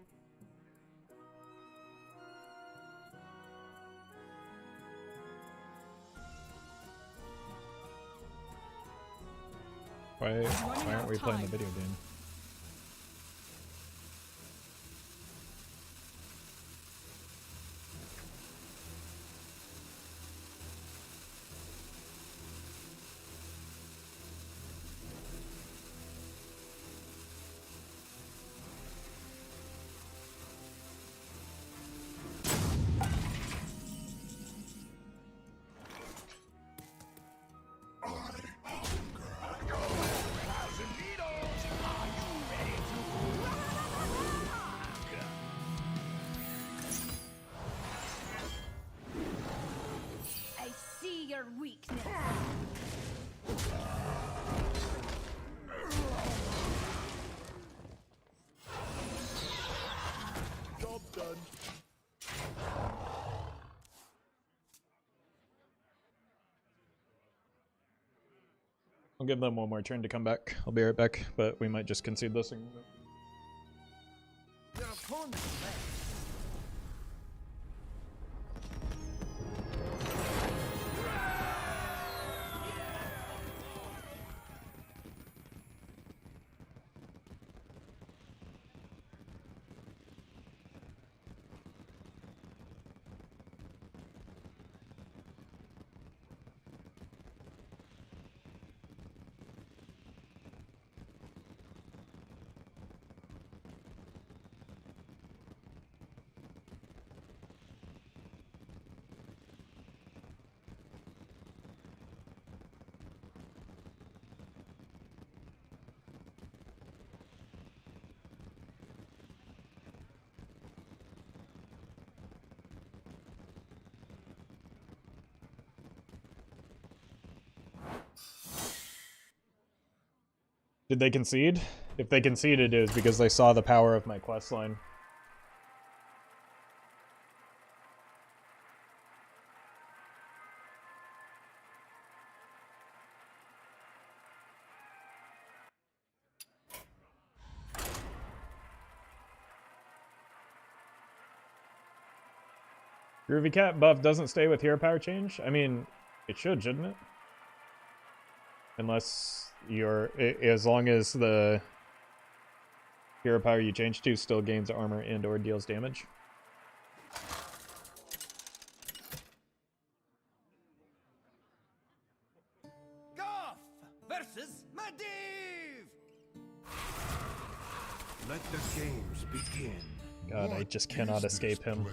Why aren't we playing the video game? I'll give them one more turn to come back. I'll be right back, but we might just concede this. And... Your opponent's left. Did they concede? If they conceded, it was because they saw the power of my questline. Groovy Cat buff doesn't stay with hero power change? I mean, it should, shouldn't it? Unless you're... as long as the hero power you change to still gains armor and or deals damage. Goff versus Medivh! Let the games begin. God, I just cannot escape him.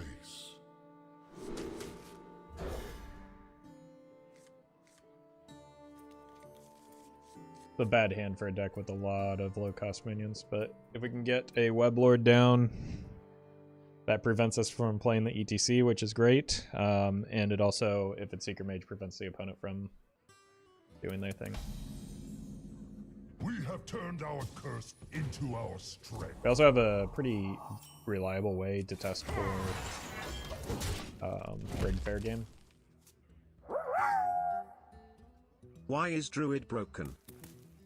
It's a bad hand for a deck with a lot of low-cost minions, but if we can get a Weblord down, that prevents us from playing the ETC, which is great. And it also, if it's Seeker Mage, prevents the opponent from doing their thing. We have turned our curse into our strength. We also have a pretty reliable way to test for Rig Fair game. Why is Druid broken?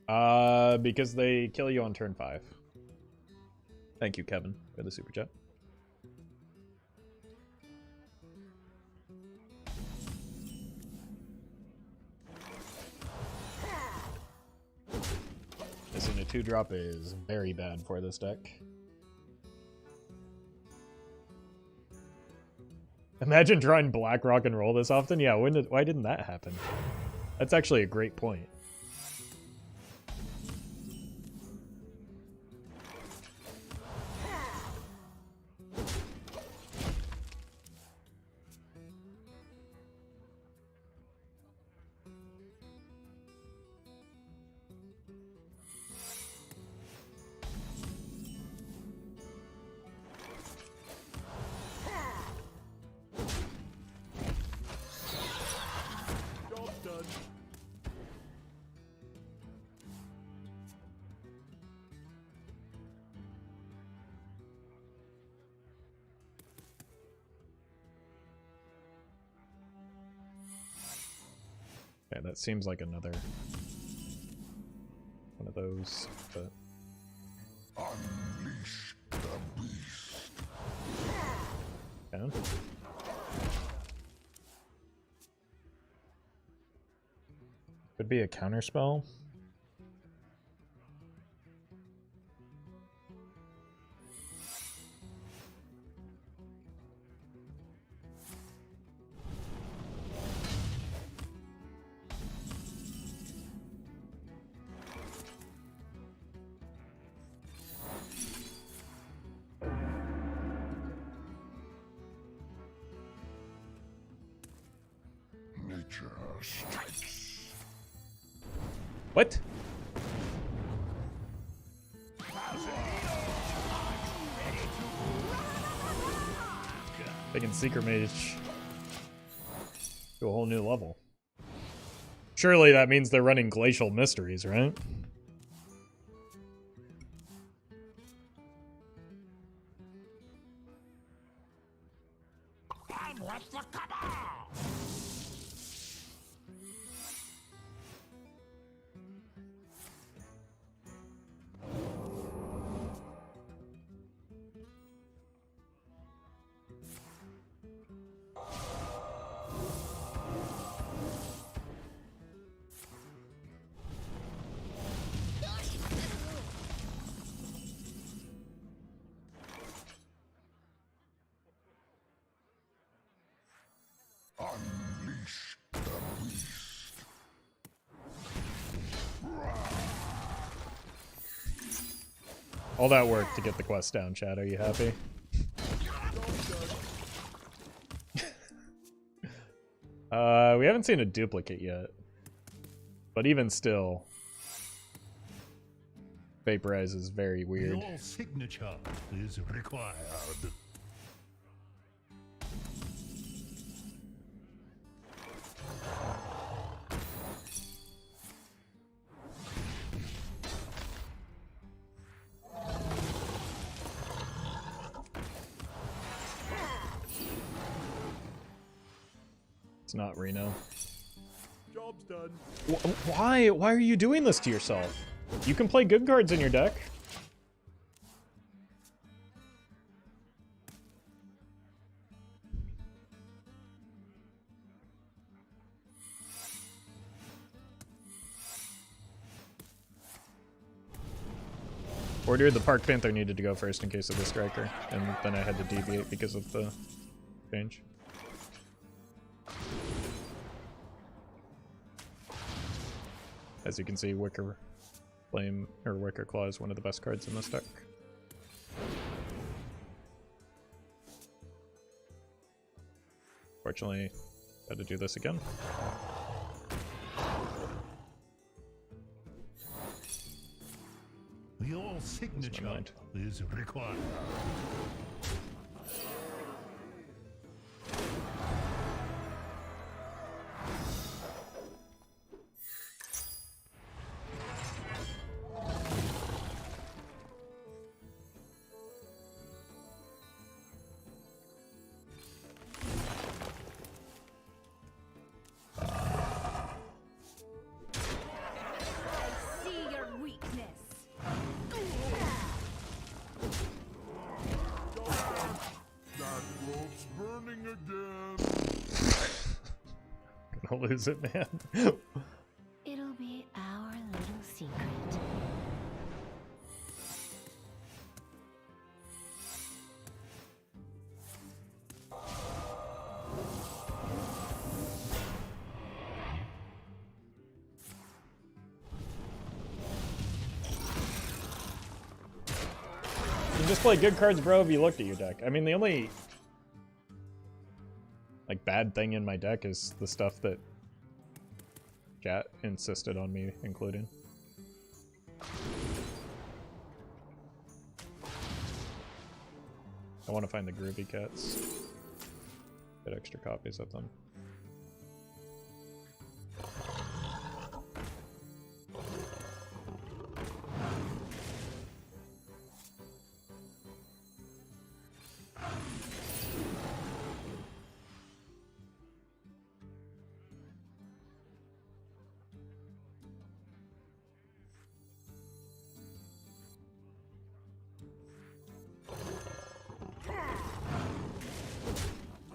Because they kill you on turn 5. Thank you, Kevin, for the super chat. Missing a 2-drop is very bad for this deck. Imagine trying Black Rock and roll this often. Yeah, why didn't that happen? That's actually a great point. Okay, that seems like another one of those, but... Unleash the beast. Yeah. Could be a counterspell. Nature strikes. What? Taking Seeker Mage to a whole new level. Surely that means they're running Glacial Mysteries, right? I'm with the cabal. All that work to get the quest down, Chad. Are you happy? We haven't seen a duplicate yet. But even still, Vaporize is very weird. Your signature is required. It's not Reno. Job's done. Why? Why are you doing this to yourself? You can play good cards in your deck. Ordered the Park Panther needed to go first in case of the striker, and then I had to deviate because of the change. As you can see, Wicker Flame or Wicker Claw is one of the best cards in this deck. Fortunately, had to do this again. Your signature is required. Gonna lose it, man. It'll be our little secret. You just play good cards, bro, if you looked at your deck. I mean, the only like bad thing in my deck is the stuff that chat insisted on me including. I want to find the Groovy Cats. Get extra copies of them.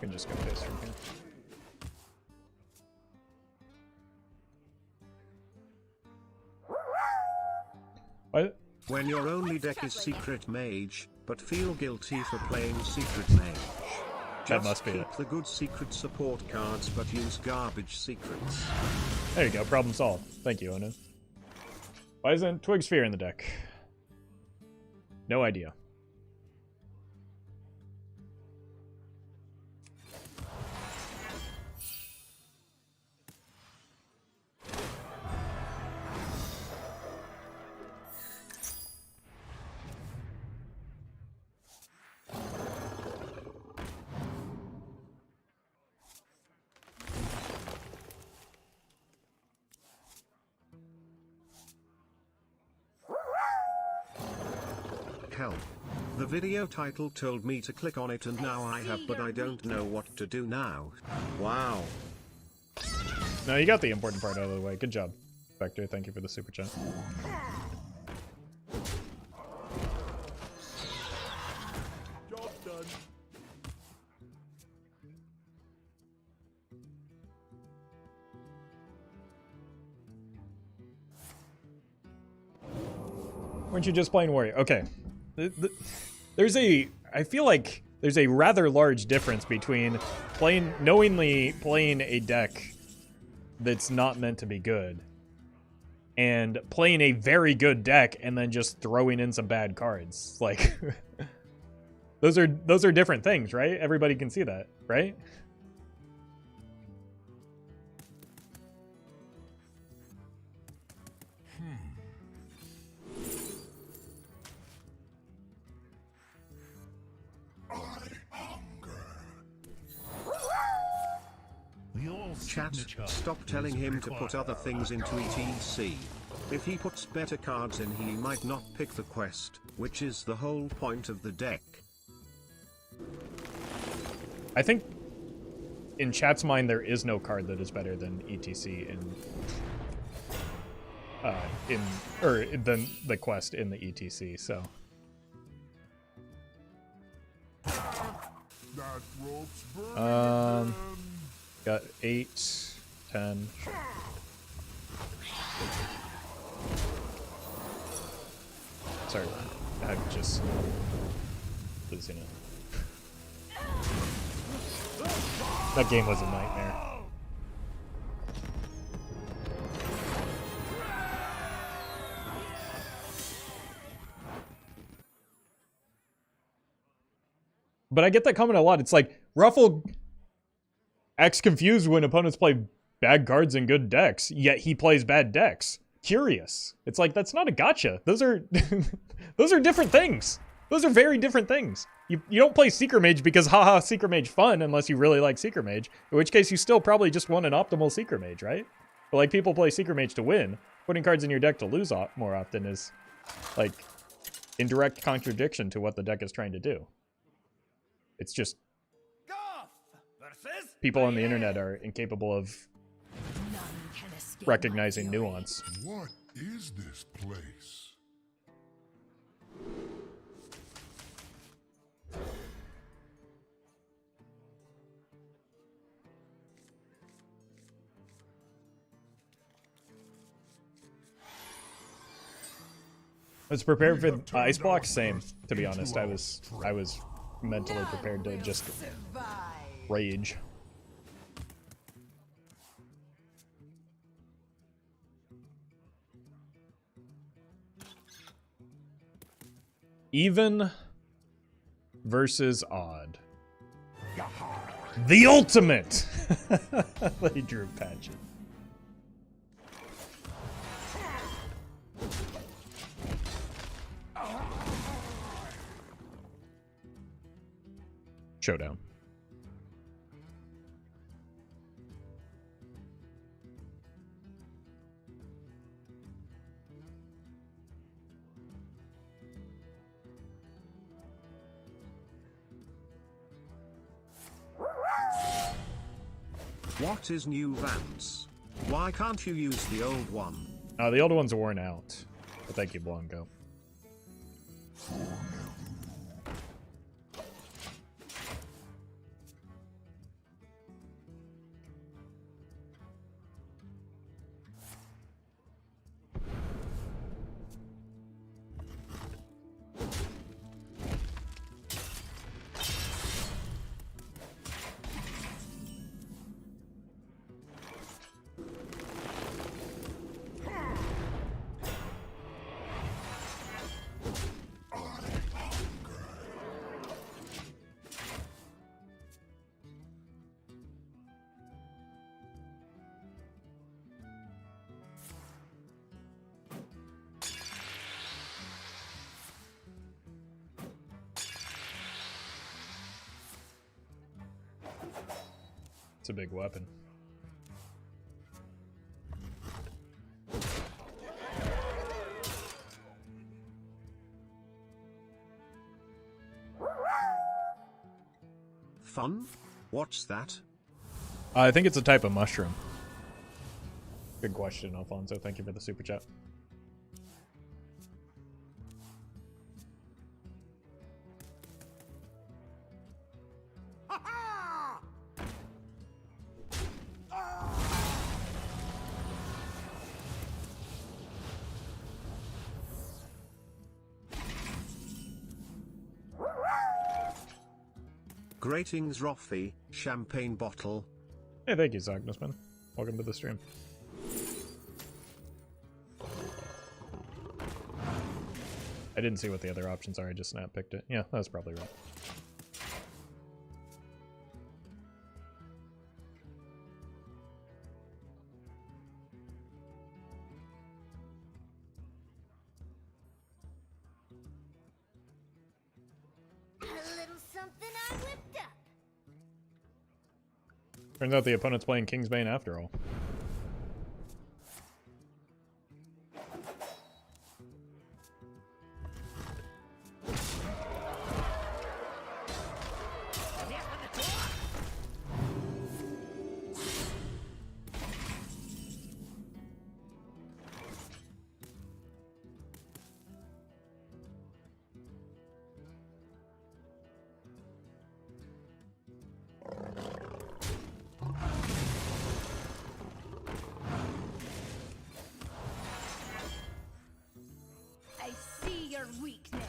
Can just go this from here. What? When your only deck is Secret Mage, but feel guilty for playing Secret Mage. That must be keep it. the good secret support cards, but use garbage secrets. There you go, problem solved. Thank you, Onu. Why isn't Twig Sphere in the deck? No idea. Help. The video title told me to click on it and now I have, but I don't know what to do now. Wow. No, you got the important part out of the way. Good job, Vector. Thank you for the super chat. Job's done. Weren't you just playing Warrior? Okay. There's a... I feel like there's a rather large difference between knowingly playing a deck that's not meant to be good and playing a very good deck and then just throwing in some bad cards. Like, those are different things, right? Everybody can see that, right? Chat, stop telling him to put other things into ETC. If he puts better cards in, he might not pick the quest, which is the whole point of the deck. I think in chat's mind there is no card that is better than ETC than the quest in the ETC, so. Got 8, 10. Sorry, I'm just losing it. That game was a nightmare. But I get that comment a lot. It's like, Roffle acts confused when opponents play bad cards in good decks, yet he plays bad decks. Curious. It's like, that's not a gotcha. Those are those are different things. Those are very different things. You don't play Seeker Mage because haha, Seeker Mage fun, unless you really like Seeker Mage, in which case you still probably just want an optimal Seeker Mage, right? But like, people play Seeker Mage to win. Putting cards in your deck to lose more often is like in direct contradiction to what the deck is trying to do. It's just people on the internet are incapable of recognizing nuance. What is this place? I was prepared for ice block, same, to be honest. I was mentally prepared to just rage. Even versus odd. The ultimate! They drew Patchet. Showdown. What is new Vance? Why can't you use the old one? The old one's worn out. But thank you, Blanco. It's a big weapon. Fun? What's that? I think it's a type of mushroom. Good question, Alfonso. Thank you for the super chat. Greetings Roffle, champagne bottle. Hey, thank you, Zognosman. Welcome to the stream. I didn't see what the other options are, I just snap picked it. Yeah, that's probably right. A little something I whipped up. Turns out the opponent's playing Kingsbane after all. I see your weakness.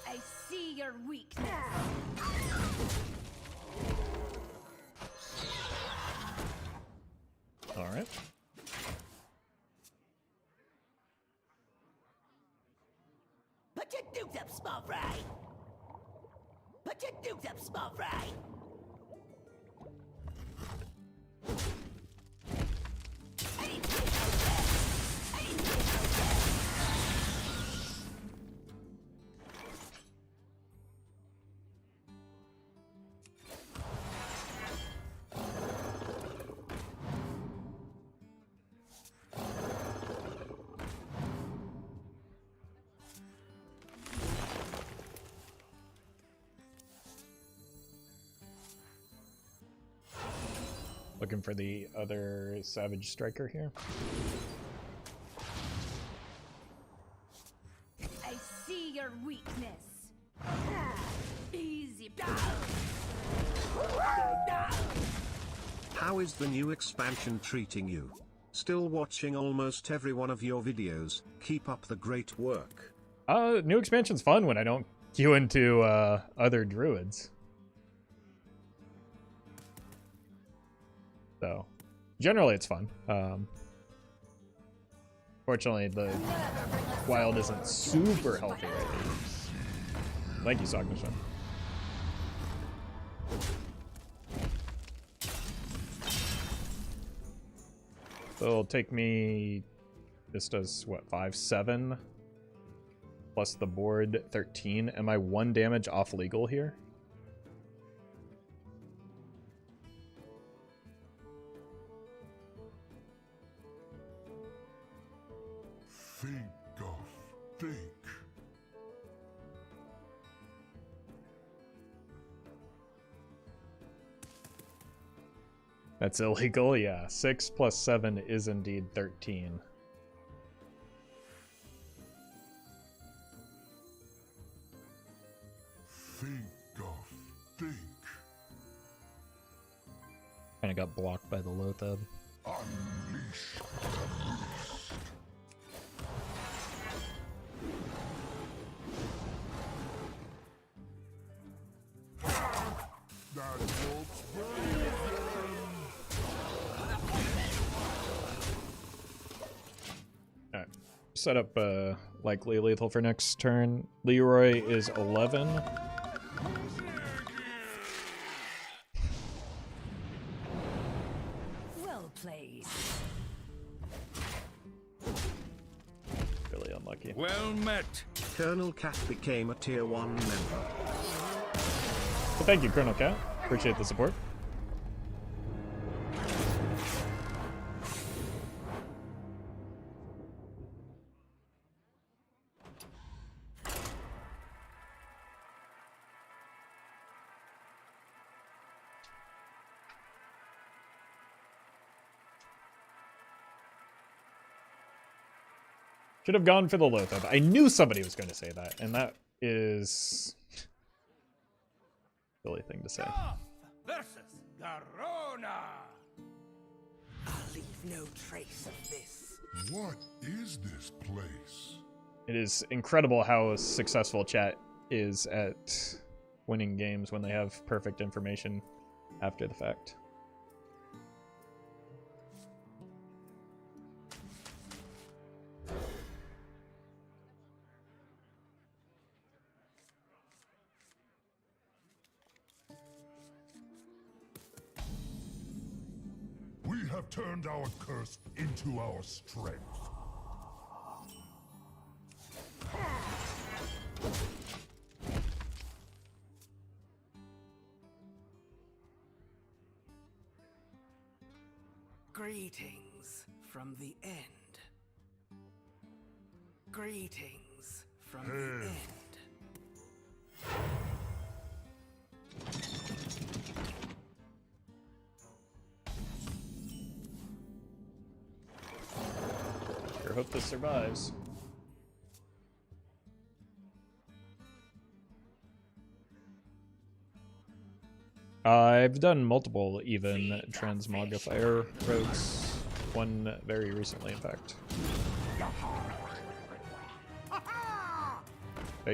I see your weakness. All right. Put your dukes up, small fry. Put your dukes up, small fry. I didn't get out there. I didn't get out there. Looking for the other Savage Striker here. I see your weakness. Easy. How is the new expansion treating you? Still watching almost every one of your videos. Keep up the great work. New expansion's fun when I don't queue into other druids. So, generally it's fun. Fortunately, the wild isn't super healthy right now. Thank you, Sognishan. So it'll take me... This does, what, 5, 7? Plus the board, 13. Am I 1 damage off legal here? Think, Goff. Think. That's illegal, yeah. 6 plus 7 is indeed 13. Think, Goff. Think. Kinda got blocked by the Lothab. Unleash the beast. That looks very Alright. Set up likely lethal for next turn. Leroy is 11. Well played. Really unlucky. Well met. Colonel Cat became a tier 1 member. Well, thank you, Colonel Cat. Appreciate the support. Should have gone for the Lothab. I knew somebody was going to say that, and that is a silly thing to say. Versus Garona. I'll leave no trace of this. What is this place? It is incredible how successful chat is at winning games when they have perfect information after the fact. We have turned our curse into our strength. Greetings from the end. Greetings from the end. Sure hope this survives. I've done multiple even transmogrifier rogues. One very recently, in fact.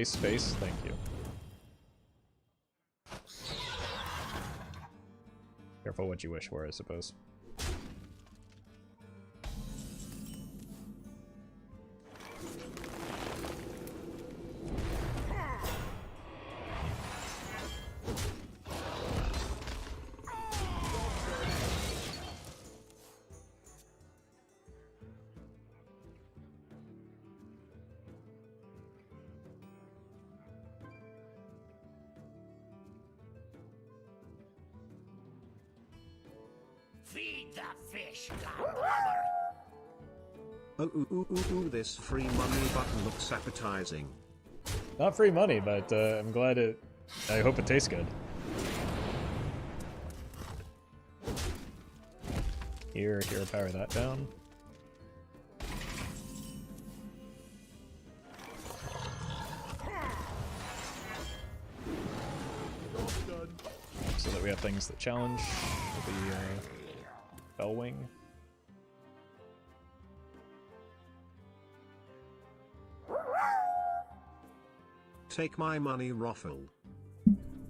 Space, thank you. Careful what you wish for, I suppose. Feed the fish, Oh, ooh, this free money button looks appetizing. Not free money, but I'm glad it... I hope it tastes good. Here, power that down. So that we have things that challenge the Bellwing. Take my money, Roffle.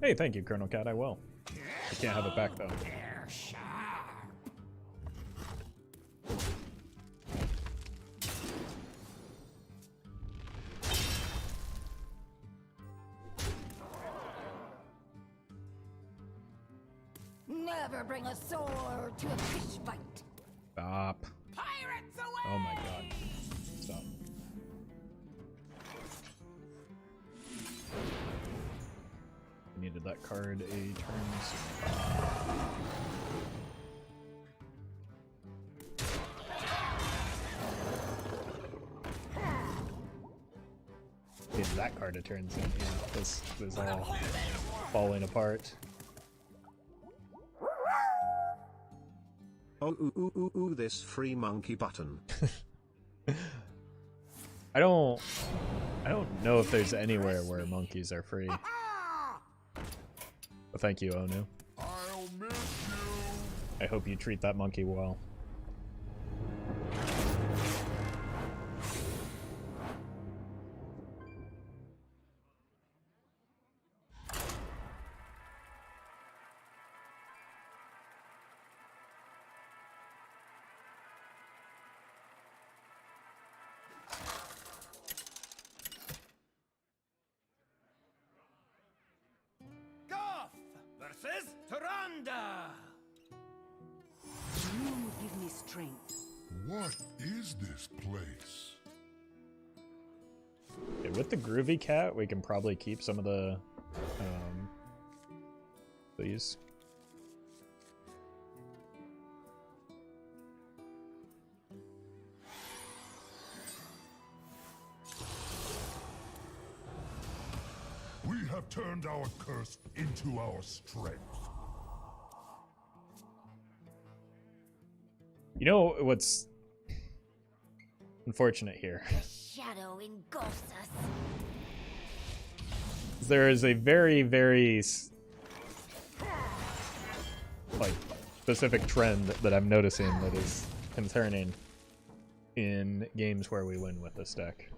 Hey, thank you, Colonel Cat, I will. I can't have it back, though. Never bring a sword to a fish fight. Stop. Pirates away! Oh my god. Stop. I needed that card a turn soon. Needed that card a turn soon. Yeah, this is all falling apart. Oh, ooh, this free monkey button. I don't know if there's anywhere where monkeys are free. But thank you, Onu. I'll miss you. I hope you treat that monkey well. Versus Tyrande! You give me strength. What is this place? Okay, with the Groovy Cat, we can probably keep some of the these. We have turned our curse into our strength. You know what's unfortunate here? Shadow engulfs us. There is a very, very like specific trend that I'm noticing that is concerning. in games where we win with this deck.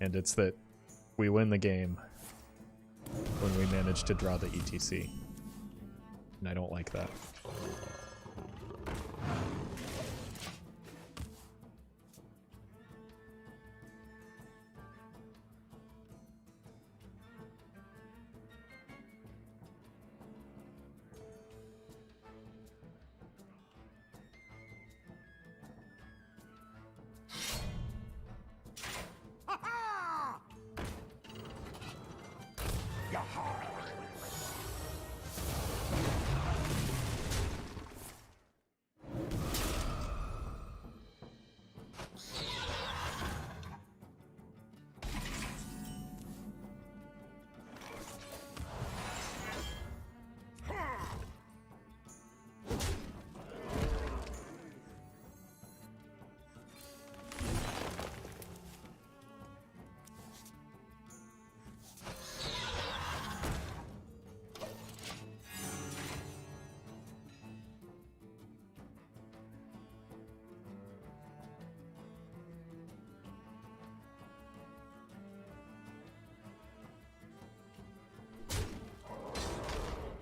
And it's that we win the game when we manage to draw the ETC. And I don't like that.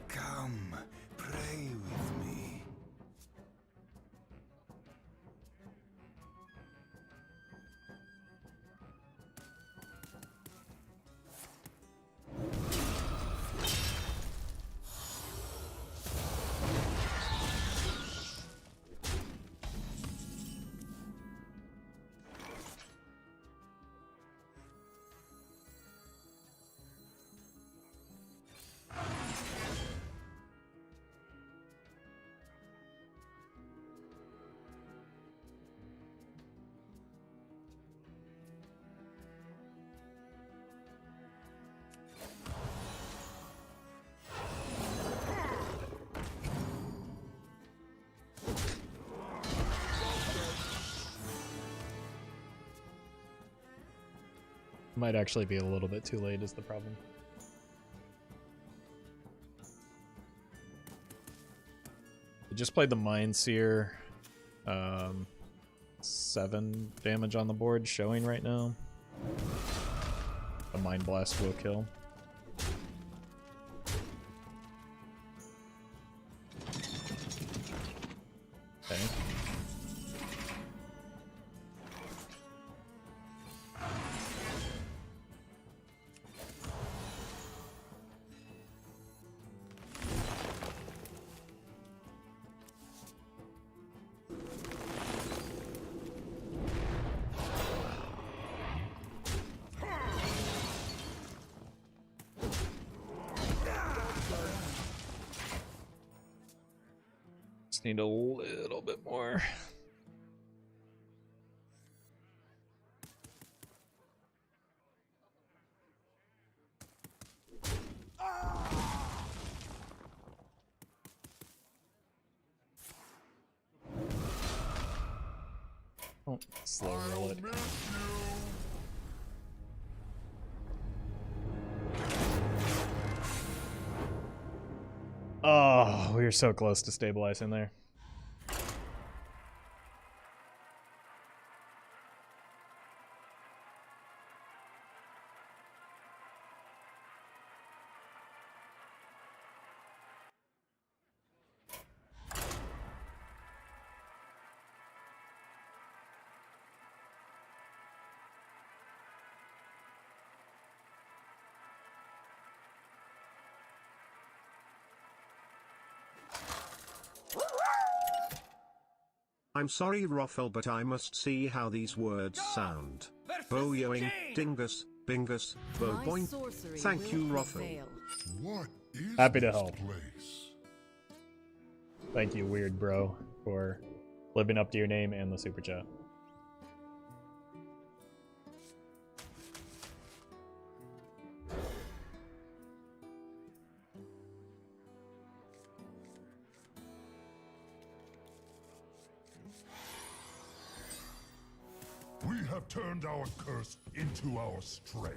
Come, pray with me. Might actually be a little bit too late is the problem. I just played the Mind Seer. 7 damage on the board showing right now. A Mind Blast will kill. Okay. Just need a little bit more. Oh, slow roll it. Oh, we were so close to stabilizing there. I'm sorry Roffle, but I must see how these words sound. Boyoing, dingus, bingus, boing. Thank you Roffle. What is Happy to this help. place? Thank you, Weird Bro, for living up to your name and the super chat. We have turned our curse into our strength.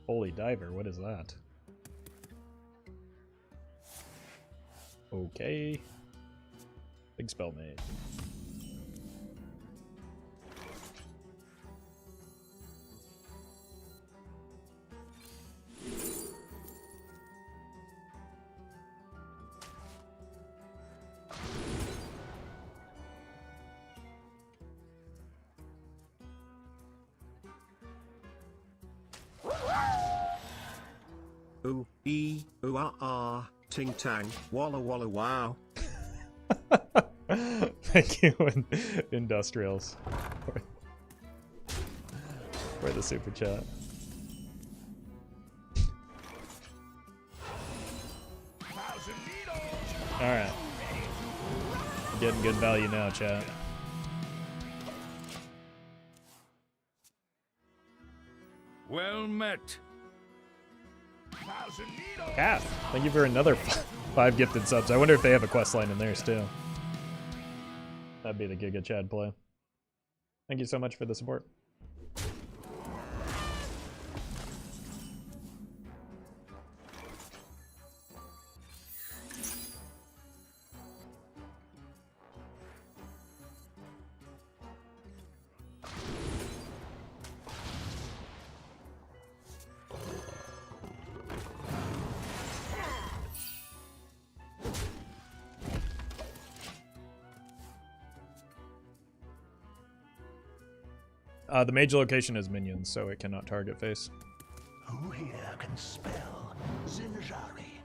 Holy diver, what is that? Okay. Big spell made. Ooh, ooh, ah, ting tang, walla walla wow. Thank you, Industrials, for the super chat. Alright. Getting good value now, chat. Well met. Kath, thank you for another 5 gifted subs. I wonder if they have a quest line in theirs too. That'd be the Giga Chad play. Thank you so much for the support. The mage location is minions, so it cannot target face. Who here can spell Zinjari?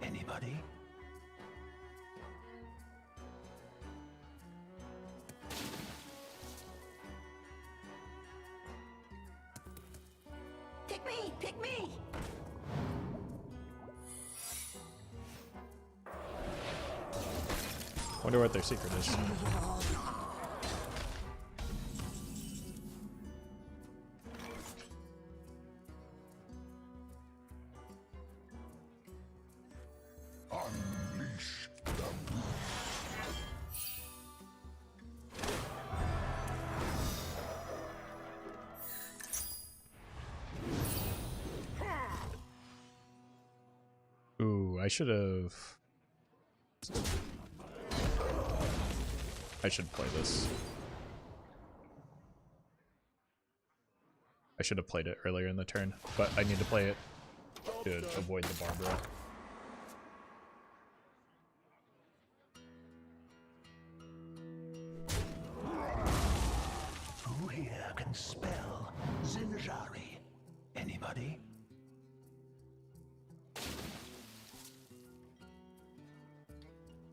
Anybody? Pick me! Pick me! Wonder what their secret is. Unleash the beast. Ooh, I should have... I should play this. I should have played it earlier in the turn, but I need to play it to avoid the Barbara. Who here can spell Zinjari? Anybody?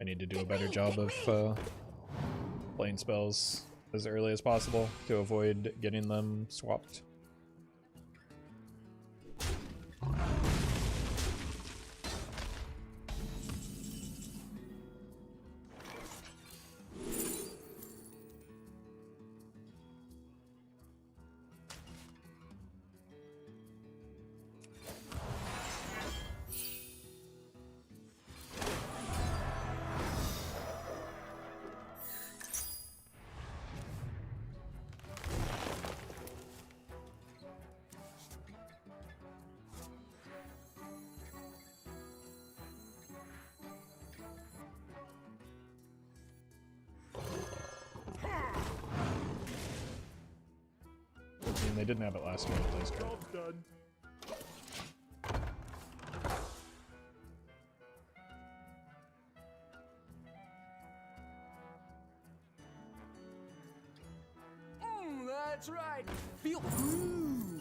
I need to do a better job of playing spells as early as possible to avoid getting them swapped. I mean, they didn't have it last turn, at least, right? That's right. Feel the groove.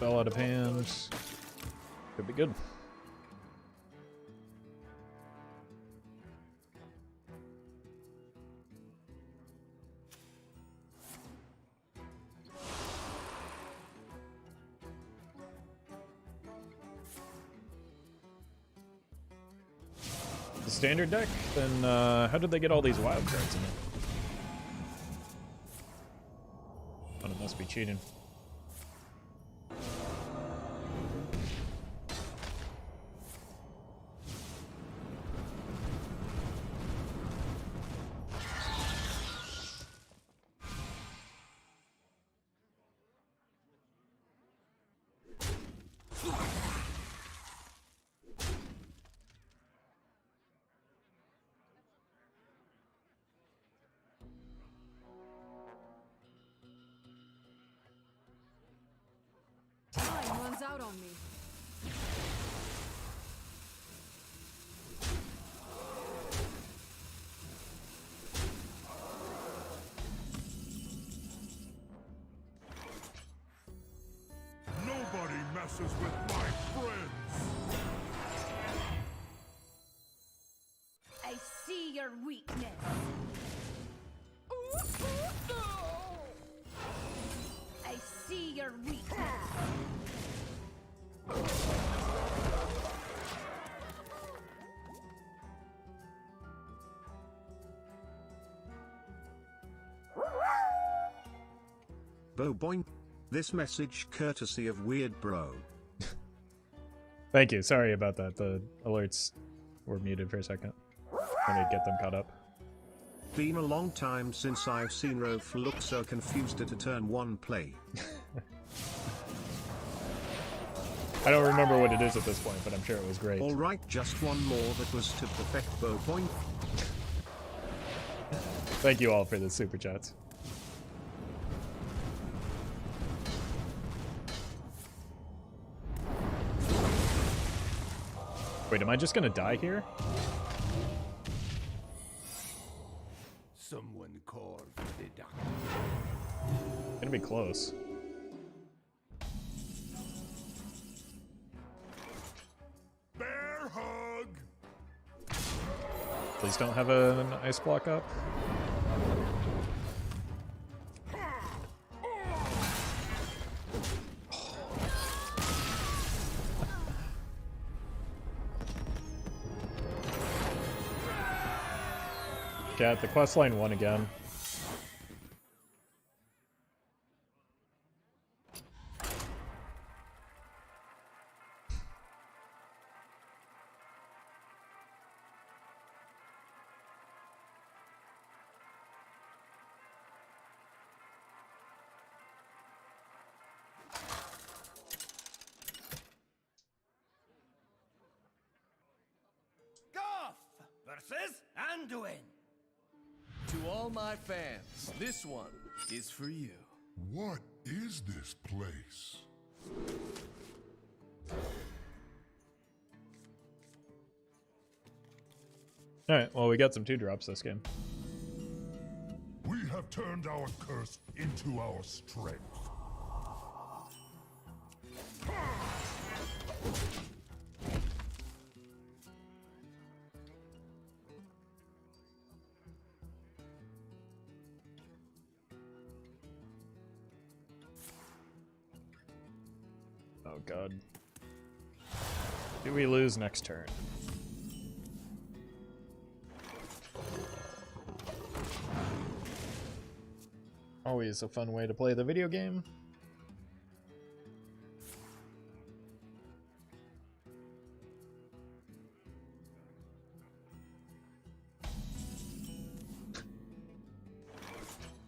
Spell out of hand. Could be good. The standard deck? Then how did they get all these wild cards in it? Oh, it must be cheating. Time runs out on me. Nobody messes with my friends. I see your weakness. I see your weakness. Bo boing. This message courtesy of Weird Bro. Thank you. Sorry about that. The alerts were muted for a second. Trying to get them caught up. Been a long time since I've seen Roffle look so confused at a turn 1 play. I don't remember what it is at this point, but I'm sure it was great. Alright, just one more that was to perfect Bo boing. Thank you all for the super chats. Wait, am I just gonna die here? Someone call for the doctor. Gonna be close. Bear hug. Please don't have an ice block up. Cat, the questline won again. Goff versus Anduin. To all my fans, this one is for you. What is this place? Alright, well we got some 2-drops this game. We have turned our curse into our strength. Oh god. Do we lose next turn? Always a fun way to play the video game.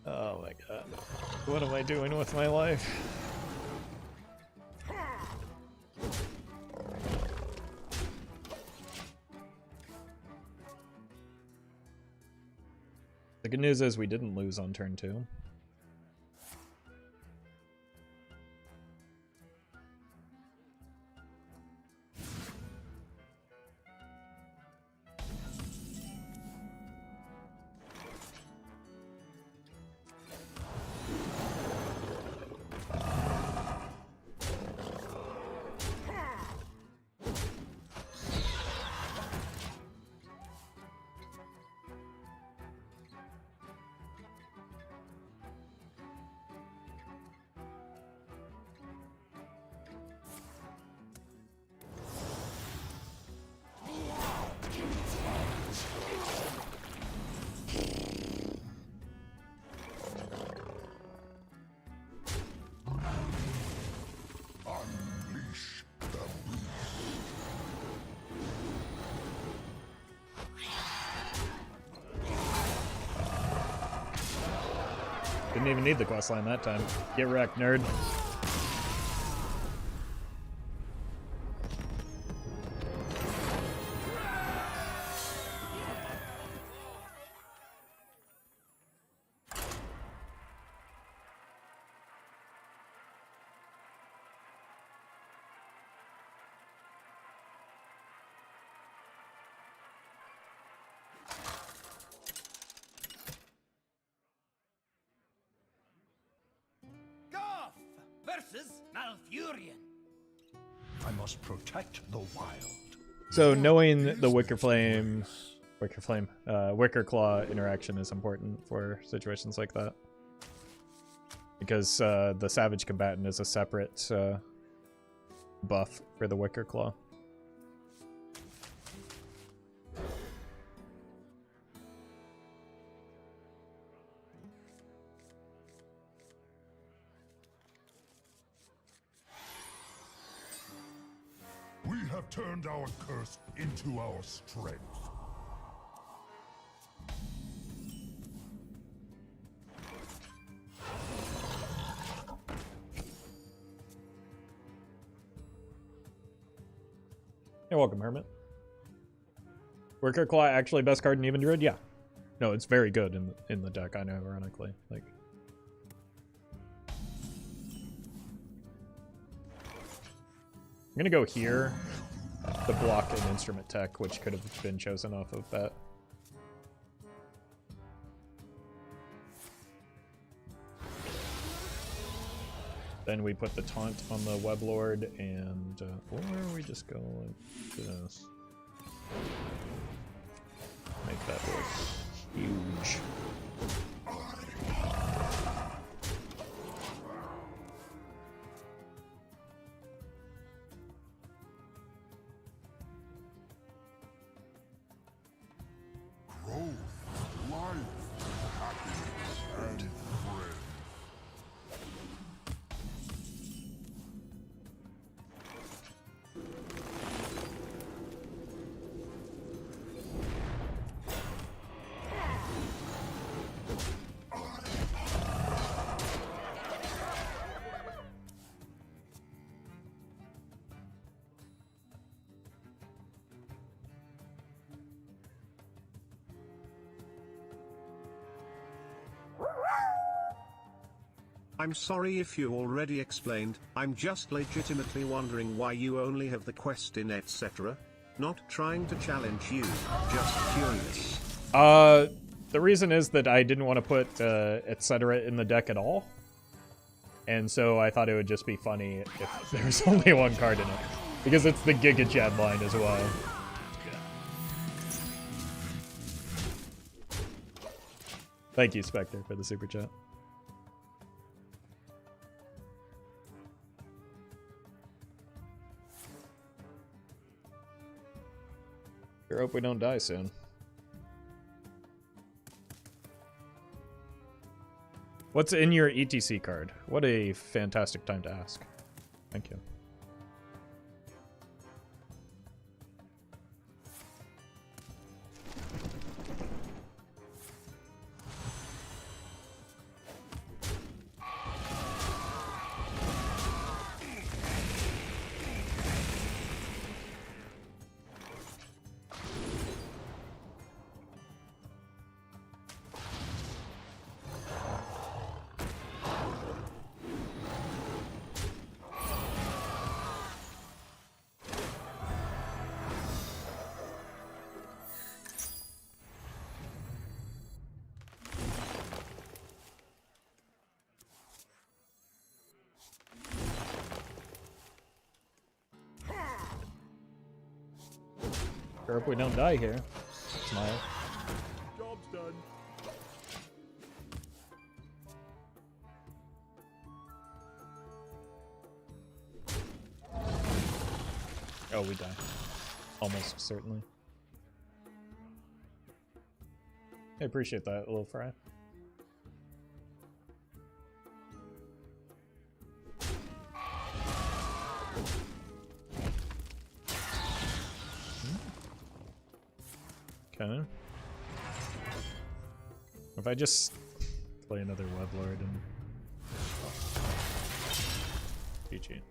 Oh my god. What am I doing with my life? The good news is we didn't lose on turn 2. Didn't even need the questline that time. Get wrecked, nerd. Versus Malfurion. I must protect the wild. So knowing the Wicker Claw interaction is important for situations like that. Because the Savage Combatant is a separate buff for the Wicker Claw. We have turned our curse into our strength. You're welcome, Hermit. Wicker Claw actually best card in Even Druid? Yeah. No, it's very good in the deck, I know, ironically. Like, I'm gonna go here to block an instrument tech, which could have been chosen off of that. Then we put the taunt on the Weblord, and or we just go like this. Make that look huge. I'm sorry if you already explained, I'm just legitimately wondering why you only have the quest in etc. Not trying to challenge you, just curious. The reason is that I didn't want to put etc. in the deck at all. And so I thought it would just be funny if there was only one card in it. Because it's the Giga Chat blind as well. Thank you, Spectre, for the super chat. I hope we don't die soon. What's in your ETC card? What a fantastic time to ask. Thank you. I hope we don't die here. Smile. Job's done. Oh, we die. Almost certainly. I appreciate that, Little Fry. Okay. If Play another Weblord and GG.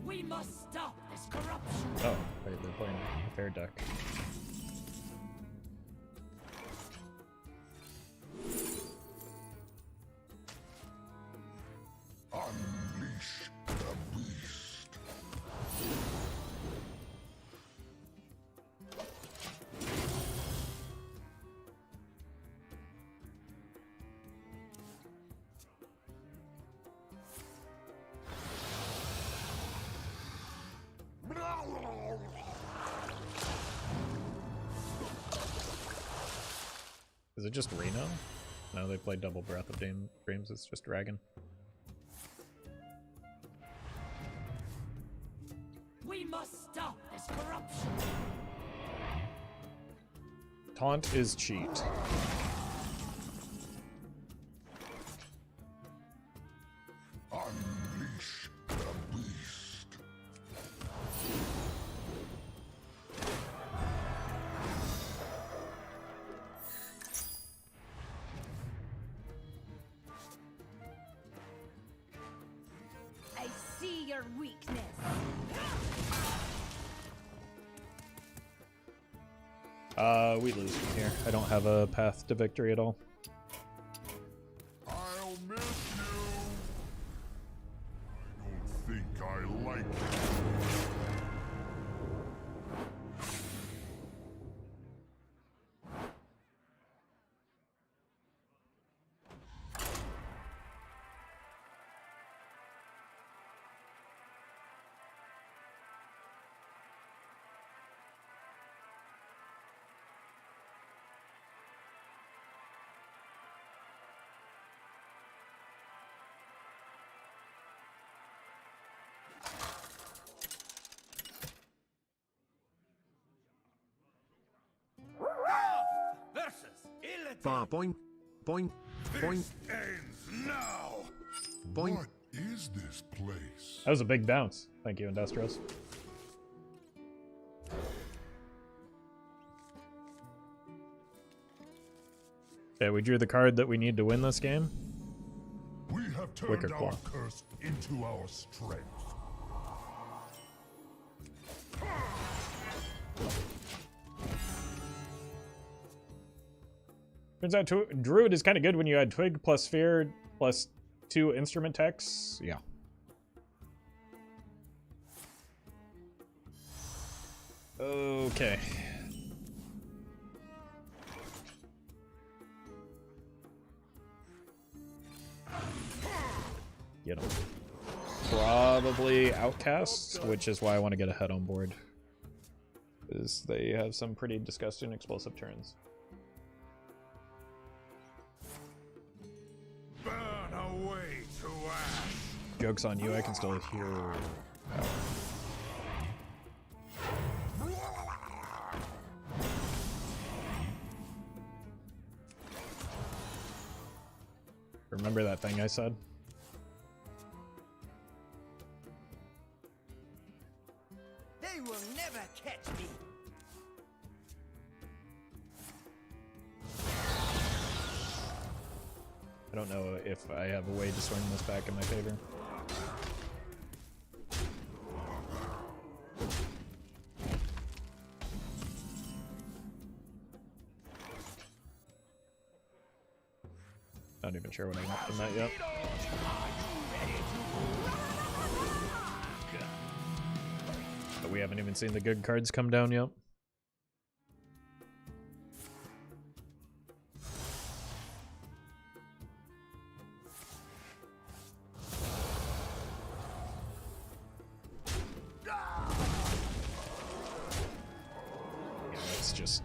We must stop this corruption. Oh, wait, they're playing a fair deck. Unleash the beast. Is it just Reno? No, they play double Breath of Dreams, it's just Dragon. We must stop this corruption. Taunt is cheat. Unleash the beast. I see your weakness. We lose from here. I don't have a path to victory at all. I'll miss you. I don't think I like it. Bar boing, boing, boing, This ends now. boing. What is this place? That was a big bounce. Thank you, Industrials. Okay, we drew the card that we need to win this game. We have turned Wicker Claw. our curse into our strength. Turns out Druid is kind of good when you add Twig plus Sphere plus 2 instrument techs. Yeah. Okay. Get him. Probably Outcast, which is why I want to get ahead on board. Because they have some pretty disgusting explosive turns. Burn away to ash. Joke's on you, I can still hear power. Remember that thing I said? They will never catch me. I don't know if I have a way to swing this back in my favor. Not even sure what I want from that yet. But we haven't even seen the good cards come down yet. Yeah, that's just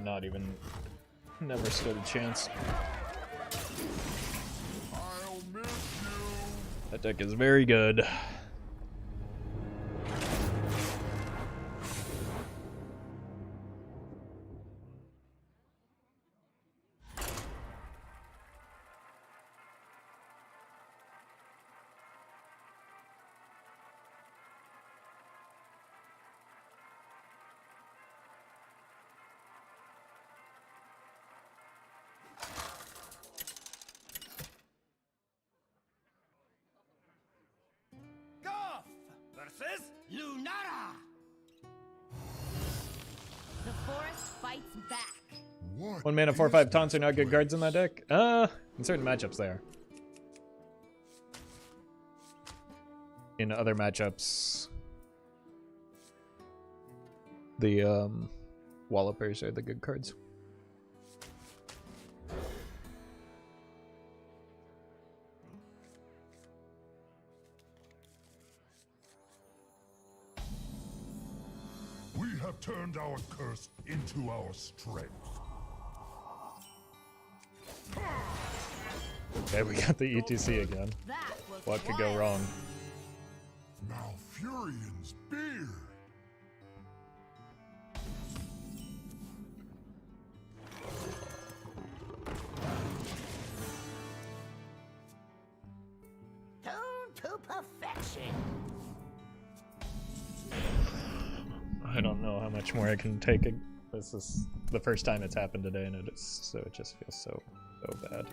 not even, never stood a chance. I'll miss you. That deck is very good. Lunara! The forest fights back. What 1 mana, 4/5 taunts are not good cards in that deck. In certain matchups they are. In other matchups, the Wallopers are the good cards. We have turned our curse into our strength. Okay, we got the ETC again. That was What could go wrong? Malfurion's beard. Tuned to perfection. I don't know how much more I can take. This is the first time it's happened today, and it just feels so bad.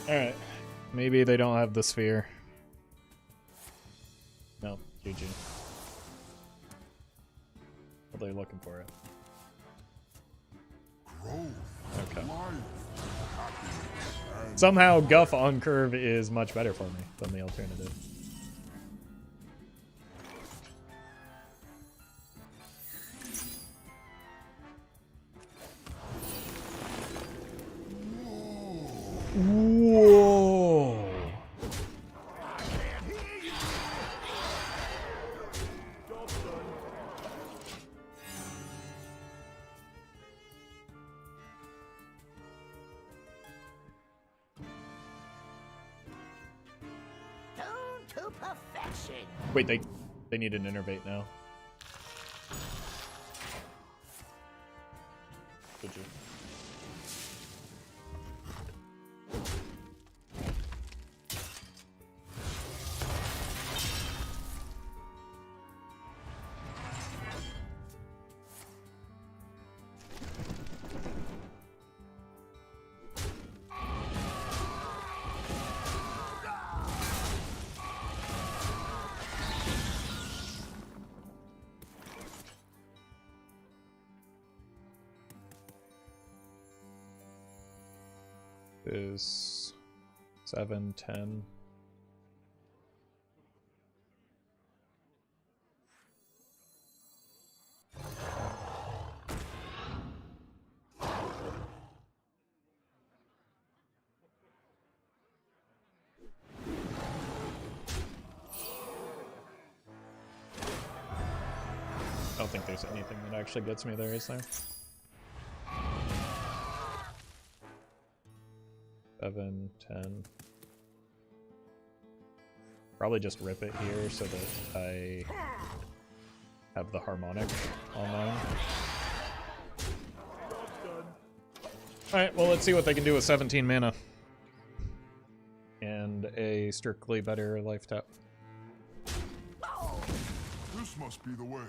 Alright. Maybe they don't have the sphere. No, GG. Well, they're looking for it. Okay. Somehow Guff on curve is much better for me than the alternative. Whoa! Tuned to perfection. Wait, they need an innervate now. Did you? Is 7, 10. I don't think there's anything that actually gets me there, is there? 7, 10. Probably just rip it here so that I have the harmonic online. Alright, well let's see what they can do with 17 mana. And a strictly better life tap. This must be the way.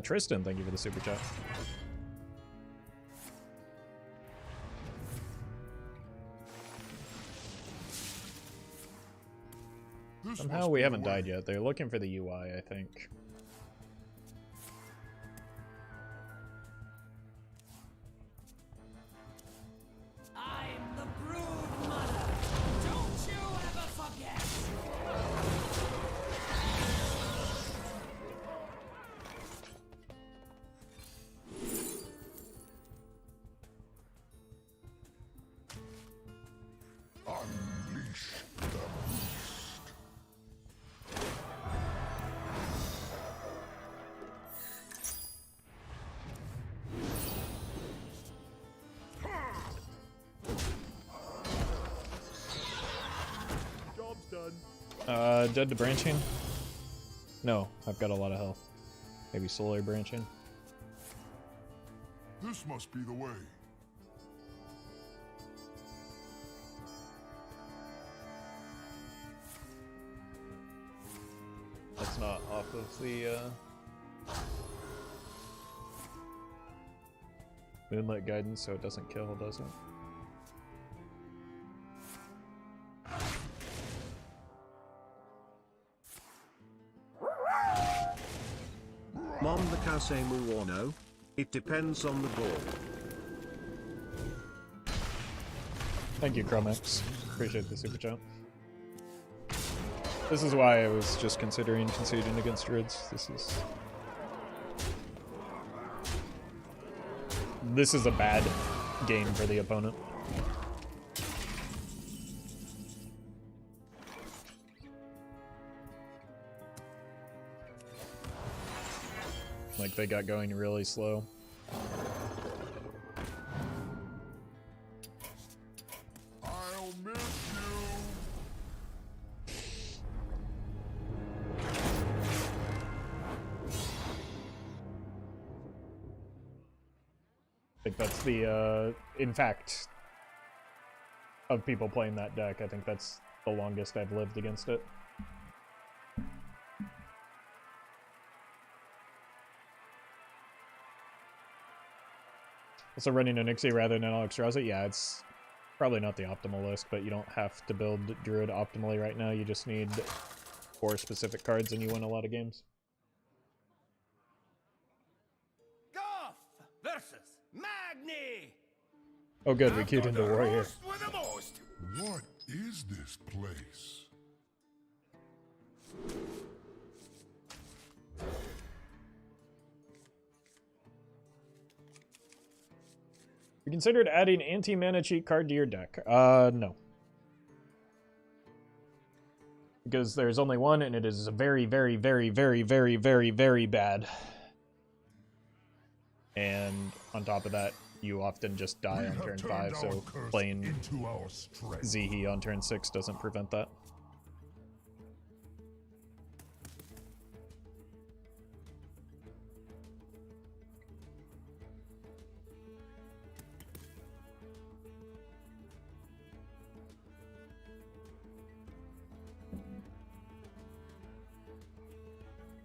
Tristan, thank you for the super chat. Somehow we haven't died yet. They're looking for the UI, I think. I'm the Brood Mother. Don't you ever forget. Unleash the beast. Dead to branching? No, I've got a lot of health. Maybe slowly branching. This must be the way. That's not off of the Moonlight Guidance, so it doesn't kill, does it? Mom the cow say moo or no? It depends on the ball. Thank you, Chromex. Appreciate the super chat. This is why I was just considering conceding against Druids. This is a bad game for the opponent. Like, they got going really slow. I'll miss you. I think that's the, in fact, of people playing that deck, I think that's the longest I've lived against it. Also running an Ixie rather than Alexstrasza, yeah, it's probably not the optimal list, but you don't have to build Druid optimally right now, you just need 4 specific cards and you win a lot of games. Goff versus Magni. Oh good, we queued into Warrior. What is this place? You considered adding anti-mana cheat card to your deck? No. Because there's only one, and it is very, very, very, very, very, very, very bad. And on top of that, you often just die on turn 5, so playing Zihi on turn 6 doesn't prevent that.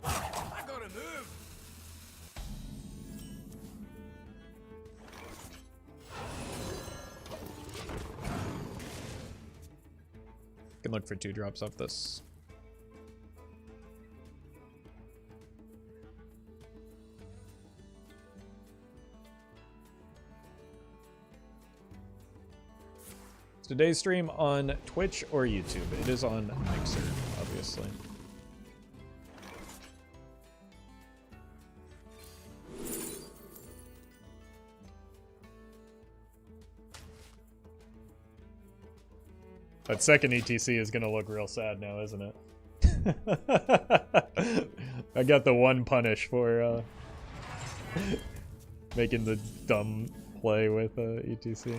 I gotta move. Can look for 2 drops off this. Is today's stream on Twitch or YouTube? It is on Mixer, obviously. That second ETC is gonna look real sad now, isn't it? I got the one punish for making the dumb play with ETC.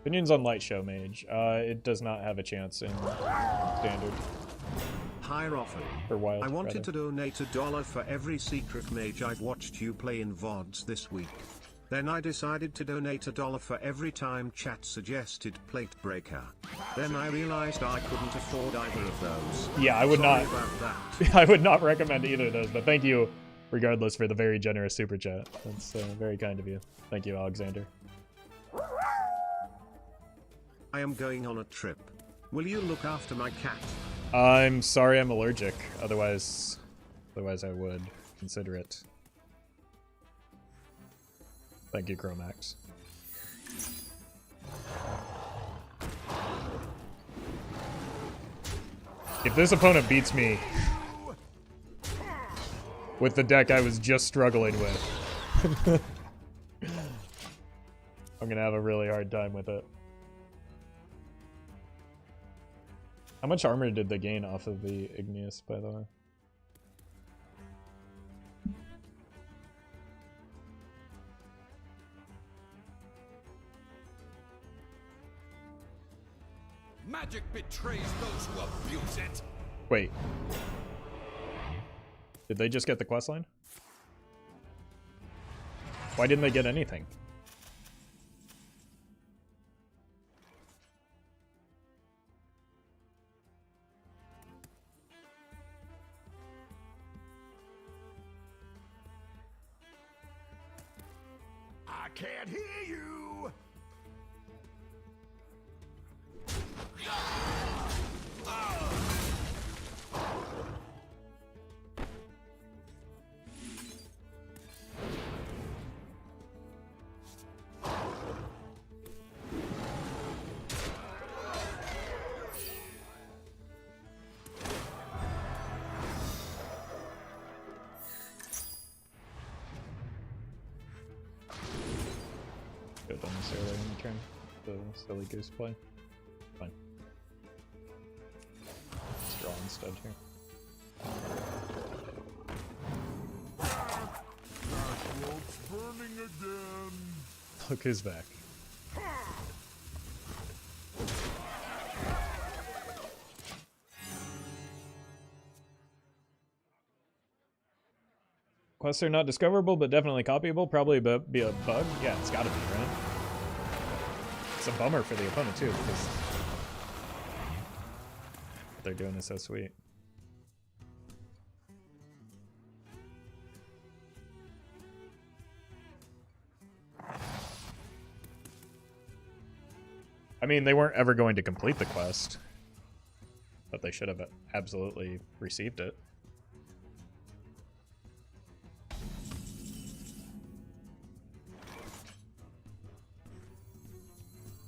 Opinions on Light Show Mage. It does not have a chance in Standard. Hi Roffle. Or Wild, I wanted rather. to donate $1 for every secret mage I've watched you play in VODs this week. Then I decided to donate $1 for every time chat suggested Plate Breaker. Then I realized I couldn't afford either of those. Yeah, I would Sorry not. about that. I would not recommend either of those, but thank you regardless for the very generous super chat. That's very kind of you. Thank you, Alexander. I am going on a trip. Will you look after my cat? I'm sorry I'm allergic. Otherwise I would consider it. Thank you, Chromax. If this opponent beats me with the deck I was just struggling with, I'm gonna have a really hard time with it. How much armor did they gain off of the Igneous, by the way? betrays those who abuse it. Wait. Did they just get the questline? Why didn't they get anything? I can't hear you. Go down this earlier in the turn. The silly goose play. Fine. Let's draw instead here. Backroads burning again. Look who's back. Quests are not discoverable, but definitely copyable. Probably be a bug. Yeah, it's gotta be, right? It's a bummer for the opponent, too, because what they're doing is so sweet. I mean, they weren't ever going to complete the quest, but they should have absolutely received it.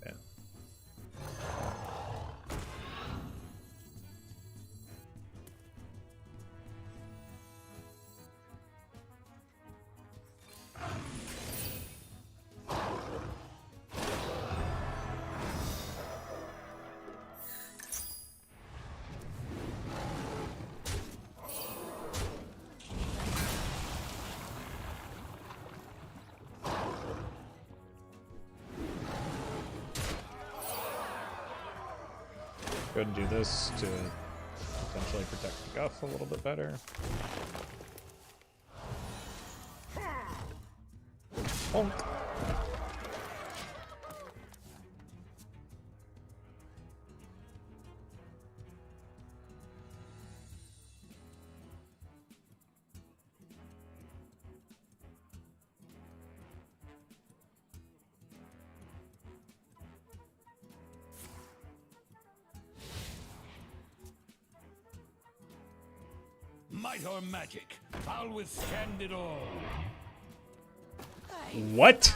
Yeah. Go ahead and do this to potentially protect the Guff a little bit better. Bonk. Might or magic, I'll withstand it all. What?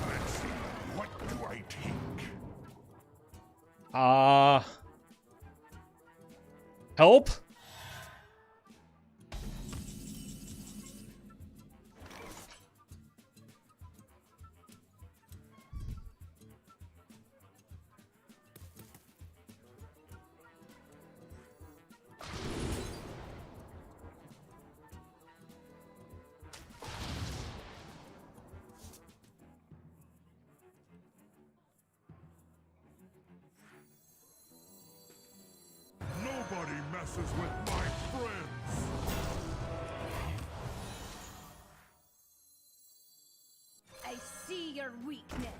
Let's see, what do I take? Help? Nobody messes with my friends. I see your weakness.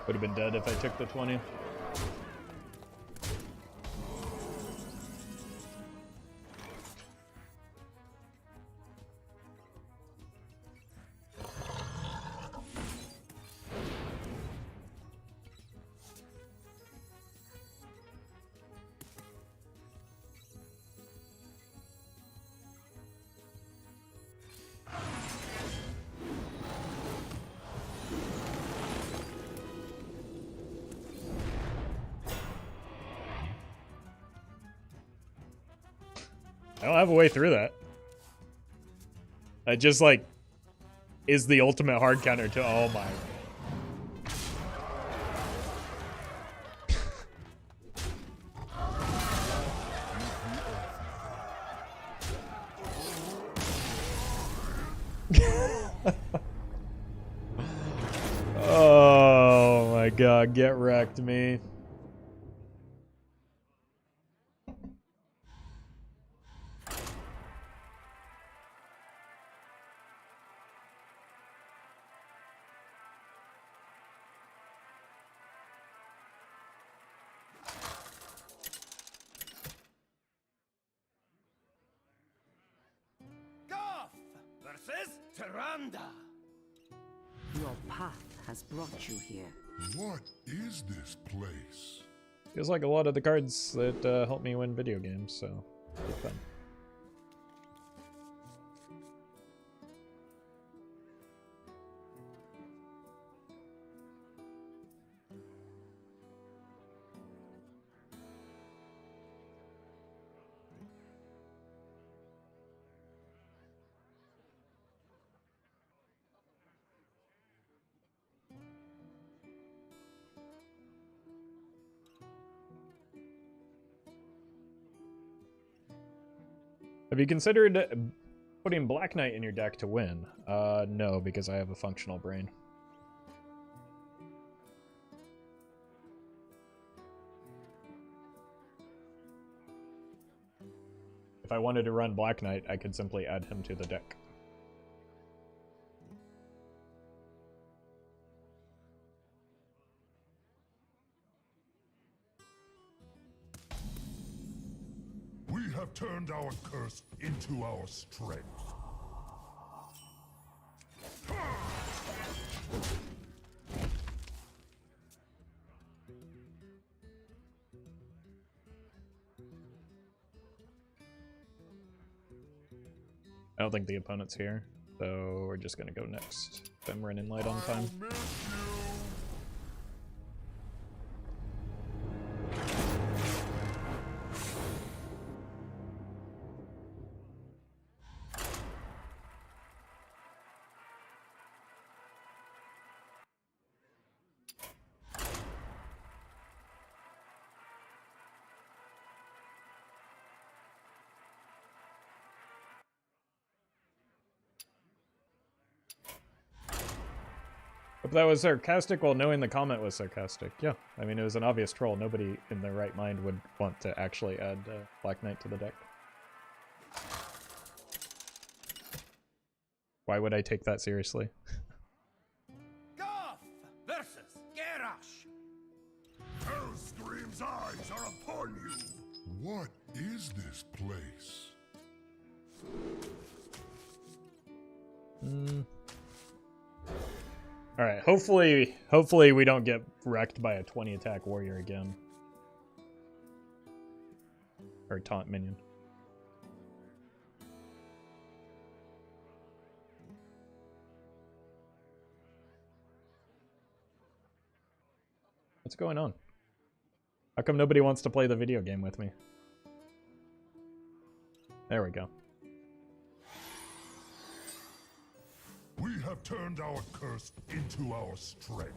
Would have been dead if I took the 20. I don't have a way through that. It just, like, is the ultimate hard counter to... Oh, my... Oh my god, get wrecked, me. Goff versus Tyrande. Your path has brought you here. What is this place? Feels like a lot of the cards that help me win video games, so it's fun. Have you considered putting Black Knight in your deck to win? No, because I have a functional brain. If I wanted to run Black Knight, I could simply add him to the deck. We have turned our curse into our strength. I don't think the opponent's here, so we're just gonna go next. If I'm running light on time. If that was sarcastic, well, knowing the comment was sarcastic. Yeah, I mean, it was an obvious troll. Nobody in their right mind would want to actually add Black Knight to the deck. Why would I take that seriously? Goff versus Garrosh. Hellscream's eyes are upon you. What is this place? Alright, hopefully we don't get wrecked by a 20 attack warrior again. Or taunt minion. What's going on? How come nobody wants to play the video game with me? There we go. We have turned our curse into our strength.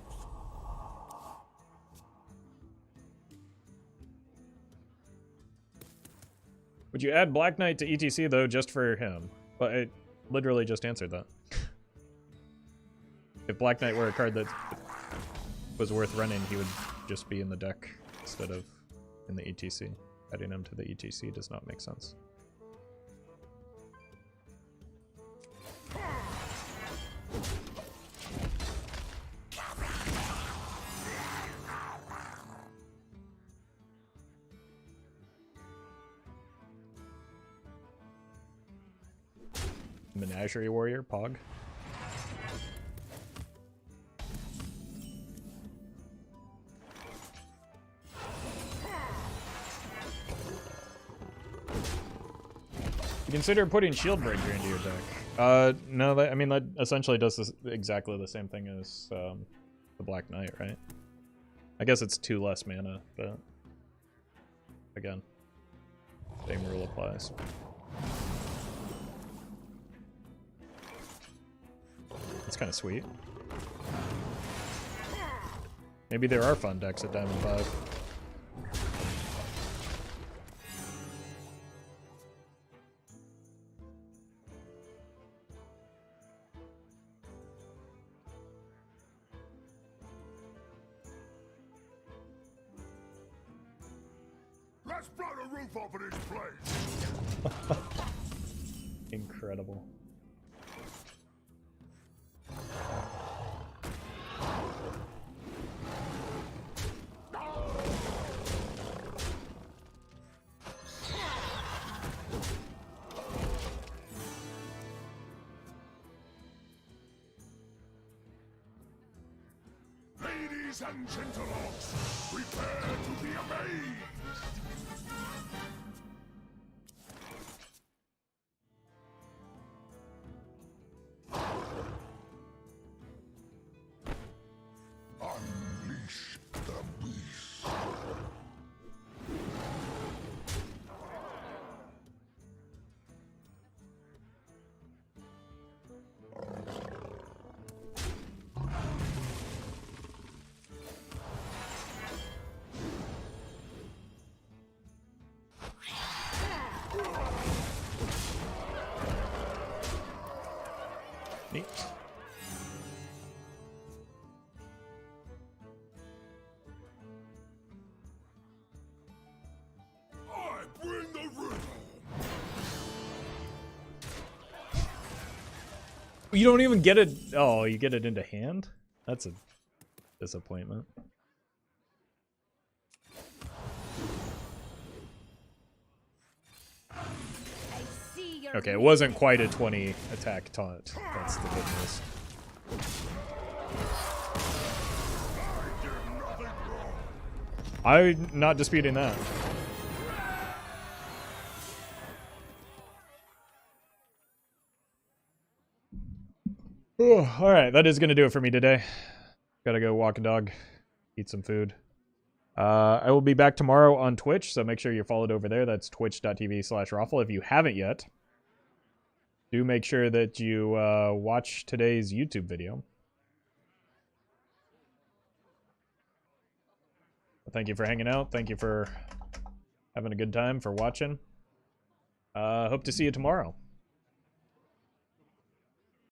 Would you add Black Knight to ETC though, just for him? But it literally just answered that. If Black Knight were a card that was worth running, he would just be in the deck instead of in the ETC. Adding him to the ETC does not make sense. Menagerie Warrior, Pog. You consider putting Shield Breaker into your deck. No, I mean, that essentially does exactly the same thing as the Black Knight, right? I guess it's 2 less mana, but again, same rule applies. That's kind of sweet. Maybe there are fun decks at Diamond 5. Let's blow the roof off of this place. Incredible. Ladies and gentlemen, prepare to be amazed. Unleash the beast. Neat. I bring the rhythm. You don't even get it. Oh, you get it into hand? That's a disappointment. I see your Okay, it wasn't quite a 20 attack taunt. That's the good news. I'm not disputing that. Alright, that is going to do it for me today. Gotta go walk a dog, eat some food. I will be back tomorrow on Twitch, so make sure you're followed over there. That's twitch.tv/Roffle. If you haven't yet, do make sure that you watch today's YouTube video. Thank you for hanging out. Thank you for having a good time, for watching. Hope to see you tomorrow.